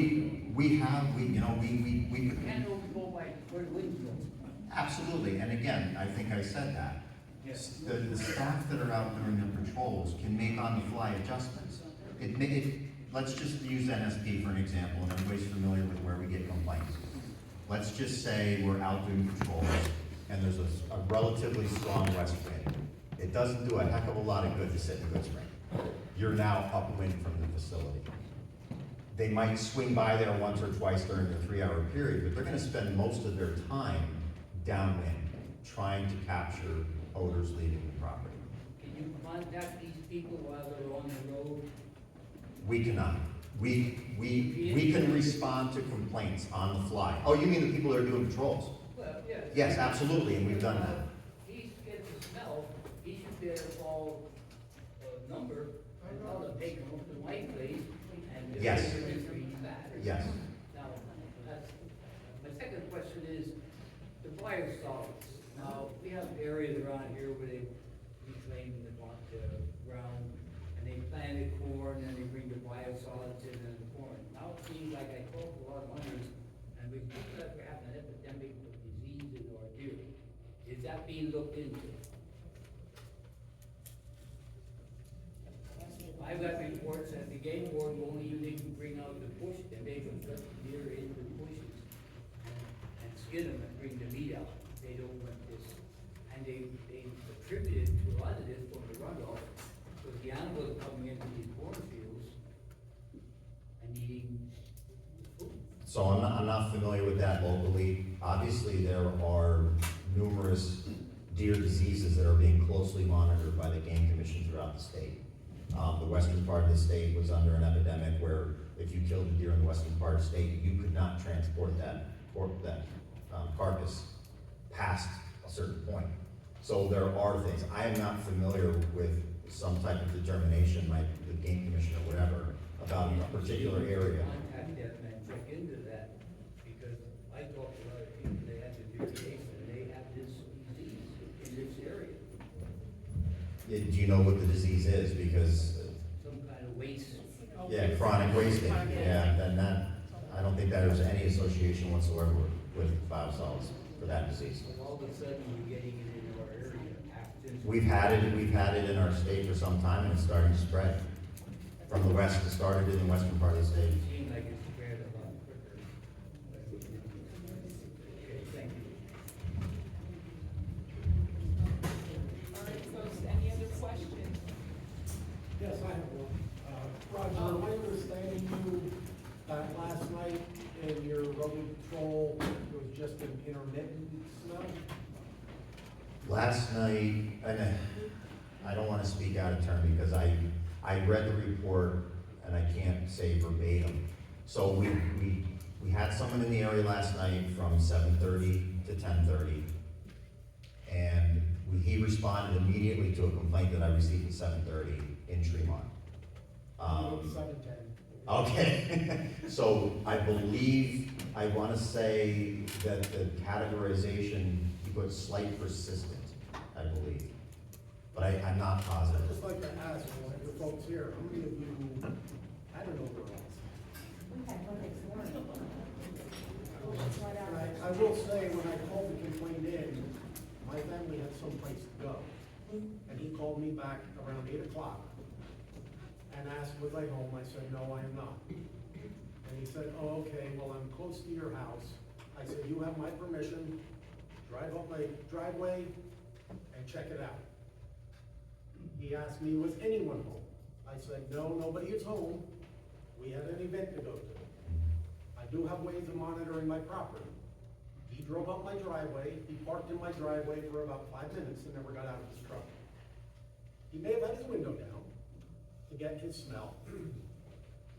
We You can't always go by where the wind blows. absolutely, and again, I think I said that. Yes. The staff that are out during their patrols can make on-the-fly adjustments. Let's just use NSP for an example, and everybody's familiar with where we get complaints. Let's just say we're out doing patrols, and there's a relatively strong west wind. It doesn't do a heck of a lot of good to sit in Good Spring. You're now upwind from the facility. They might swing by there once or twice during the 3-hour period, but they're gonna spend most of their time downwind, trying to capture odors leaving the property. Can you contact these people while they're on the road? We cannot. We can respond to complaints on the fly. Oh, you mean the people that are doing patrols? Well, yes. Yes, absolutely, and we've done that. He gets a smell, he should be able to call a number and tell them, take them to my place and. if Yes. they're really bad. Yes. Now, that's, my second question is, the biosolids. Now, we have areas around here where they reclaim the ground, and they planted corn, and they bring the biosolids in the corn. Now it seems like I talk to a lot of hunters, and we think that we have an epidemic of disease in our deer. Is that being looked into? I've got reports that the game board won't even bring out the bush, and they will put the deer in the bushes and skin them and bring the meat out. They don't want this. And they attributed to a lot of this from the runoff, because the animals are coming into these cornfields and eating food. So I'm not familiar with that locally. Obviously, there are numerous deer diseases that are being closely monitored by the Game Commission throughout the state. The western part of the state was under an epidemic where if you killed a deer in the western part of the state, you could not transport that carcass past a certain point. So there are things. I am not familiar with some type of determination, like the Game Commission or whatever, about a particular area. Contact them and check into that, because I talked to a lot of people, they had the deer case, and they have this disease in this area. Do you know what the disease is? Because, Some kind of waste. yeah, chronic wasting, yeah, then that, I don't think that there's any association whatsoever with biosolids for that disease. All of a sudden, we're getting it in our area. Since- We've had it in our state for some time, and it's starting to spread. From the west, it started in the western part of the state. It seemed like it's spread a lot quicker. Okay, thank you. All right, folks, any other questions? Yes, I have one. Roger, my understanding you, last night in your road patrol was just an intermittent smell? Last night, and I don't want to speak out of turn because I read the report and I can't say verbatim. So we had someone in the area last night from 7:30 to 10:30. And he responded immediately to a complaint that I received at 7:30 in Tremont. 7:10. Okay, so I believe, I want to say that the categorization, he put slight persistent, I believe. But I'm not I'd positive. just like to ask, the folks here, how many of you had an overall? And I will say, when I called the complaint in, my family had someplace to go. And he called me back around 8 o'clock and asked, was I home? I said, no, I am not. And he said, oh, okay, well, I'm close to your house. I said, you have my permission, drive up my driveway and check it out. He asked me, was anyone home? I said, no, nobody is home. We had an event to go to. I do have ways of monitoring my property. He drove up my driveway, he parked in my driveway for about 5 minutes and never got out of his truck. He may have had his window down to get his smell.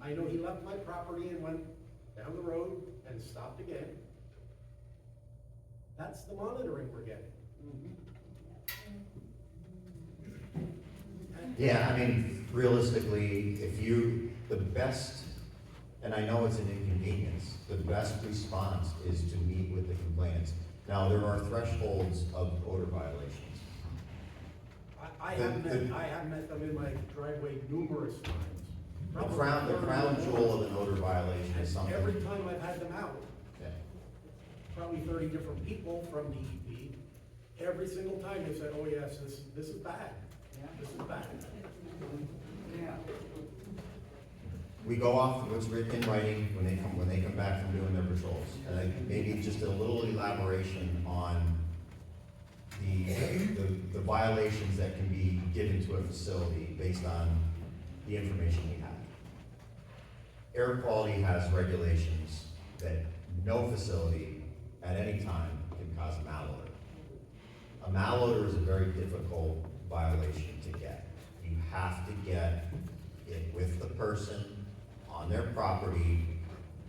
I know he left my property and went down the road and stopped again. That's the monitoring we're getting. Yeah, I mean, realistically, the best, and I know it's an inconvenience, the best response is to meet with the complainants. Now, there are thresholds of odor violations. I have met them in my driveway numerous times. The crown jewel of an odor violation is something. Every time I've had them out, Yeah. probably 30 different people from DEP, every single time they said, oh yes, this is bad. This is bad. Yeah. We go off what's written in writing when they come back from doing their patrols. And maybe just a little elaboration on the violations that can be given to a facility based on the information we have. Air quality has regulations that no facility at any time can cause a malodor. A malodor is a very difficult violation to get. You have to get it with the person on their property.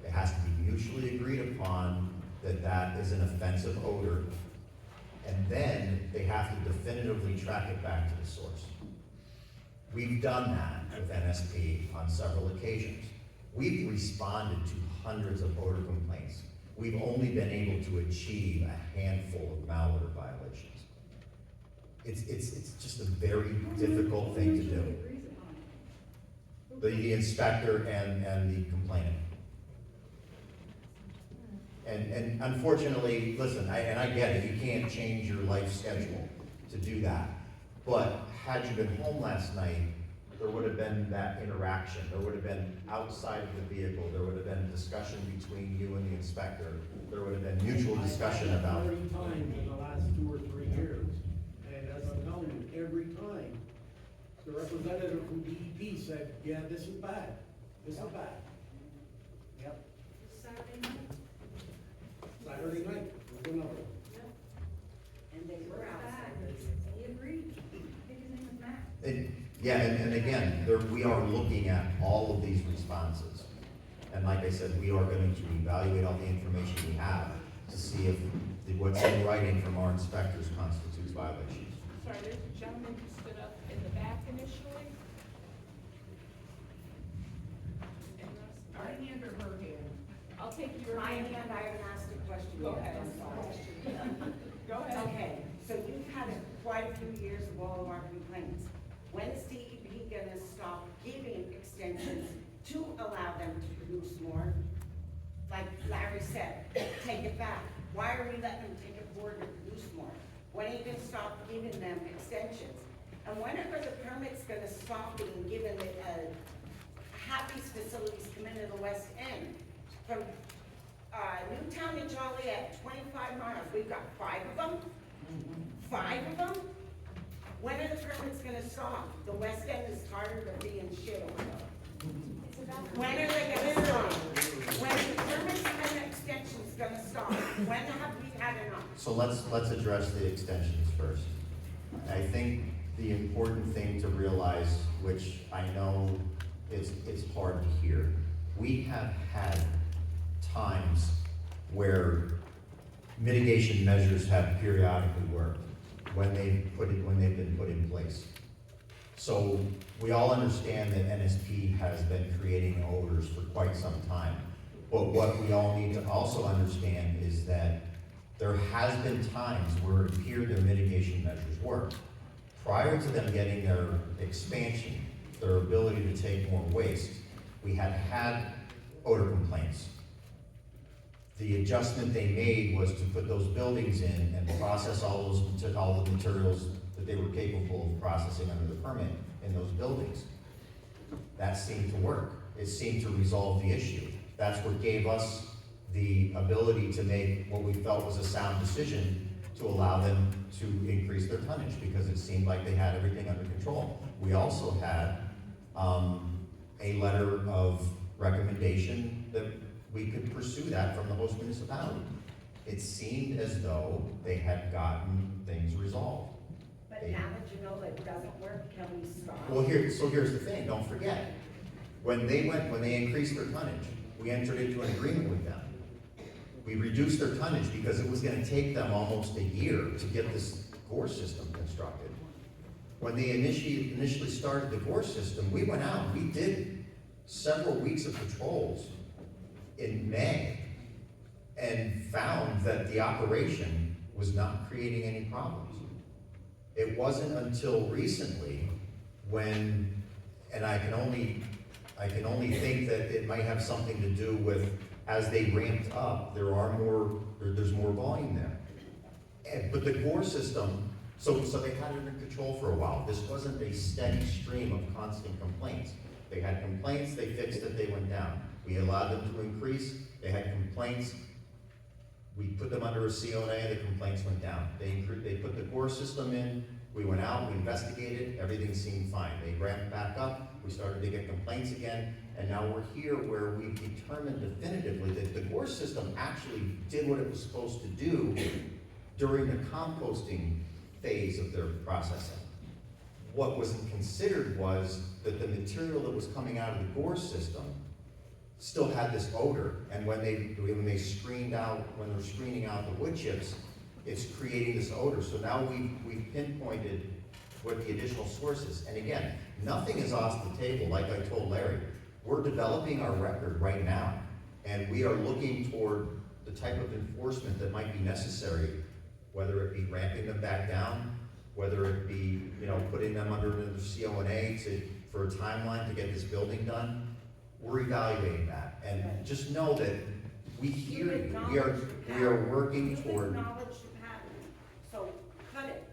It has to be mutually agreed upon that that is an offensive odor. And then they have to definitively track it back to the source. We've done that with NSP on several occasions. We've responded to hundreds of odor complaints. We've only been able to achieve a handful of malodor violations. It's just a very difficult thing to do. The inspector and the complainant. And unfortunately, listen, I get it, you can't change your life schedule to do that. But had you been home last night, there would have been that interaction. There would have been outside of the vehicle. There would have been discussion between you and the inspector. There would have been mutual discussion about. 30 times in the last 2 or 3 years. And as I'm telling you, every time, the representative from DEP said, yeah, this is bad. This is bad. Yep. Saturday night, we'll go over. And they were outside. He agreed. I think his name was Matt. Yeah, and again, we are looking at all of these responses. And like I said, we are going to evaluate all the information we have to see if what's in writing from our inspectors constitutes violations. Sorry, there's a gentleman who stood up in the back initially. Our hand or her hand? I'll take your My hand. hand, I haven't asked a question Go yet, ahead. I'm sorry. Go ahead. Okay, so you've had quite a few years of all of our complaints. When is DEP gonna stop giving extensions to allow them to produce more? Like Larry said, take it back. Why are we letting them take it forward and produce more? When are you gonna stop giving them extensions? And when are the permits gonna stop being given, have these facilities come into the West End? From Newtown to Joliet, 25 miles, we've got 5 of them? 5 of them? When are the permits gonna stop? The West End is tired of being shit on. When are they gonna stop? When are the permits and the extensions gonna stop? When have we had enough? So let's address the extensions first. I think the important thing to realize, which I know it's hard to hear, we have had times where mitigation measures have periodically worked when they've been put in place. So we all understand that NSP has been creating odors for quite some time. But what we all need to also understand is that there has been times where it appeared their mitigation measures worked. Prior to them getting their expansion, their ability to take more waste, we had odor complaints. The adjustment they made was to put those buildings in and process took all the materials that they were capable of processing under the permit in those buildings. That seemed to work. It seemed to resolve the issue. That's what gave us the ability to make what we felt was a sound decision to allow them to increase their tonnage because it seemed like they had everything under control. We also had a letter of recommendation that we could pursue that from the host municipality. It seemed as though they had gotten things resolved. But now that you know that it doesn't work, can we stop? Well, here's the thing, don't forget. When they increased their tonnage, we entered into an agreement with them. We reduced their tonnage because it was gonna take them almost a year to get this gore system constructed. When they initially started the gore system, we went out, we did several weeks of patrols in May and found that the operation was not creating any problems. It wasn't until recently when, and I can only think that it might have something to do with, as they ramped up, there's more volume there. But the gore system, so they had it under control for a while. This wasn't a steady stream of constant complaints. They had complaints, they fixed it, they went down. We allowed them to increase, they had complaints, we put them under a CONA, the complaints went down. They put the gore system in, we went out, we investigated, everything seemed fine. They ramped back up, we started to get complaints again, and now we're here where we've determined definitively that the gore system actually did what it was supposed to do during the composting phase of their processing. What wasn't considered was that the material that was coming out of the gore system still had this odor, and when they're screening out the wood chips, it's creating this odor. So now we've pinpointed what the additional source is. And again, nothing is off the table, like I told Larry. We're developing our record right now, and we are looking toward the type of enforcement that might be necessary, whether it be ramping them back down, whether it be, putting them under the CONA for a timeline to get this building done. We're evaluating that, and just know that we hear you. We are working toward. You've acknowledged the pattern, so cut it.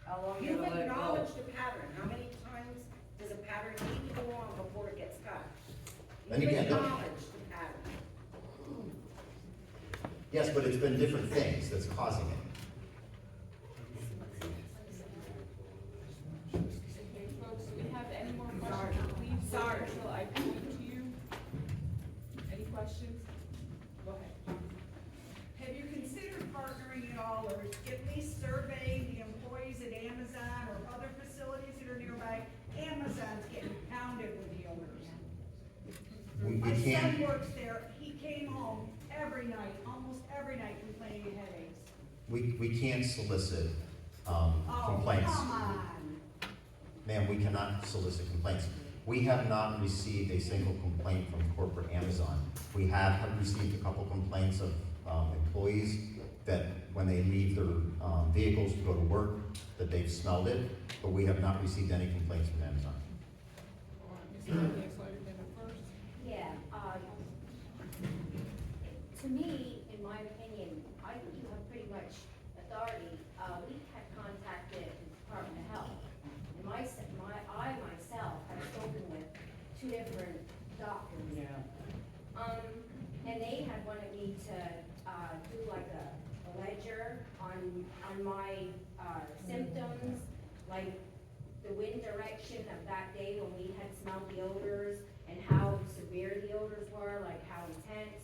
How long You've you gonna let it go? acknowledged the pattern. How many times does a pattern need to go on before it gets cut? And You've again, acknowledged the pattern. Yes, but it's been different things that's causing it. Folks, do we have any more questions? Please, sorry, until I point to you. Any questions? Go ahead. Have you considered partnering at all, or at least surveying the employees at Amazon or other facilities that are nearby? Amazon's getting pounded with the owners. My son works there, he came home every night, almost every night, complaining of headaches. We can't solicit Oh, complaints. come on. Ma'am, we cannot solicit complaints. We have not received a single complaint from corporate Amazon. We have received a couple complaints of employees that when they leave their vehicles to go to work, that they've smelled it, but we have not received any complaints from Amazon. Yeah, to me, in my opinion, I think you have pretty much authority. We had contacted the Department of Health, and I myself have spoken with 2 different doctors. Yeah. And they had wanted me to, do like a ledger on my, symptoms, like the wind direction of that day when we had smelled the odors and how severe the odors were, like how intense.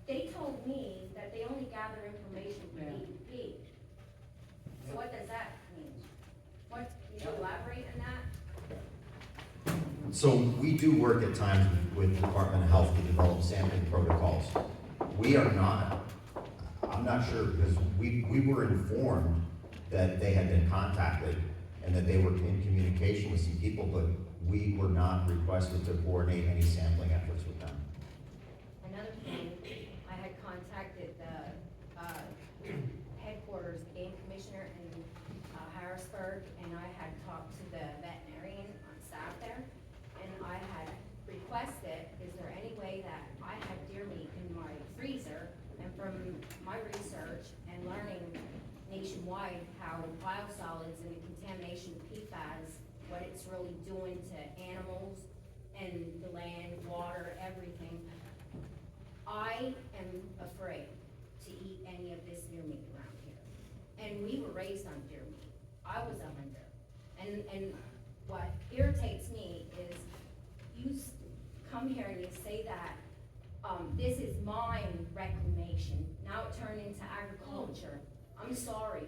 They told me that they only gather information from DEP. So what does that mean? What, can you elaborate on that? So we do work at times with the Department of Health to develop sampling protocols. We are not, I'm not sure, because we were informed that they had been contacted and that they were in communication with some people, but we were not requested to coordinate any sampling efforts with them. Another thing, I had contacted the headquarters, the game commissioner in Harrisburg, and I had talked to the veterinarian on staff there, and I had requested, is there any way that I had deer meat in my freezer, and from my research and learning nationwide how biosolids and the contamination of PFAS, what it's really doing to animals and the land, water, everything. I am afraid to eat any of this deer meat around here. And we were raised on deer meat. I was a hunter. And what irritates me is you come here and you say that this is mine reclamation. Now it turned into agriculture. I'm sorry,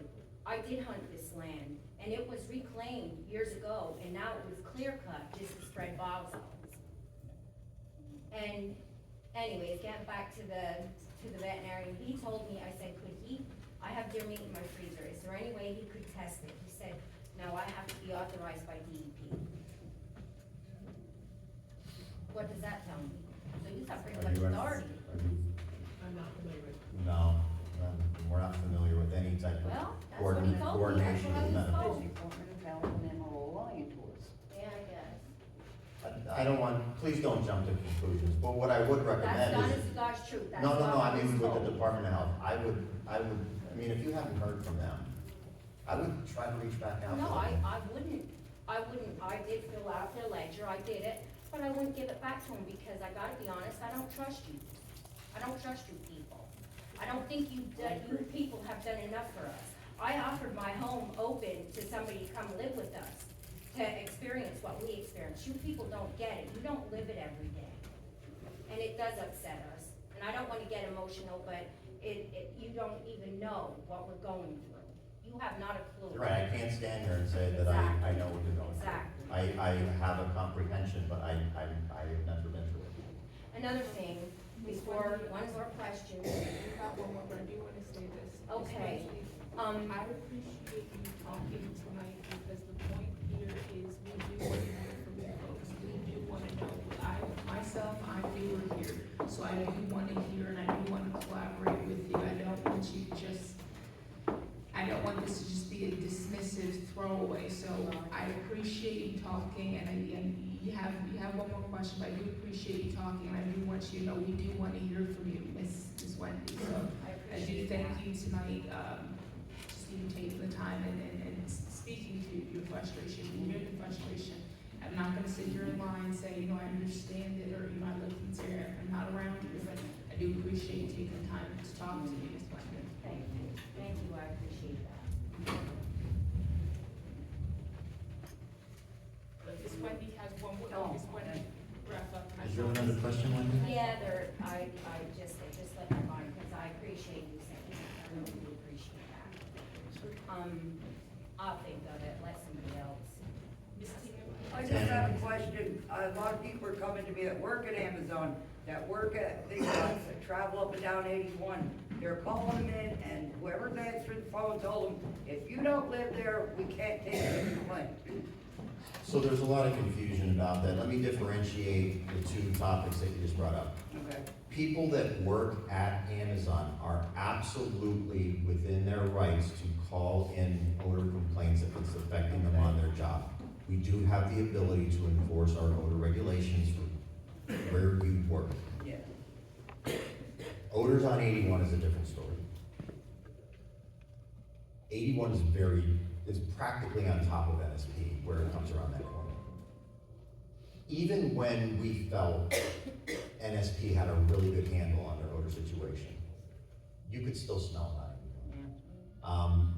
I did hunt this land, and it was reclaimed years ago, and now it was clear cut just to spread biosolids. And anyways, getting back to the veterinarian, he told me, I said, I have deer meat in my freezer, is there any way he could test it? He said, no, I have to be authorized by DEP. What does that tell me? So you have pretty much authority. I'm not familiar with. No, we're not familiar with any type of Well, that's what he told me, that's coordination what I with was medical. told. Department of Health and them are all lying to us. Yeah, I guess. I don't want, please don't jump to conclusions, but what I would That's recommend honest is. to God's truth, that's No, what I I was mean, with told. the Department of Health, I mean, if you haven't heard from them, I would try to reach back out to them. No, I wouldn't, I did fill out their ledger, I did it, but I wouldn't give it back to them because I gotta be honest, I don't trust you. I don't trust you people. I don't think you people have done enough for us. I offered my home open to somebody to come live with us, to experience what we experience. You people don't get it, you don't live it every day. And it does upset us, and I don't wanna get emotional, but you don't even know what we're going through. You have not a clue. You're right, I can't stand here and say that I know what you're going through. Exactly. I have a comprehension, but I've never been through it. Another thing, before, one more question. About one more, but I do wanna say this. Okay, I appreciate you talking tonight because the point here is we do want to hear from you folks. We do want to know. I'm newer here, so I do want to hear and I do want to collaborate with you. I don't want this to just be a dismissive throwaway. So I appreciate you talking and you have one more question, but I do appreciate you talking and I do want you to know we do want to hear from you, Miss Wendy. So I do thank you tonight, just even taking the time and speaking to your frustration. We hear the frustration. I'm not gonna sit here and lie and say, I understand it, or, I look and say, I'm not around you, but I do appreciate you taking the time to talk to me, Ms. Wendy. thank you, I appreciate that. Ms. Wendy has one more, Ms. Wendy, wrap up. Is there another question, Wendy? Yeah, I just let my mind, because I appreciate you saying that, I really do appreciate that. I'll think of it, let somebody else. Ms. Tina? I just have a question. A lot of people are coming to me that work at Amazon, that work at big lots, that travel up and down 81. They're calling them in, and whoever's answering the phone told them, if you don't live there, we can't take your complaint. So there's a lot of confusion about that. Let me differentiate the two topics that you just brought up. Okay. People that work at Amazon are absolutely within their rights to call in odor complaints if it's affecting them on their job. We do have the ability to enforce our odor regulations for where we work. Yeah. Odors on 81 is a different story. 81 is practically on top of NSP where it comes around that corner. Even when we felt NSP had a really good handle on their odor situation, you could still smell it on 81.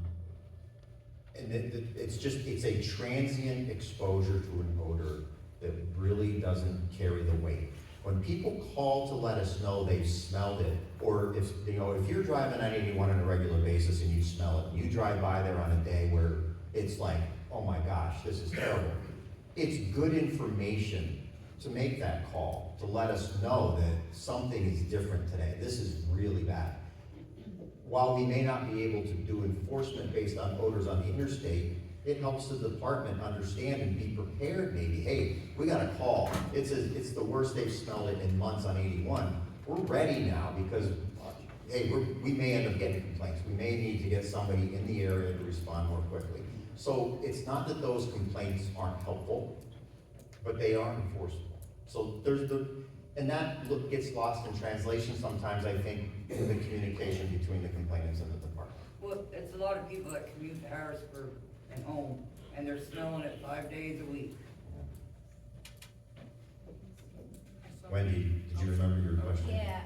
And it's a transient exposure to an odor that really doesn't carry the weight. When people call to let us know they've smelled it, or if you're driving on 81 on a regular basis and you smell it, and you drive by there on a day where it's like, oh my gosh, this is terrible. It's good information to make that call, to let us know that something is different today. This is really bad. While we may not be able to do enforcement based on odors on the interstate, it helps the department understand and be prepared maybe, hey, we got a call. It's the worst they've smelled it in months on 81. We're ready now because, hey, we may end up getting complaints. We may need to get somebody in the area to respond more quickly. So it's not that those complaints aren't helpful, but they are enforceable. So and that gets lost in translation sometimes, I think, in the communication between the complainants and the department. Well, it's a lot of people that commute to Harrisburg and home, and they're smelling it 5 days a week. Wendy, did you remember your question? Yeah,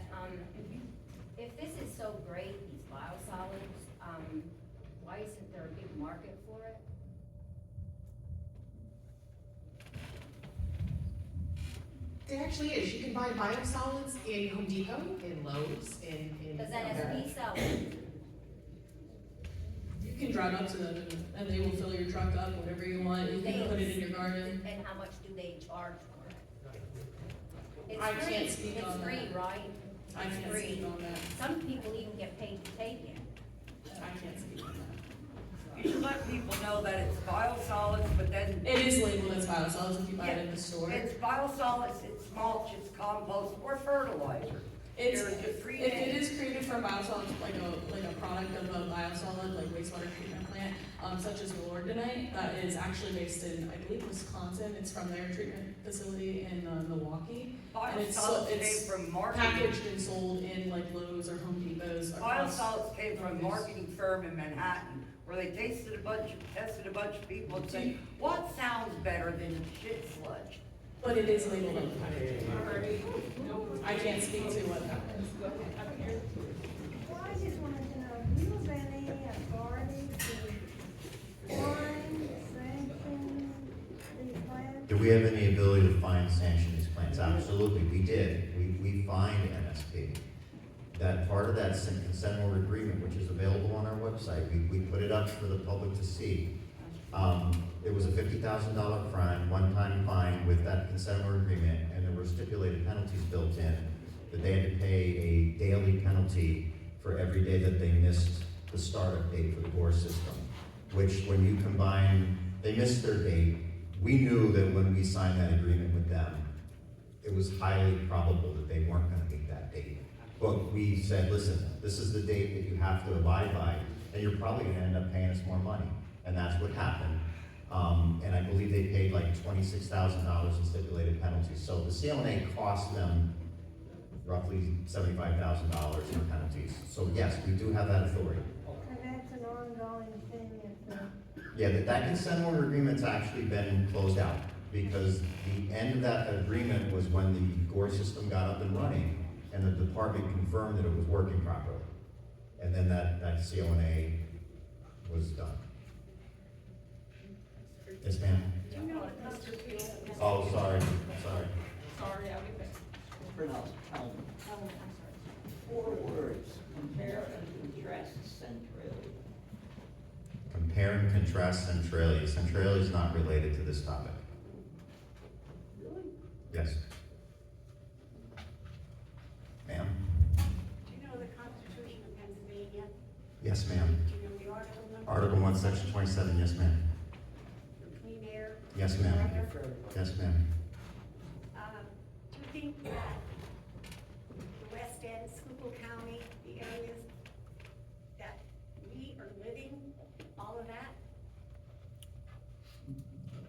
if this is so great, these biosolids, why isn't there a big market for it? There actually is. You can buy biosolids in Home Depot, in Lowe's, in. Does NSP sell it? You can drive up to them and they will fill your truck up, whatever you want. You can put it in your garden. And how much do they charge for it? I It's free, can't speak on it's free, that. right? I It's can't free. speak on that. Some people even get paid to take it. I can't speak on that. You should let people know that it's biosolids, but then. It is labeled as biosolids if you buy it in the store. It's biosolids, it's mulch, it's compost, or fertilizer. It's, There are just three it names. is created from biosolids, like a product of a biosolid, like wastewater treatment plant, such as Milordonite, that is actually based in, I believe, Wisconsin. It's from their treatment facility in Milwaukee. And Biosolids came it's from marketing. packaged and sold in like Lowe's or Home Depot's. Biosolids came from a marketing firm in Manhattan, where they tested a bunch of people and said, what sounds better than shit sludge? But it is labeled on the packaging. I can't speak to what that is. Well, I just wanted to know, do you have any authority to fine, sanction these plants? Do we have any ability to find sanction these plants? Absolutely, we did. We fined NSP. That part of that consent order agreement, which is available on our website, we put it up for the public to see. It was a $50,000 fine, one-time fine with that consent order agreement, and there were stipulated penalties built in, that they had to pay a daily penalty for every day that they missed the startup date for the bore system, which when you combine, they missed their date. We knew that when we signed that agreement with them, it was highly probable that they weren't gonna meet that date. But we said, listen, this is the date that you have to abide by, and you're probably gonna end up paying us more money. And that's what happened. And I believe they paid like $26,000 in stipulated penalties. So the CLNA cost them roughly $75,000 in penalties. So yes, we do have that authority. And that's an ongoing thing, Yeah, that consent order agreement's actually been closed out, because the end of that agreement was when the gore system got up and running, and the department confirmed that it was working properly. And then that CLNA was done. Yes, ma'am? Do you know what Mr. Field? Oh, sorry. Sorry, I'll be back. Pronounce, tell me. Oh, I'm sorry. 4 words, compare and contrast centrally. Compare and contrast centralia. Centralia is not related to this topic. Really? Yes. Ma'am? Do you know the Constitution of Pennsylvania? Yes, ma'am. Do you know the article number? Article 1, Section 27, yes, ma'am. The Clean Air? Yes, ma'am. Water? Yes, ma'am. Do you think that the West End, Schuylkill County, the areas that we are living, all of that,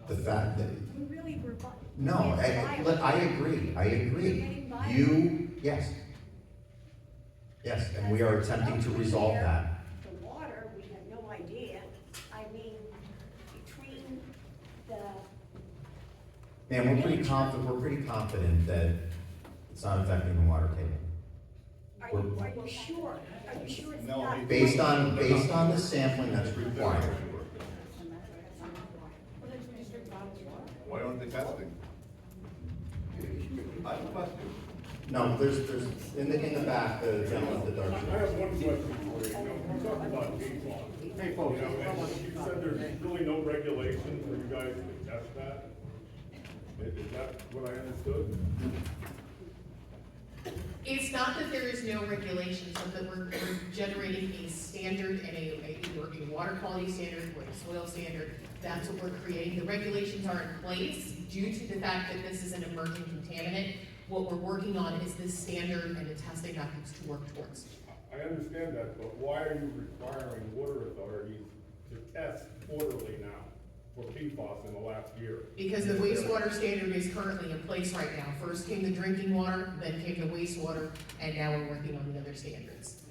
The fact that, we really were. no, I agree. Yes. Yes, and we are attempting to resolve that. The water, we have no idea. I mean, between the, Ma'am, we're pretty confident that it's not affecting the water table. are you sure? Are you sure it's not? Based on the sampling that's required. Why aren't they testing? I have a question. No, there's, in the back, the gentleman with the dark I shirt. have one question for you. You talked about PFAS. Hey, folks. And you said there's really no regulation for you guys to test that? Is that what I understood? It's not that there is no regulations, but that we're generating a standard and either a water quality standard or a soil standard. That's what we're creating. The regulations are in place due to the fact that this is an emerging contaminant. What we're working on is this standard and the testing methods to work towards. I understand that, but why are you requiring water authorities to test quarterly now for PFAS in the last year? Because the wastewater standard is currently in place right now. First came the drinking water, then came the wastewater, and now we're working on the other standards.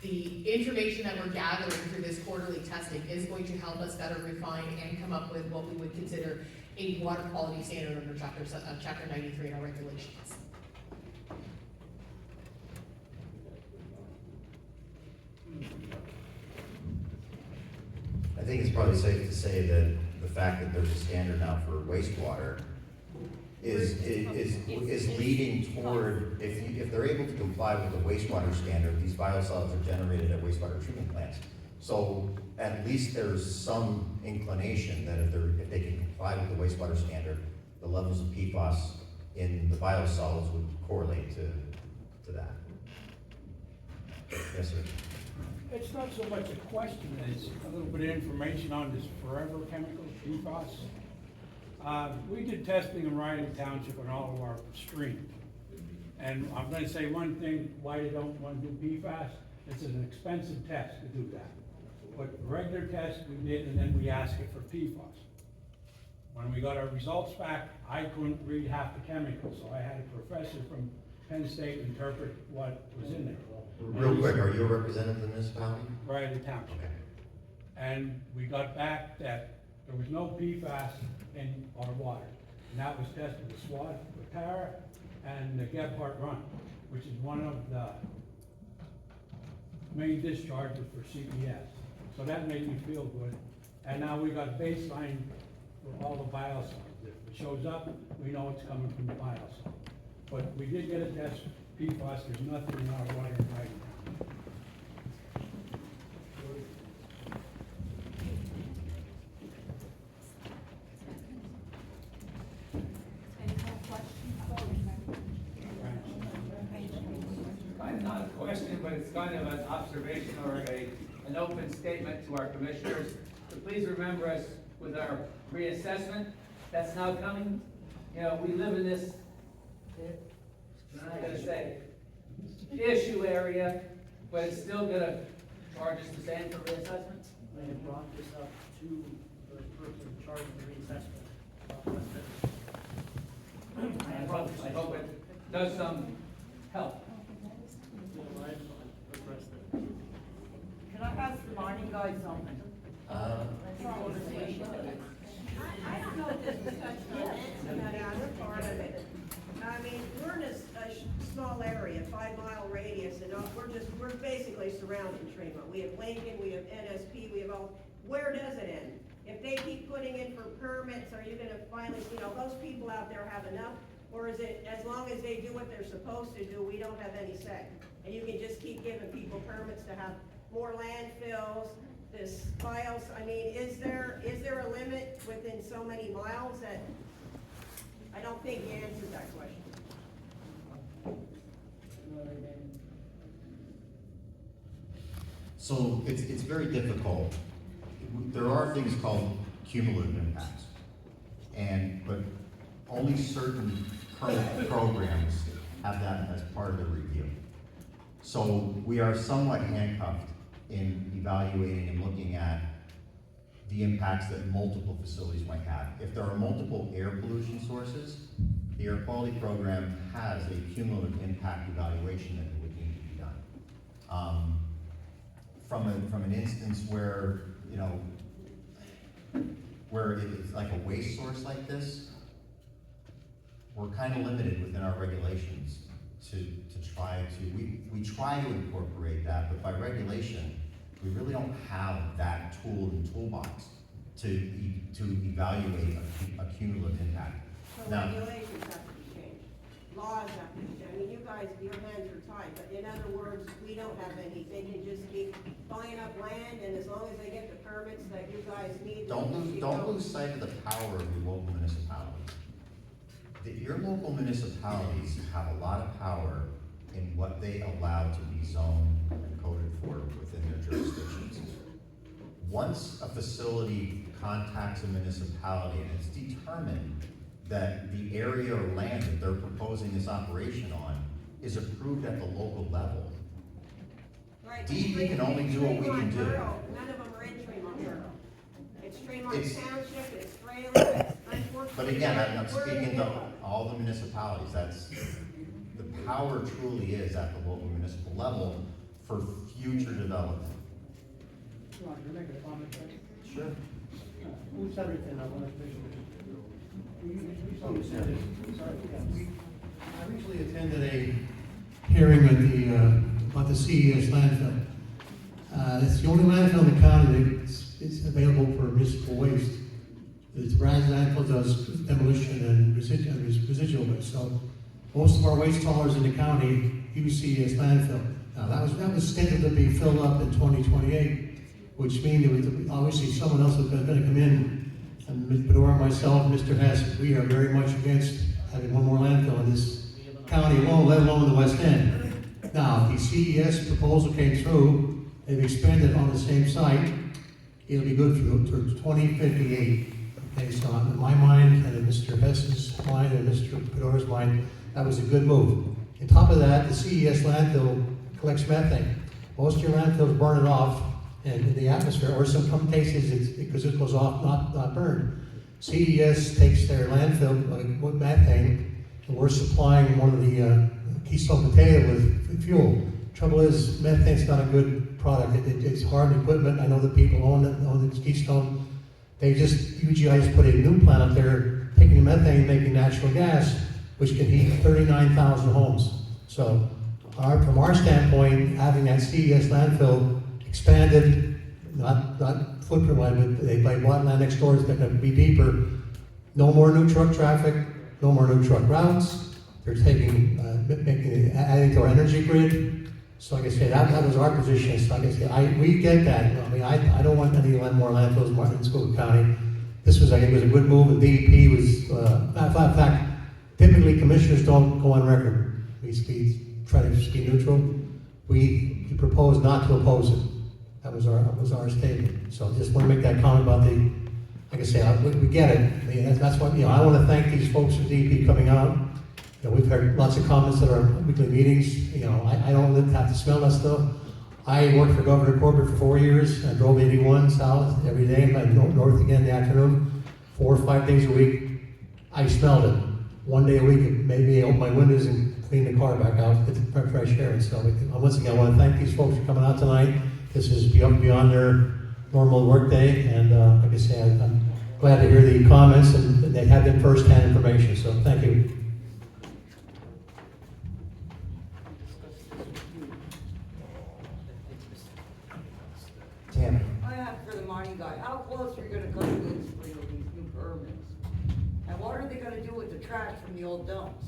The information that we're gathering through this quarterly testing is going to help us better refine and come up with what we would consider a water quality standard under chapter 93 in our regulations. I think it's probably safe to say that the fact that there's a standard now for wastewater is leading toward, if they're able to comply with the wastewater standard, these biosolids are generated at wastewater treatment plants. So at least there's some inclination that if they can comply with the wastewater standard, the levels of PFAS in the biosolids would correlate to that. Yes, sir. It's not so much a question as a little bit of information on this forever chemical, PFAS. We did testing in Riley Township on all of our streams. And I'm gonna say one thing, why they don't wanna do PFAS, it's an expensive test to do that. But the regular test we did, and then we asked it for PFAS. When we got our results back, I couldn't read half the chemicals, so I had a professor from Penn State interpret what was in there. Real quick, are you a representative of the municipality? Riley Township. Okay. And we got back that there was no PFAS in our water. And that was tested with SWAT, with Tara, and the Gebhardt Run, which is one of the main discharges for CPS. So that made me feel good. And now we got baseline for all the biosolids. If it shows up, we know it's coming from the biosolids. But we did get a test for PFAS, there's nothing in our water right now. Kind of not a question, but it's kind of an observation or an open statement to our commissioners. So please remember us with our reassessment that's now coming. You know, we live in this, I'm not gonna say issue area, but it's still gonna charge us the same for reassessment. I had brought this up to the person in charge of the reassessment. I hope it does some help. Can I ask the mining guy something? I don't know if this was touched on it, but we're part of it. I mean, we're in a small area, 5-mile radius, and we're basically surrounding Tremont. We have Lincoln, we have NSP, we have all, where does it end? If they keep putting in for permits, are you gonna finally, those people out there have enough? Or is it, as long as they do what they're supposed to do, we don't have any say? And you can just keep giving people permits to have more landfills, this bios, I mean, is there a limit within so many miles that, I don't think you answered that question. So it's very difficult. There are things called cumulative impacts. But only certain current programs have that as part of the review. So we are somewhat handcuffed in evaluating and looking at the impacts that multiple facilities might have. If there are multiple air pollution sources, the air quality program has a cumulative impact evaluation that would need to be done. From an instance where, where it's like a waste source like this, we're kind of limited within our regulations to try to, we try to incorporate that, but by regulation, we really don't have that tool in the toolbox to evaluate a cumulative impact. So Now, regulations have to be changed, laws have to be changed. I mean, you guys, your hands are tied, but in other words, we don't have any, they can just keep buying up land, and as long as they get the permits that you guys need. don't lose sight of the power of your local municipalities. Your local municipalities have a lot of power in what they allow to be zoned and coded for within their jurisdictions. Once a facility contacts a municipality and it's determined that the area or land that they're proposing this operation on is approved at the local level, Right, DEP can only do what we can do. None of them are in Tremont Borough. It's Tremont It's- Township, it's Fraley, it's unfortunately. But again, I'm we're in speaking the to middle. all the municipalities, the power truly is at the local municipal level for future development. Ron, can I make a comment there? Sure. Who's everything I want to finish with? We said it. Sorry, I recently attended a hearing at about the CES landfill. It's the only landfill in the county that's available for municipal waste. The Brazos landfill does demolition and residual waste. So most of our waste haulers in the county use CES landfill. Now that was scheduled to be filled up in 2028, which means there was obviously someone else was going to come in. And Ms. Bedore, myself, Mr. Hess, we are very much against having one more landfill in this county alone, let alone the West End. Now, if the CES proposal came through, they've expanded on the same site, it'll be good for 2058. Okay, so in my mind, and in Mr. Hess's mind, and Mr. Pedor's mind, that was a good move. On top of that, the CES landfill collects methane. Most of your landfills burn it off in the atmosphere, or some cases it's because it goes off, not burned. CES takes their landfill with methane, and we're supplying one of the Keystone Potato with fuel. Trouble is, methane's not a good product. It's hard equipment. I know the people own the Keystone. UGI just put a new plant up there, taking the methane and making natural gas, which can heat 39,000 homes. So, from our standpoint, having that CES landfill expanded, not footprint-wise, but they bought land next door, it's going to be deeper. No more new truck traffic, no more new truck routes. They're adding to our energy grid. So like I say, that was our position. So like I say, we get that. I mean, I don't want any more landfills in Schuylkill County. This was, I think, was a good move. The DEP was, in fact, typically commissioners don't go on record. We try to just be neutral. We propose not to oppose it. That was our statement. So I just want to make that comment about like I say, we get it. I mean, that's what, I want to thank these folks from DEP coming out. We've heard lots of comments at our weekly meetings. I don't have to smell that stuff. I worked for Governor Corbett for 4 years. I drove 81 south every day, and I north again in the afternoon, 4 or 5 days a week. I smelled it. 1 day a week, maybe I open my windows and clean the car back out, get the fresh air and stuff. Once again, I want to thank these folks for coming out tonight. This is beyond their normal workday, and like I say, I'm glad to hear the comments, and they have been first-hand information, so thank you. Tammy. I have for the mining guy, how close are you gonna come to this for these new permits? And what are they gonna do with the trash from the old dumps?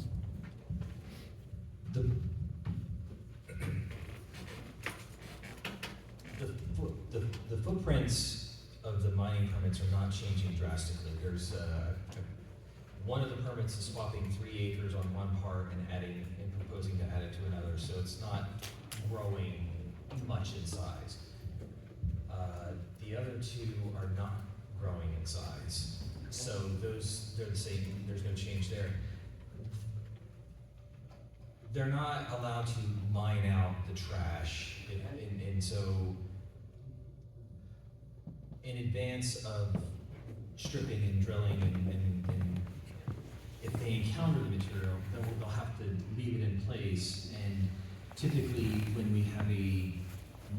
The footprints of the mining permits are not changing drastically. There's one of the permits is swapping 3 acres on one part and proposing to add it to another, so it's not growing much in size. The other two are not growing in size, so they're the same. There's no change there. They're not allowed to mine out the trash, and so in advance of stripping and drilling, and if they encounter the material, then they'll have to leave it in place. And typically, when we have a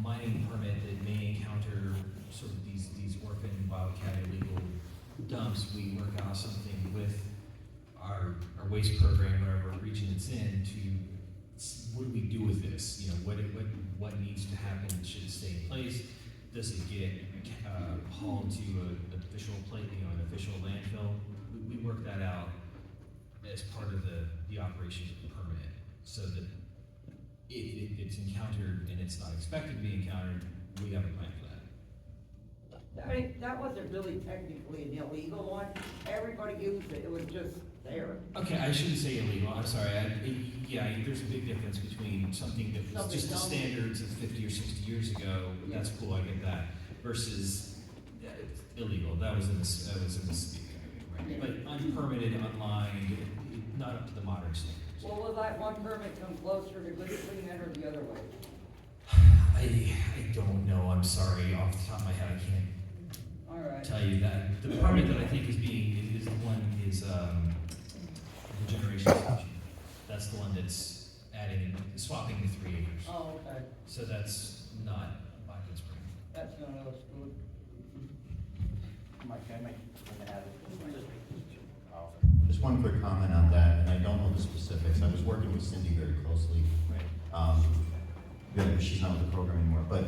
mining permit that may encounter sort of these orphan wildcat illegal dumps, we work out something with our waste program, whatever region it's in, to what do we do with this? What needs to happen? Should it stay in place? Does it get hauled to an official an official landfill? We work that out as part of the operations of the permit, so that if it's encountered and it's not expected to be encountered, we have a plan for that. That wasn't really technically an illegal one. Everybody used it. It was just there. Okay, I shouldn't say illegal. I'm sorry. There's a big difference between something that was just the standards of 50 or 60 years ago. That's cool. I get that. Versus illegal. That was in the city, right? But unpermitted, unlined, not up to the modern standards. Well, will that one permit come closer to good clean or the other way? I don't know. I'm sorry. Off the top of my head, I can't tell you that. The permit that I think is the one is the generation station. That's the one that's swapping the 3 acres. Oh, okay. So that's not Biden Spring. That's not us good. Just one quick comment on that, and I don't know the specifics. I was working with Cindy very closely. She's not with the program anymore, but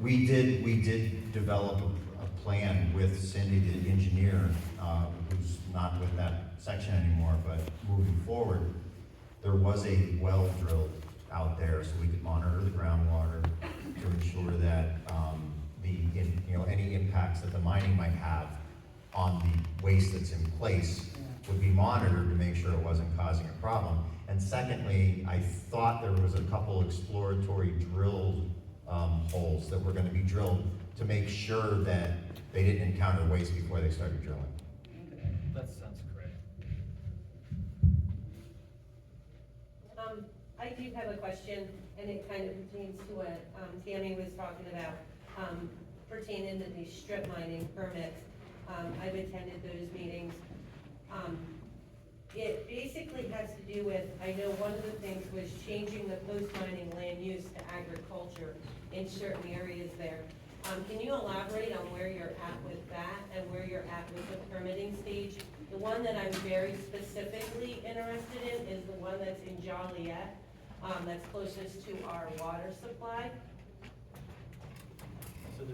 we did develop a plan with Cindy, the engineer, who's not with that section anymore, but moving forward, there was a well drilled out there so we could monitor the groundwater to ensure that any impacts that the mining might have on the waste that's in place would be monitored to make sure it wasn't causing a problem. And secondly, I thought there was a couple exploratory drilled holes that were gonna be drilled to make sure that they didn't encounter waste before they started drilling. That sounds correct. I do have a question, and it kind of pertains to what Tammy was talking about, pertaining to these strip mining permits. I've attended those meetings. It basically has to do with, I know one of the things was changing the post-mining land use to agriculture in certain areas there. Can you elaborate on where you're at with that and where you're at with the permitting stage? The one that I'm very specifically interested in is the one that's in Joliet, that's closest to our water supply. So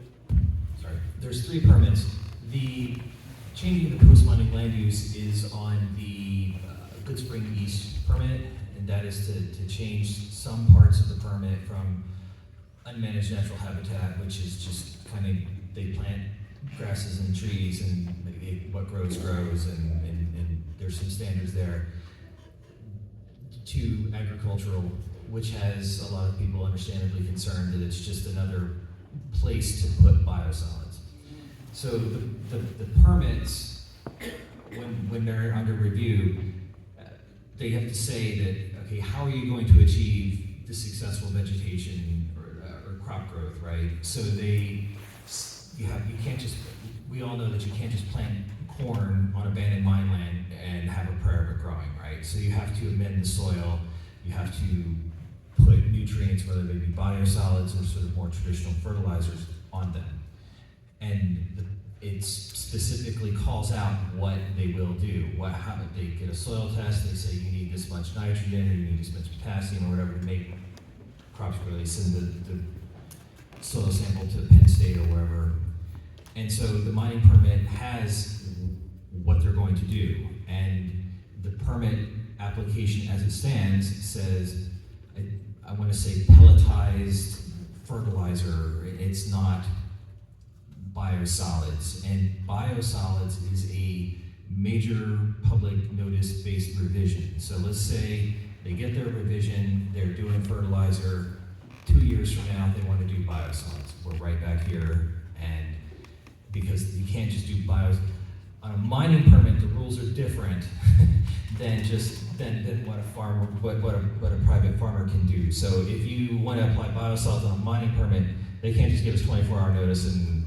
there's 3 permits. The changing the post-mining land use is on the Good Spring East permit, and that is to change some parts of the permit from unmanaged natural habitat, which is just kind of, they plant grasses and trees and what grows, and there's some standards there, to agricultural, which has a lot of people understandably concerned that it's just another place to put biosolids. So the permits, when they're under review, they have to say that, okay, how are you going to achieve the successful vegetation or crop growth, right? So you can't just, we all know that you can't just plant corn on abandoned mine land and have a prayer of it growing, right? So you have to amend the soil, you have to put nutrients, whether they be biosolids or sort of more traditional fertilizers, on them. And it specifically calls out what they will do. How they get a soil test, they say you need this much nitrogen or you need this much potassium or whatever to make crops grow. They send the soil sample to Penn State or wherever. And so the mining permit has what they're going to do. And the permit application as it stands says, I want to say pelletized fertilizer. It's not biosolids, and biosolids is a major public notice-based revision. So let's say they get their revision, they're doing fertilizer, 2 years from now they want to do biosolids. We're right back here, and because you can't just do on a mining permit, the rules are different than what a farmer, what a private farmer can do. So if you want to apply biosolids on a mining permit, they can't just give us 24-hour notice and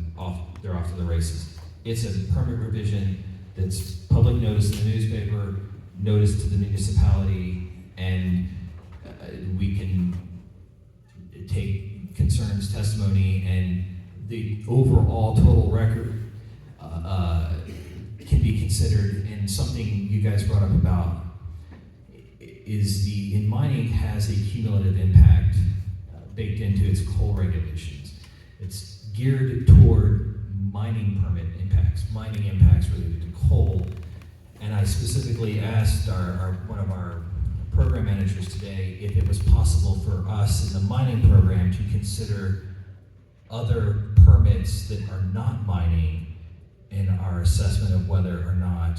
they're off to the races. It's a permit revision that's public notice in the newspaper, notice to the municipality, and we can take concerns, testimony, and the overall total record can be considered. And something you guys brought up about is in mining has a cumulative impact baked into its coal regulations. It's geared toward mining permit impacts, mining impacts related to coal. And I specifically asked one of our program managers today if it was possible for us in the mining program to consider other permits that are not mining in our assessment of whether or not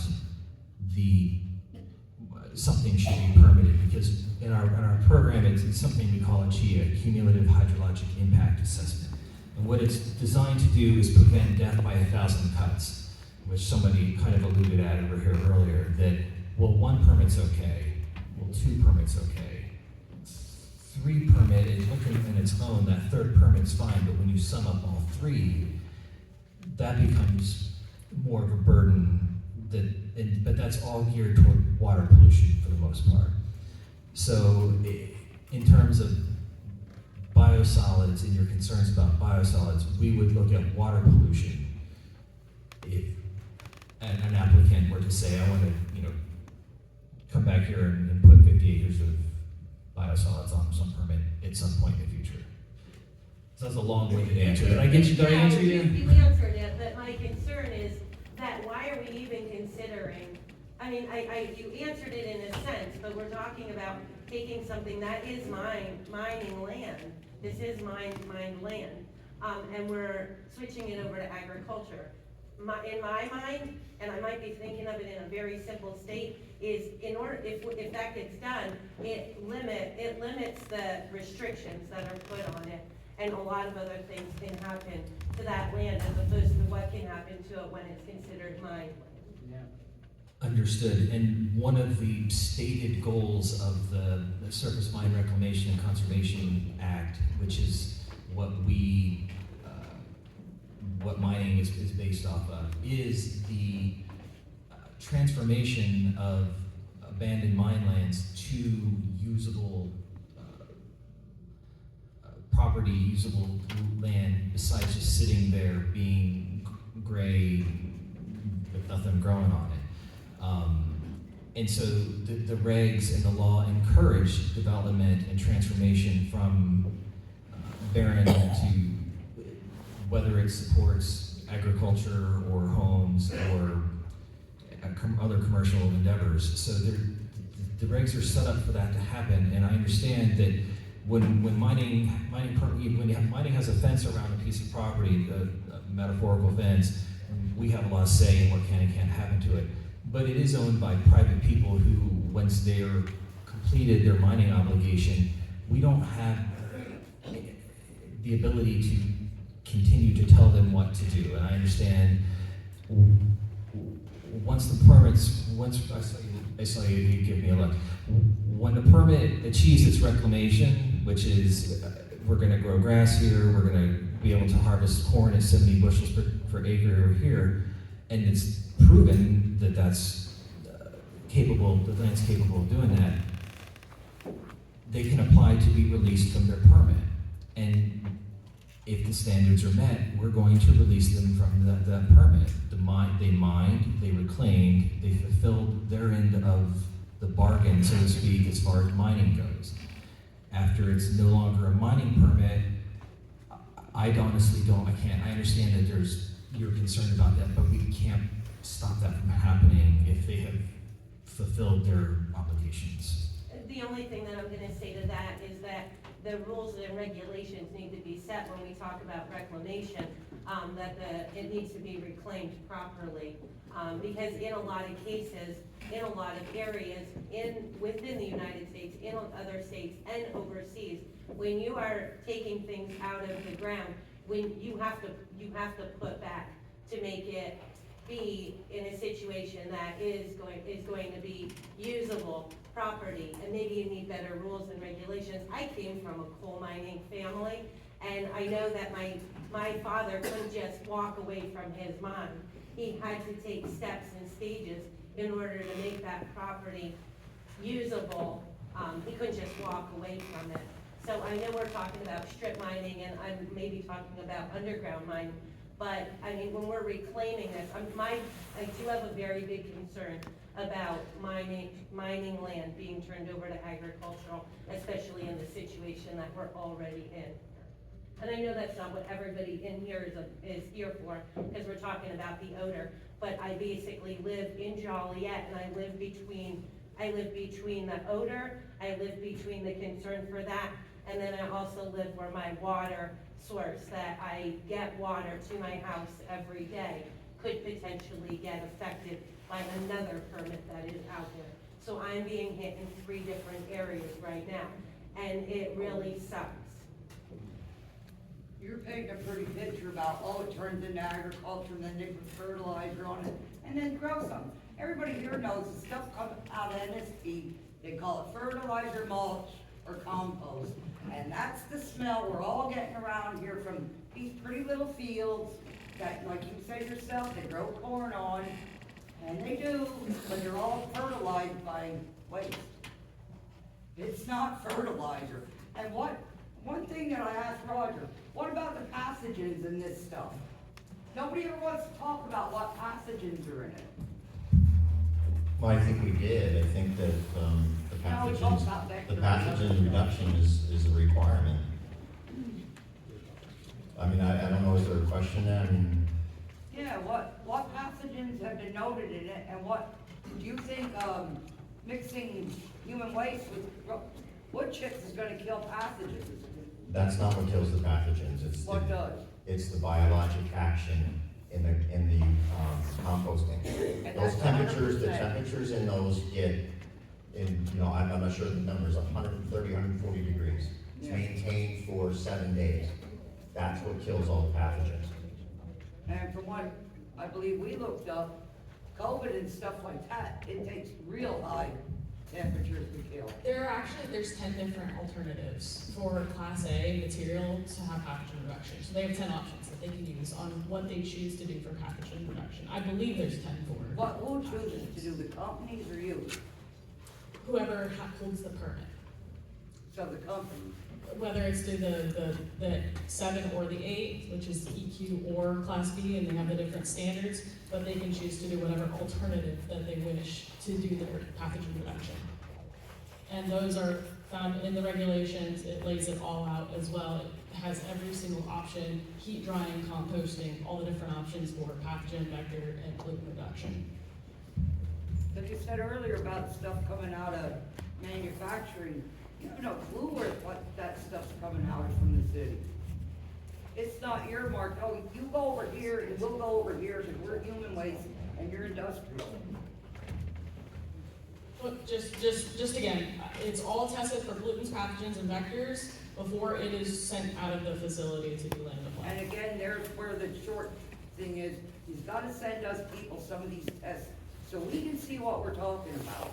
something should be permitted. Because in our program, it's something we call a CHIA, Cumulative Hydrologic Impact Assessment. And what it's designed to do is prevent death by 1,000 cuts, which somebody kind of alluded at over here earlier, that, well, 1 permit's okay, well, 2 permits okay, 3 permit is looking in its own, that 3rd permit's fine, but when you sum up all 3, that becomes more of a burden, but that's all geared toward water pollution for the most part. So in terms of biosolids and your concerns about biosolids, we would look at water pollution if an applicant were to say, I want to, come back here and put 50 acres of biosolids on some permit at some point in the future. So that's a long-winded answer. Did I answer you? You answered it, but my concern is that why are we even considering, you answered it in a sense, but we're talking about taking something that is mining land. This is mined land, and we're switching it over to agriculture. in my mind, and I might be thinking of it in a very simple state, is in order, if that gets done, it limits the restrictions that are put on it. And a lot of other things can happen to that land as opposed to what can happen to it when it's considered mine. Understood. And one of the stated goals of the Surface Mine Reclamation and Conservation Act, which is what what mining is based off of, is the transformation of abandoned mine lands to usable property, usable land, besides just sitting there being gray with nothing growing on it. And so the regs and the law encourage development and transformation from barren to whether it supports agriculture or homes or other commercial endeavors. So the regs are set up for that to happen, and I understand that when mining has a fence around a piece of property, a metaphorical fence, we have a lot of say in what can and can't happen to it. But it is owned by private people who, once they're completed their mining obligation, we don't have the ability to continue to tell them what to do. And I understand once the permits, I saw you give me a look. When the permit achieves its reclamation, which is we're going to grow grass here, we're going to be able to harvest corn at 70 bushels per acre over here, and it's proven that that's capable, the land's capable of doing that, they can apply to be released from their permit. And if the standards are met, we're going to release them from that permit. They mined, they reclaimed, they fulfilled their end of the bargain, so to speak, as far as mining goes. After it's no longer a mining permit, I understand that you're concerned about that, but we can't stop that from happening if they have fulfilled their obligations. The only thing that I'm gonna say to that is that the rules and regulations need to be set when we talk about reclamation, it needs to be reclaimed properly. Because in a lot of cases, in a lot of areas, within the United States, in other states, and overseas, when you are taking things out of the ground, when you have to put back to make it be in a situation that is going to be usable property, and maybe you need better rules and regulations. I came from a coal mining family, and I know that my father couldn't just walk away from his mine. He had to take steps and stages in order to make that property usable. He couldn't just walk away from it. So I know we're talking about strip mining, and I'm maybe talking about underground mining, but I mean, when we're reclaiming this, I do have a very big concern about mining land being turned over to agricultural, especially in the situation that we're already in. And I know that's not what everybody in here is here for, because we're talking about the odor, but I basically live in Joliet, and I live between the odor, I live between the concern for that, and then I also live where my water source that I get water to my house every day could potentially get affected by another permit that is out there. So I'm being hit in 3 different areas right now, and it really sucks. You're painting a pretty picture about, oh, it turns into agriculture, and then they put fertilizer on it, and then grow some. Everybody here knows the stuff comes out of NSP, they call it fertilizer, mulch, or compost. And that's the smell we're all getting around here from these pretty little fields that, like you say yourself, they grow corn on, and they do, but they're all fertilized by waste. It's not fertilizer. And one thing that I asked Roger, what about the pathogens in this stuff? Nobody ever wants to talk about what pathogens are in it. Well, I think we did. I think that the pathogen reduction is a requirement. I mean, I don't know, is there a question there? I mean, yeah, what pathogens have been noted in it, and what do you think mixing human waste with wood chips is going to kill pathogens? that's not what kills the pathogens. What does? It's the biologic action in the composting. And Those that's temperatures, the 100%. temperatures in those get in, I'm not sure the numbers, 130, 140 degrees. It's Yeah. maintained for 7 days. That's what kills all the pathogens. And from what I believe we looked up, COVID and stuff like that, it takes real high temperatures to kill. There's 10 different alternatives for Class A material to have pathogen reduction. So they have 10 options that they can use on what they choose to do for pathogen reduction. I believe there's 10 for. But who chooses to do, the companies or you? Whoever holds the permit. So the companies. Whether it's through the 7 or the 8, which is EQ or Class B, and they have the different standards, but they can choose to do whatever alternative that they wish to do their pathogen reduction. And those are found in the regulations. It lays it all out as well. It has every single option, heat drying, composting, all the different options for pathogen, vector, and pollutant reduction. But you said earlier about stuff coming out of manufacturing, you have no clue what that stuff's coming out from the city. It's not earmarked, oh, you go over here and we'll go over here, because we're human waste and you're industrial. Look, just again, it's all tested for pollutants, pathogens, and vectors before it is sent out of the facility to be landed upon. And again, there's where the short thing is, he's gotta send us people some of these tests, so we can see what we're talking about.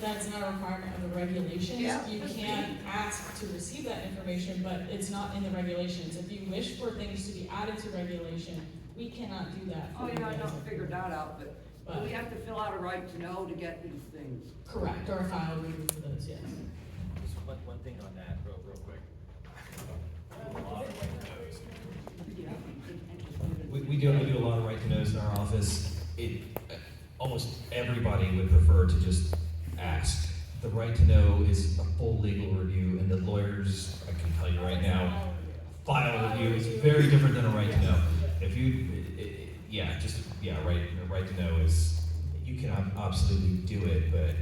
That's not a requirement of the regulations. Yeah. You can ask to receive that information, but it's not in the regulations. If you wish for things to be added to regulation, we cannot do that. Oh, yeah, I don't figure that out, but we have to fill out a right to know to get these things. Correct, or file review for those, yes. Just one thing on that, real quick. We do a lot of right to knows in our office. Almost everybody would prefer to just ask. The right to know is a full legal review, and the lawyers, I can tell you right now, file review is very different than a right to know. If you, right to know is, you can absolutely do it, but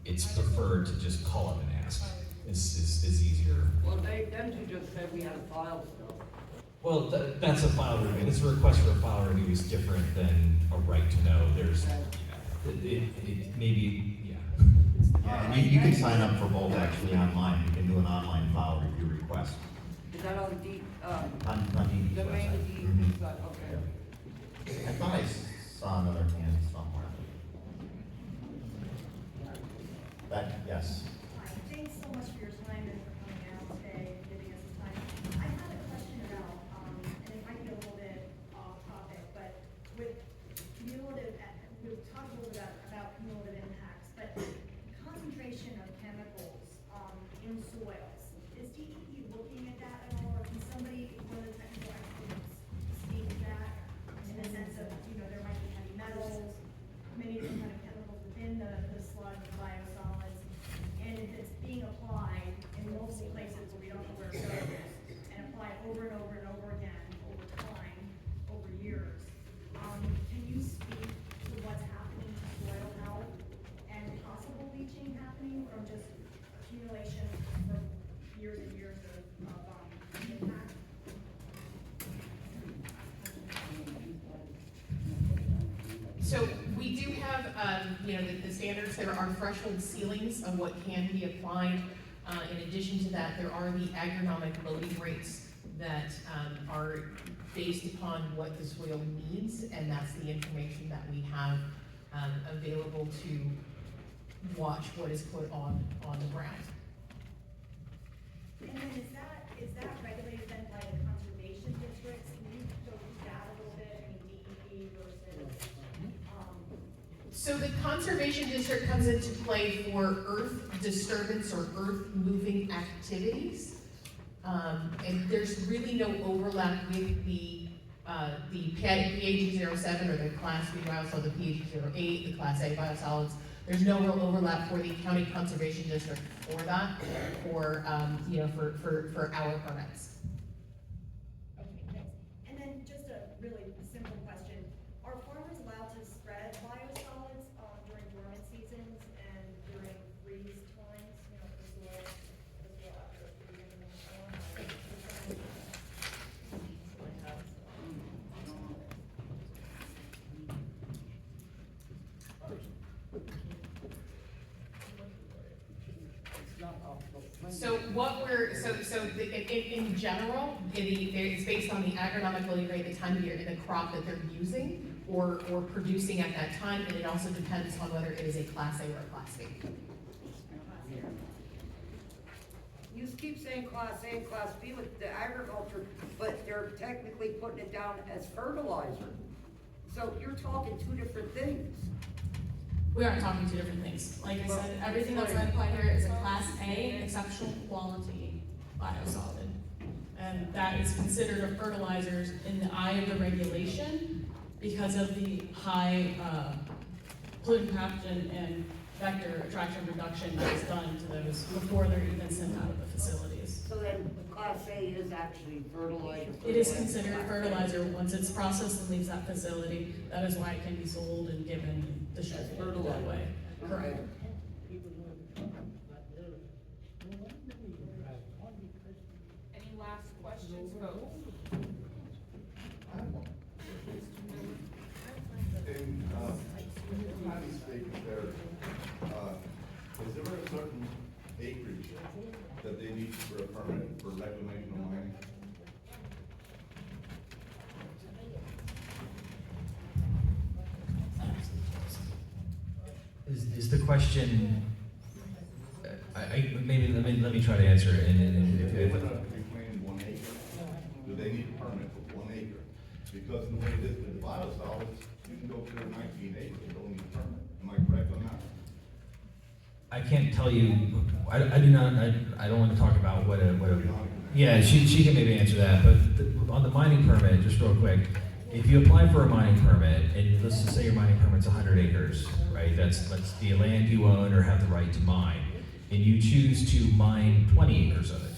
it's preferred to just call up and ask. Is easier. Well, them two just said we had to file stuff. Well, that's a file review. This request for a file review is different than a right to know. There's, maybe, yeah. Yeah, and you can sign up for both actually online. You can do an online file review request. Is that on the, On DEP's the main website. DEP side? Okay. I thought I saw another hand somewhere. Yes. Hi, thanks so much for your time and for coming out today and giving us this time. I had a question about, and it might be a little bit off topic, but with cumulative, we've talked a little bit about cumulative impacts, but concentration of chemicals, in soils, is DEP looking at that at all, or can somebody, one of the technical experts, speak to that in the sense of, there might be heavy metals, many different kind of chemicals within the sludge, the biosolids, and if it's being applied in multiple places where we don't know where it goes, and applied over and over and over again, over time, over years, can you speak to what's happening to soil health and possible leaching happening from just accumulation from years and years of impact? So we do have, the standards, there are threshold ceilings of what can be applied. In addition to that, there are the agronomic loading rates that are based upon what the soil needs, and that's the information that we have available to watch what is put on the ground. And then is that regulated then by the conservation districts? Can you go through that a little bit, DEP versus, So the conservation district comes into play for earth disturbance or earth moving activities. And there's really no overlap with the PAG 07 or the Class B biosolids, the PAG 08, the Class A biosolids. There's no real overlap for the county conservation district for that, for our permits. okay, thanks. And then just a really simple question. Are farmers allowed to spread biosolids during dormant seasons and during freeze times, for soil after freezing and so on? So in general, it's based on the agronomic loading rate, the time of year, and the crop that they're using or producing at that time, and it also depends on whether it is a Class A or a Class B. You keep saying Class A and Class B with the agriculture, but they're technically putting it down as fertilizer. So you're talking two different things. We aren't talking two different things. Like I said, everything that's identified here is a Class A exceptional quality biosolid. And that is considered a fertilizer in the eye of the regulation because of the high pollutant pathogen and vector attraction reduction that is done to those before they're even sent out of the facilities. So then Class A is actually fertilizer. It is considered fertilizer once it's processed and leaves that facility. That is why it can be sold and given and distributed that way. Correct. Any last questions, folks? In county statement there, is there a certain acreage that they need for a permit for reclamation or mining? Is the question, maybe let me try to answer it, and If they want to reclaim 1 acre, do they need a permit for 1 acre? Because the way it is with the biosolids, you can go through 19 acres and don't need a permit. Am I correct on that? I can't tell you, I do not, I don't want to talk about what a, yeah, she can maybe answer that, but on the mining permit, just real quick, if you apply for a mining permit, and let's just say your mining permit's 100 acres, right, that's the land you own or have the right to mine, and you choose to mine 20 acres of it,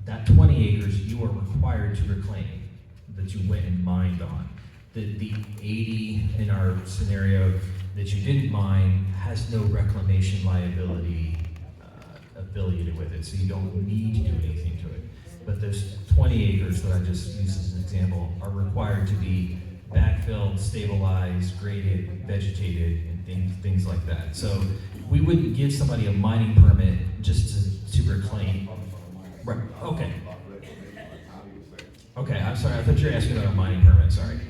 that 20 acres you are required to reclaim, that you went and mined on. The 80 in our scenario that you didn't mine has no reclamation liability affiliated with it, so you don't need to do anything to it. But those 20 acres that I just used as an example are required to be backfilled, stabilized, graded, vegetated, and things like that. So we wouldn't give somebody a mining permit just to reclaim. Right, okay. Okay, I'm sorry, I thought you were asking about a mining permit, sorry.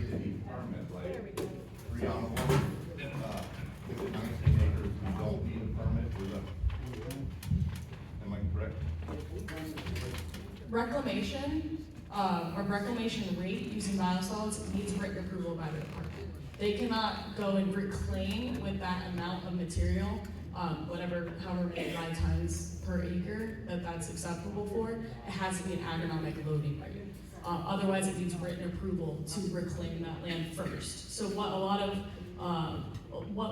Reclamation, or reclamation rate using biosolids needs written approval by the department. They cannot go and reclaim with that amount of material, however many dry tons per acre that's acceptable for. It has to be an agronomic loading rate. Otherwise, it needs written approval to reclaim that land first. So what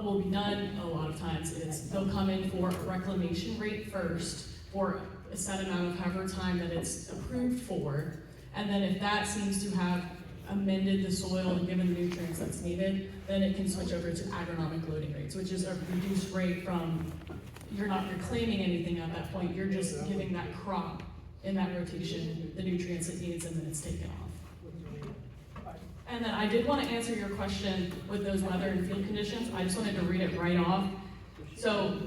will be done a lot of times is they'll come in for a reclamation rate first for a set amount of however time that it's approved for, and then if that seems to have amended the soil and given the nutrients that's needed, then it can switch over to agronomic loading rates, which is a reduced rate from, you're not reclaiming anything at that point, you're just giving that crop in that rotation the nutrients it needs, and then it's taken off. And then I did want to answer your question with those weather and field conditions. I just wanted to read it right off. So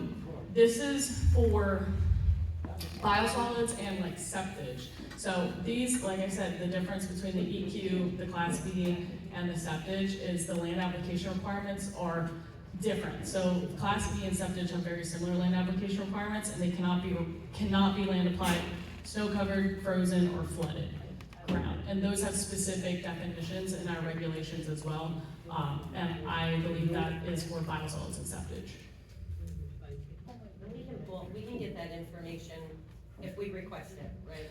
this is for biosolids and like septage. So these, like I said, the difference between the EQ, the Class B, and the septage is the land application requirements are different. So Class B and septage have very similar land application requirements, and they cannot be land applied snow-covered, frozen, or flooded ground. And those have specific definitions in our regulations as well. And I believe that is for biosolids and septage. We can get that information if we request it, right?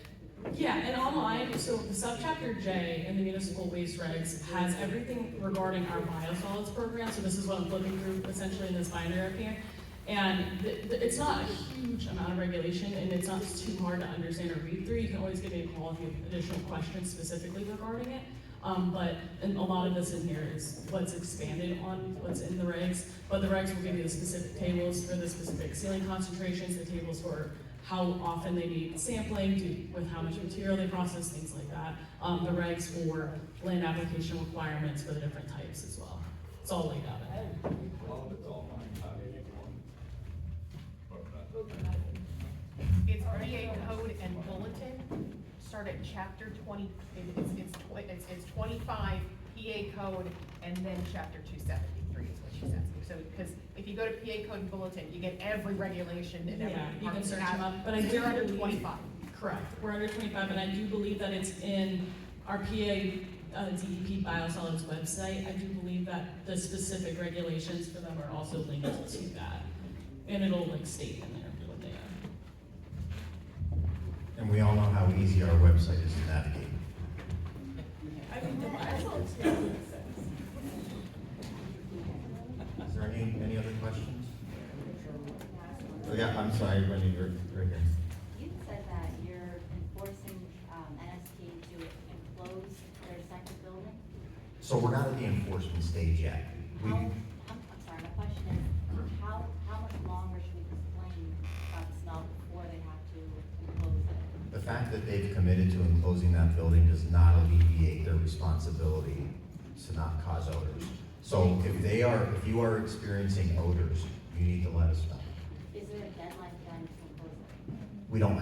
Yeah, and online, so the subchapter J in the municipal waste regs has everything regarding our biosolids program. So this is what I'm flipping through essentially in this binder up here. And it's not a huge amount of regulation, and it's not too hard to understand or read through. You can always give me a call if you have additional questions specifically regarding it. And a lot of this in here is what's expanded on what's in the regs. But the regs will give you the specific tables for the specific ceiling concentrations, the tables for how often they need sampling, with how much material they process, things like that. The regs for land application requirements for the different types as well. It's all laid out in there. It's already PA code and bulletin, start at chapter 20, it's 25 PA code and then chapter 273 is what she says. So, because if you go to PA code and bulletin, you get every regulation and every Yeah, you can department search has. them up, but I do They're under 25. Correct, we're under 25, and I do believe that it's in our PA DEP biosolids website. I do believe that the specific regulations for them are also linked to that, and it'll like state in there what they are. And we all know how easy our website is to navigate. I think the biosolids. Is there any other questions? Oh, yeah, I'm sorry, Wendy, you're right here. You said that you're enforcing, NST to enclose their second building? So we're not at the enforcement stage yet. I'm sorry, my question is, how much longer should we complain about the smell before they have to enclose it? The fact that they've committed to enclosing that building does not alleviate their responsibility to not cause odors. So if you are experiencing odors, you need to let us know. Is there a deadline for them to enclose it? We don't,